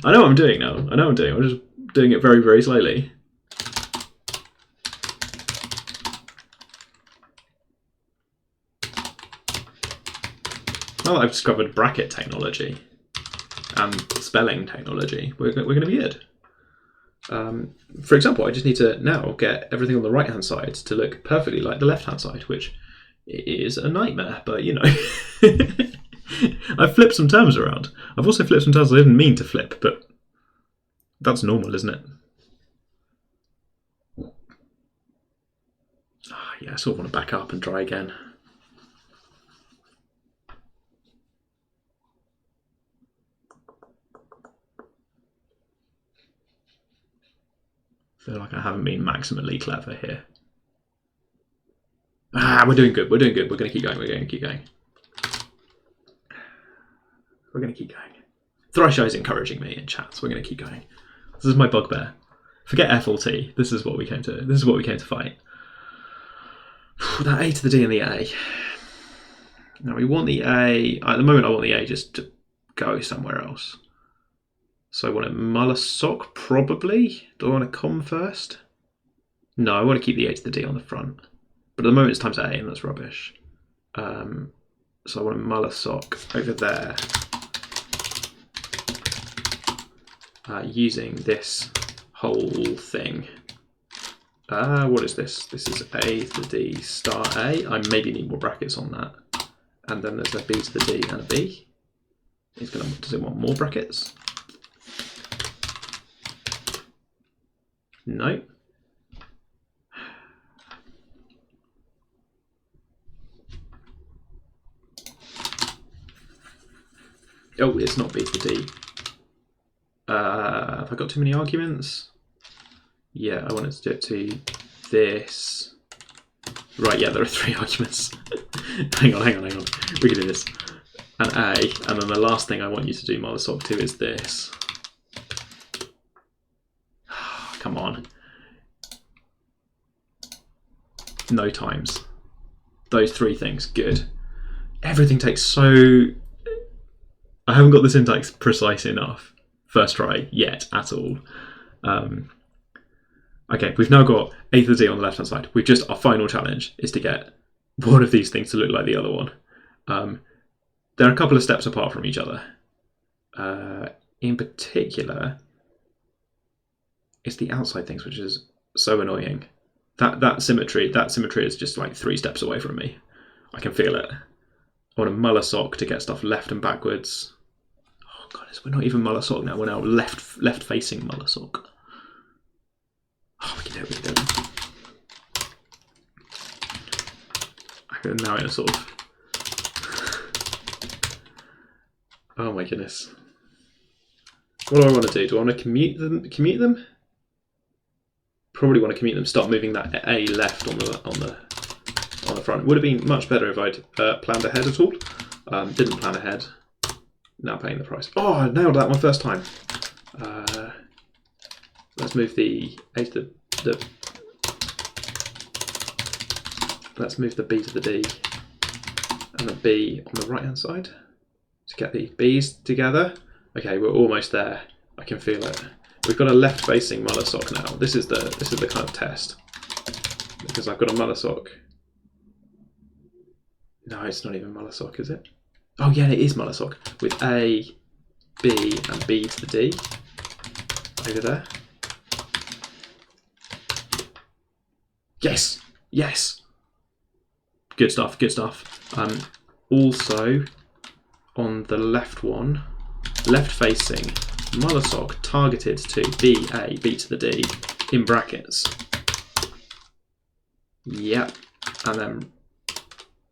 I know what I'm doing now. I'm just doing it very, very slowly. Now that I've discovered bracket technology and spelling technology, we're going to be good. For example, I just need to now get everything on the right-hand side to look perfectly like the left-hand side, which is a nightmare, but you know. I've flipped some terms around. I've also flipped some terms I didn't mean to flip, but That's normal, isn't it? Yeah, I sort of want to back up and try again. I feel like I haven't been maximally clever here. We're doing good. We're doing good. We're going to keep going. We're going to keep going. We're going to keep going. Thrice is encouraging me in chat, so we're going to keep going. This is my bugbear. Forget FLT. This is what we came to. This is what we came to fight. That A to the D and the A. Now we want the A. At the moment, I want the A just to go somewhere else. So I want to Mullersock probably. Do I want to com first? No, I want to keep the A to the D on the front. But at the moment, it's times A, and that's rubbish. So I want to Mullersock over there. Using this whole thing. What is this? This is A to the D star A. I maybe need more brackets on that. And then there's a B to the D and a B. Does it want more brackets? No. Oh, it's not B to D. Have I got too many arguments? Yeah, I wanted to do it to this. Right, yeah, there are 3 arguments. hang on. We can do this. An A, and then the last thing I want you to do, Mullersock, to is this. Come on. No times. Those 3 things, good. Everything takes so... I haven't got the syntax precise enough. First try yet at all. Okay, we've now got A to the D on the left hand side. Our final challenge is to get one of these things to look like the other one. They're a couple of steps apart from each other. In particular, it's the outside things which is so annoying. That symmetry is just like 3 steps away from me. I can feel it. I want a Mullersock to get stuff left and backwards. Oh god, we're not even Mullersock now. We're now left facing Mullersock. Oh, we can do it. I'm now in a sort of... Oh my goodness. What do I want to do? Do I want to commute them? Probably want to commute them. Start moving that A left on the front. It would have been much better if I'd planned ahead at all. Didn't plan ahead. Now paying the price. Oh, I nailed that one first time. Let's move the A to the let's move the B to the D and the B on the right hand side to get the B's together. Okay, we're almost there. I can feel it. We've got a left facing Mullersock now. This is the kind of test. Because I've got a Mullersock. No, it's not even Mullersock, is it? Oh yeah, it is Mullersock with A, B, and B to the D over there. Yes, yes. Good stuff. Good stuff. Also, on the left one, left facing Mullersock targeted to B, A, B to the D in brackets. Yep, and then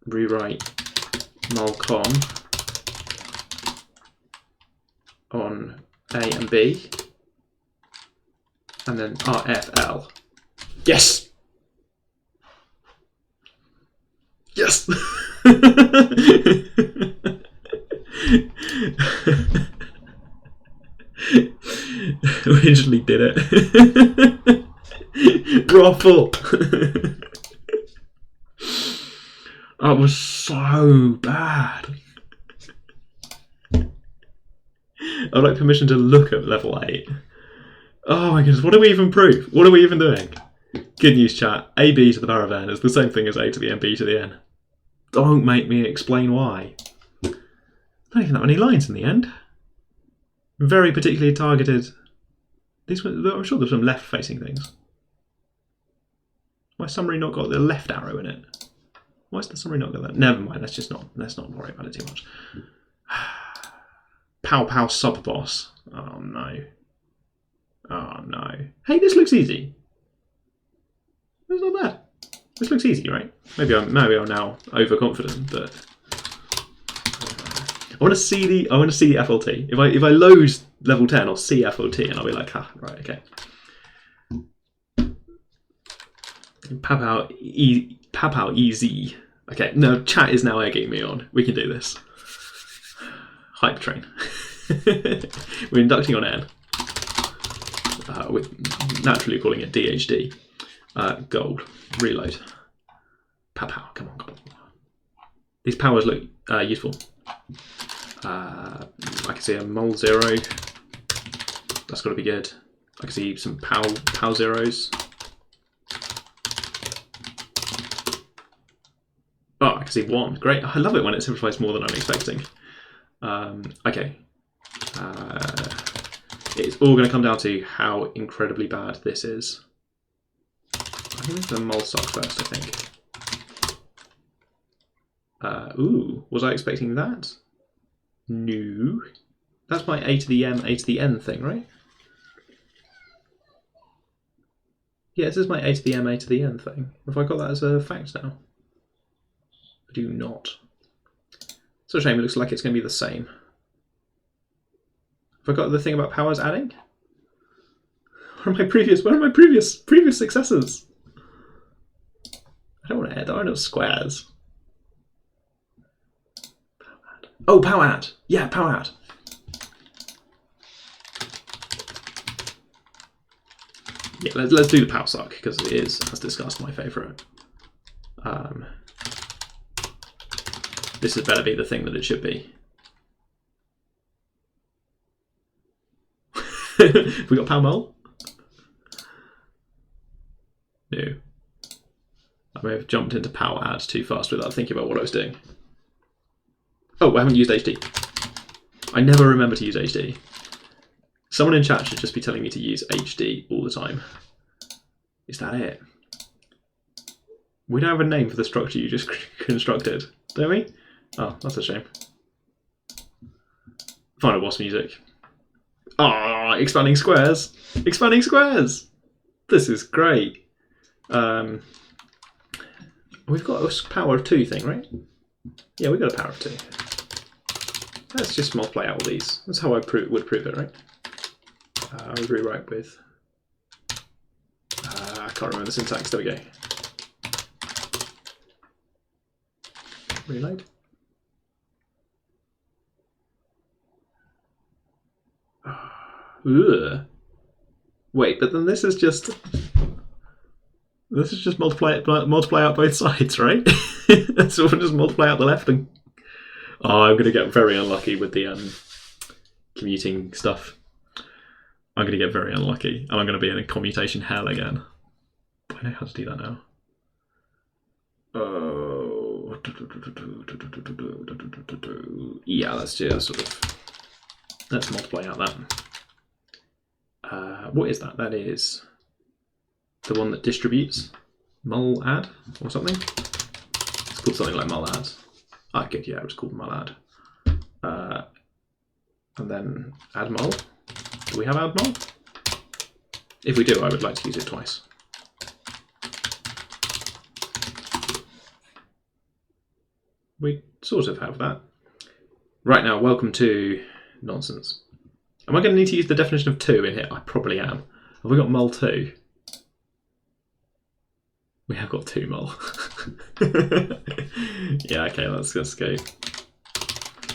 rewrite Mulcom on A and B, and then RFL. Yes! Yes! We actually did it. Ruffle! That was so bad. I'd like permission to look at level 8. Oh my goodness, what do we even prove? What are we even doing? Good news, chat. AB to the power of n is the same thing as A to the n, B to the n. Don't make me explain why. Not even that many lines in the end. Very particularly targeted. These were, I'm sure there's some left-facing things. Why summary not got the left arrow in it? Why is the summary not got that? Never mind. Let's not worry about it too much. Pow pow sub boss. Oh no. Oh no. Hey, this looks easy. That's not bad. This looks easy, right? Maybe I'm now overconfident, but I want to see the FLT. If I load level 10, I'll see FLT and I'll be like, right, okay. Papao easy. Okay, no, chat is now egging me on. We can do this. Hype train. We're inducting on N. We're naturally calling it DHD. Gold. Reload. Pow. Come on, gold. These powers look useful. I can see a mole 0. That's got to be good. I can see some pow zeros. Oh, I can see 1. Great. I love it when it simplifies more than I'm expecting. Okay. It's all going to come down to how incredibly bad this is. I think it's the mole stock first, I think. Ooh, was I expecting that? No. That's my A to the M, A to the N thing, right? Yeah, this is my A to the M, A to the N thing. Have I got that as a fact now? I do not. It's a shame, it looks like it's going to be the same. Have I got the thing about powers adding? Where are my previous successes? I don't want to add, I want squares. Oh, power add. Yeah, power add. Yeah, let's do the power suck, because it is, as discussed, my favourite. This had better be the thing that it should be. We got power mole? No. I may have jumped into power add too fast without thinking about what I was doing. Oh, I haven't used HD. I never remember to use HD. Someone in chat should just be telling me to use HD all the time. Is that it? We don't have a name for the structure you just constructed, don't we? Oh, that's a shame. Final boss music. Ah, expanding squares! Expanding squares! This is great. We've got a power of 2 thing, right? Yeah, we've got a power of 2. Let's just multiply out all these. That's how I would prove it, right? I would rewrite with... I can't remember the syntax. There we go. Reload. Ugh. Wait, but then this is just multiply out both sides, right? So we'll just multiply out the left and I'm going to get very unlucky with the commuting stuff. I'm going to get very unlucky and I'm going to be in a commutation hell again. I know how to do that now. Oh, yeah, let's just let's multiply out that. What is that? That is the one that distributes mul add or something. It's called something like mul add. Ah, good. Yeah, it was called mul add. And then add mul. Do we have add mul? If we do, I would like to use it twice. We sort of have that. Right now, welcome to nonsense. Am I going to need to use the definition of 2 in here? I probably am. Have we got mul 2? We have got 2 mul. Yeah, okay, let's go.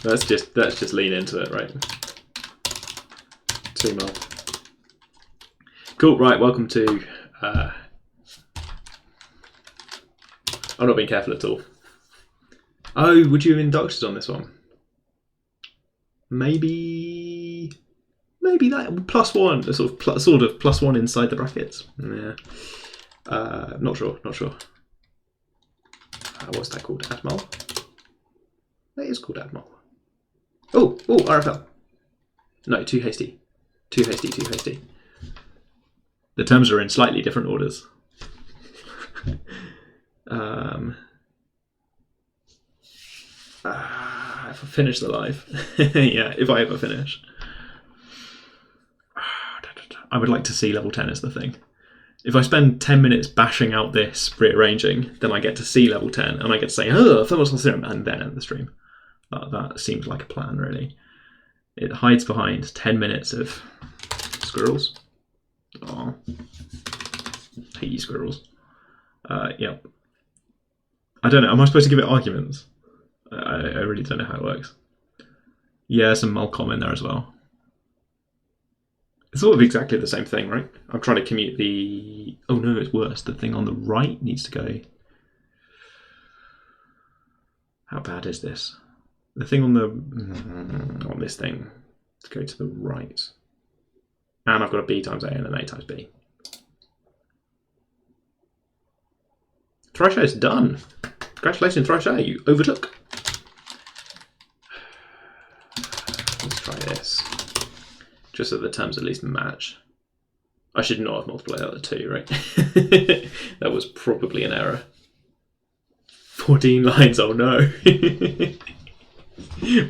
Let's just lean into it, right? 2 mul. Cool, right, welcome to... I'm not being careful at all. Oh, would you have inducted on this one? Maybe that +1, a sort of +1 inside the brackets. Yeah. Not sure. What's that called? Admul? That is called Admul. Oh, RFL. No, too hasty. Too hasty. The terms are in slightly different orders. If I finish the live. Yeah, if I ever finish. I would like to see level 10 is the thing. If I spend 10 minutes bashing out this rearranging, then I get to see level 10 and I get to say, oh, Fermat's Lost Theorem, and then end the stream. That seems like a plan, really. It hides behind 10 minutes of squirrels. Oh, hate you, squirrels. Yeah. I don't know. Am I supposed to give it arguments? I really don't know how it works. Yeah, some Malcolm in there as well. It's sort of exactly the same thing, right? I'm trying to commute the... Oh no, it's worse. The thing on the right needs to go... How bad is this? The thing on the... on this thing to go to the right. And I've got a B times A and an A times B. Thrasher is done. Congratulations, Thrasher. You overtook. Let's try this. Just so the terms at least match. I should not have multiplied out the 2, right? That was probably an error. 14 lines, oh no.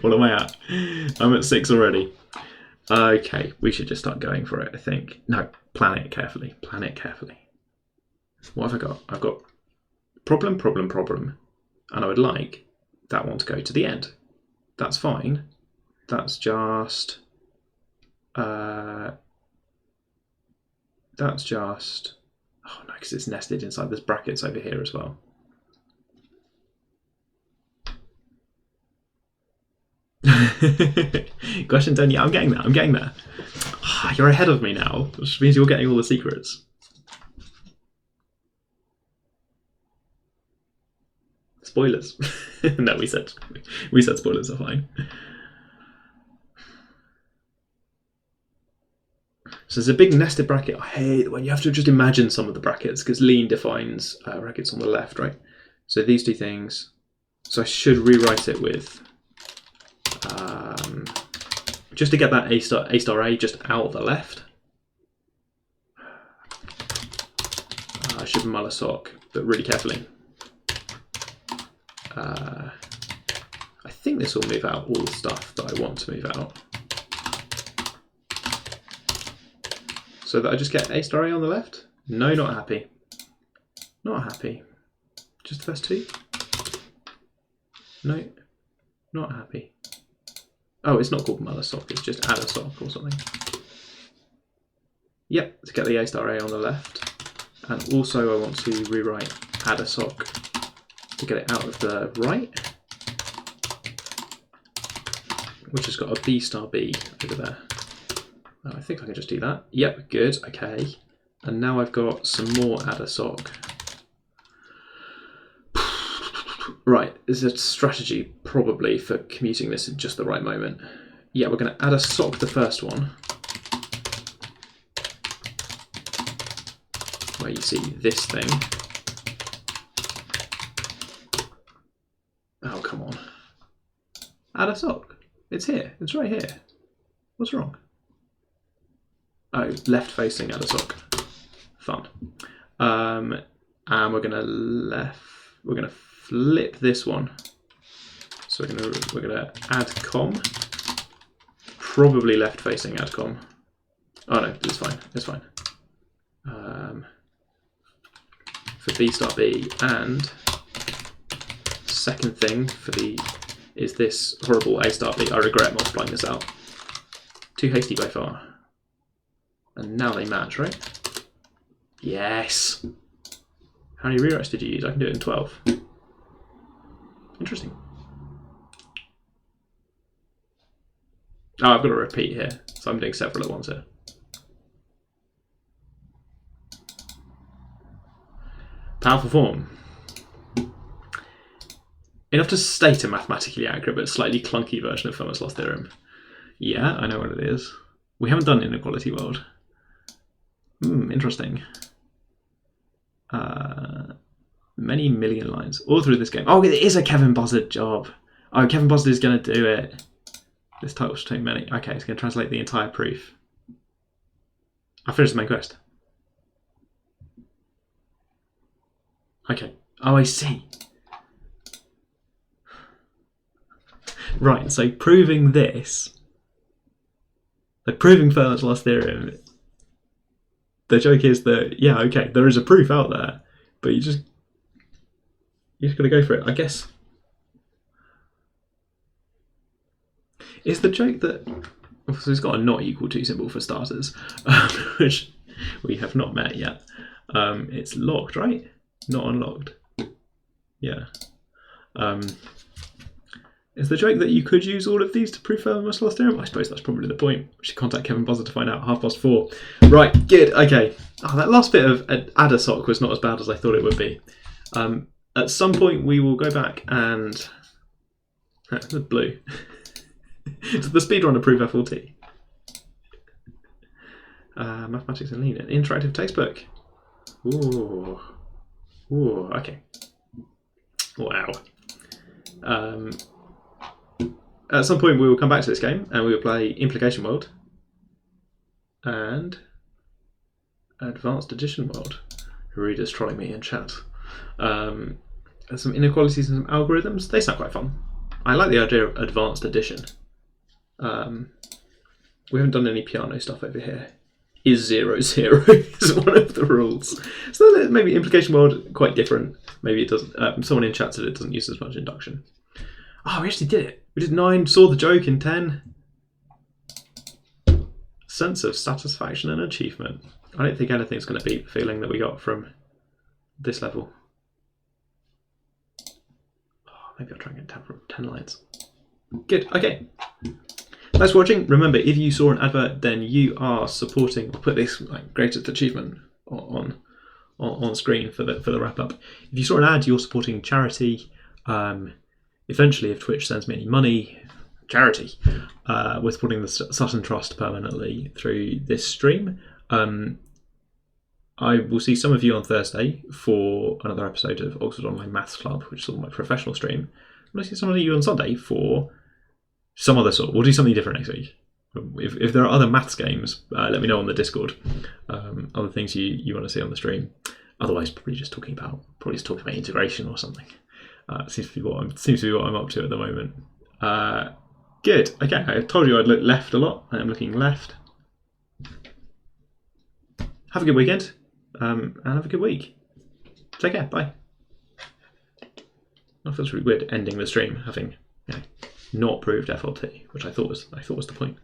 What am I at? I'm at 6 already. Okay, we should just start going for it, I think. No, plan it carefully. Plan it carefully. What have I got? I've got problem, problem, problem. And I would like that one to go to the end. That's fine. That's just... that's just... Oh no, because it's nested inside. There's brackets over here as well. Question 10, yeah, I'm getting there, I'm getting there. You're ahead of me now, which means you're getting all the secrets. Spoilers. No, we said spoilers are fine. So there's a big nested bracket. I hate when you have to just imagine some of the brackets because lean defines brackets on the left, right? So these two things. So I should rewrite it with just to get that A star A just out the left. I should mull a sock, but really carefully. I think this will move out all the stuff that I want to move out. So that I just get A star A on the left? No, not happy. Not happy. Just the first two? No, not happy. Oh, it's not called mull a sock, it's just add a sock or something. Yep, to get the A star A on the left. And also I want to rewrite add a sock to get it out of the right, which has got a B star B over there. Oh, I think I can just do that. Yep, good, okay. And now I've got some more add a sock. Right, there's a strategy probably for commuting this at just the right moment. Yeah, we're going to add a sock the first one, where you see this thing. Oh, come on. Add a sock. It's here. It's right here. What's wrong? Oh, left facing add a sock. Fun. And we're gonna flip this one. So we're gonna add com. Probably left facing add com. Oh no, it's fine. It's fine. For B star B, and second thing for the is this horrible A star B. I regret multiplying this out. Too hasty by far. And now they match, right? Yes. How many rewrites did you use? I can do it in 12. Interesting. Oh, I've got to repeat here, so I'm doing several at once here. Powerful form. Enough to state a mathematically accurate but slightly clunky version of Fermat's Lost Theorem. Yeah, I know what it is. We haven't done Inequality World. Interesting. Many million lines all through this game. Oh, it is a Kevin Buzzard job. Oh, Kevin Buzzard is going to do it. This title's too many. Okay, it's going to translate the entire proof. I finished the main quest. Okay. Oh, I see. Right, so proving this, like proving Fermat's Lost Theorem, the joke is that, yeah, okay, there is a proof out there, but you just got to go for it, I guess. Is the joke that... So it's got a not equal to symbol for starters, which we have not met yet. It's locked, right? Not unlocked. Yeah. Is the joke that you could use all of these to prove Fermat's loss theorem? I suppose that's probably the point. We should contact Kevin Bozza to find out. 4:30. Right, good, okay. Oh, that last bit of Addersock was not as bad as I thought it would be. At some point we will go back and... the blue. It's the speedrunner proof FLT. Mathematics and Lean. An interactive textbook. Ooh. Ooh, okay. Wow. At some point we will come back to this game and we will play Implication World and Advanced Addition World. Readers trolling me in chat. There's some inequalities and some algorithms. They sound quite fun. I like the idea of Advanced Addition. We haven't done any piano stuff over here. Is 0 0 is one of the rules. So maybe Implication World quite different. Maybe it doesn't. Someone in chat said it doesn't use as much induction. Oh, we actually did it. We did 9. Saw the joke in 10. Sense of satisfaction and achievement. I don't think anything's going to beat the feeling that we got from this level. Oh, maybe I'll try and get 10 from 10 lines. Good. Okay. Thanks for watching. Remember, if you saw an advert, then you are supporting. I'll put this greatest achievement on screen for the wrap up. If you saw an ad, you're supporting charity. Eventually, if Twitch sends me any money, charity, we're supporting the Sutton Trust permanently through this stream. I will see some of you on Thursday for another episode of Oxford Online Maths Club, which is sort of my professional stream. And I'll see some of you on Sunday for some other sort. We'll do something different next week. If there are other maths games, let me know on the Discord. Other things you want to see on the stream. Otherwise, probably just talking about integration or something. Seems to be what I'm up to at the moment. Good. Okay, I told you I'd look left a lot. I am looking left. Have a good weekend, and have a good week. Take care. Bye. That feels really weird ending the stream having not proved FLT, which I thought was the point.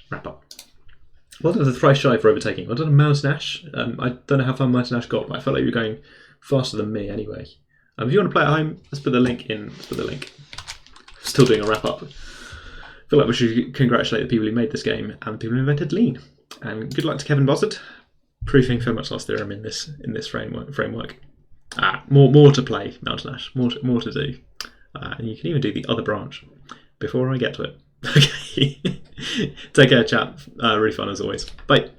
Wrap up. Well done to the Thrice Shy for overtaking. Well done to Mountain Ash. I don't know how far Mountain Ash got, but I felt like you were going faster than me anyway. If you want to play at home, let's put the link in. Still doing a wrap up. I feel like we should congratulate the people who made this game and the people who invented Lean. And good luck to Kevin Bossard, proving Fermat's loss theorem in this framework. More to play, Mountain Ash. More to do. And you can even do the other branch before I get to it. Okay. Take care, chat. Really fun as always. Bye.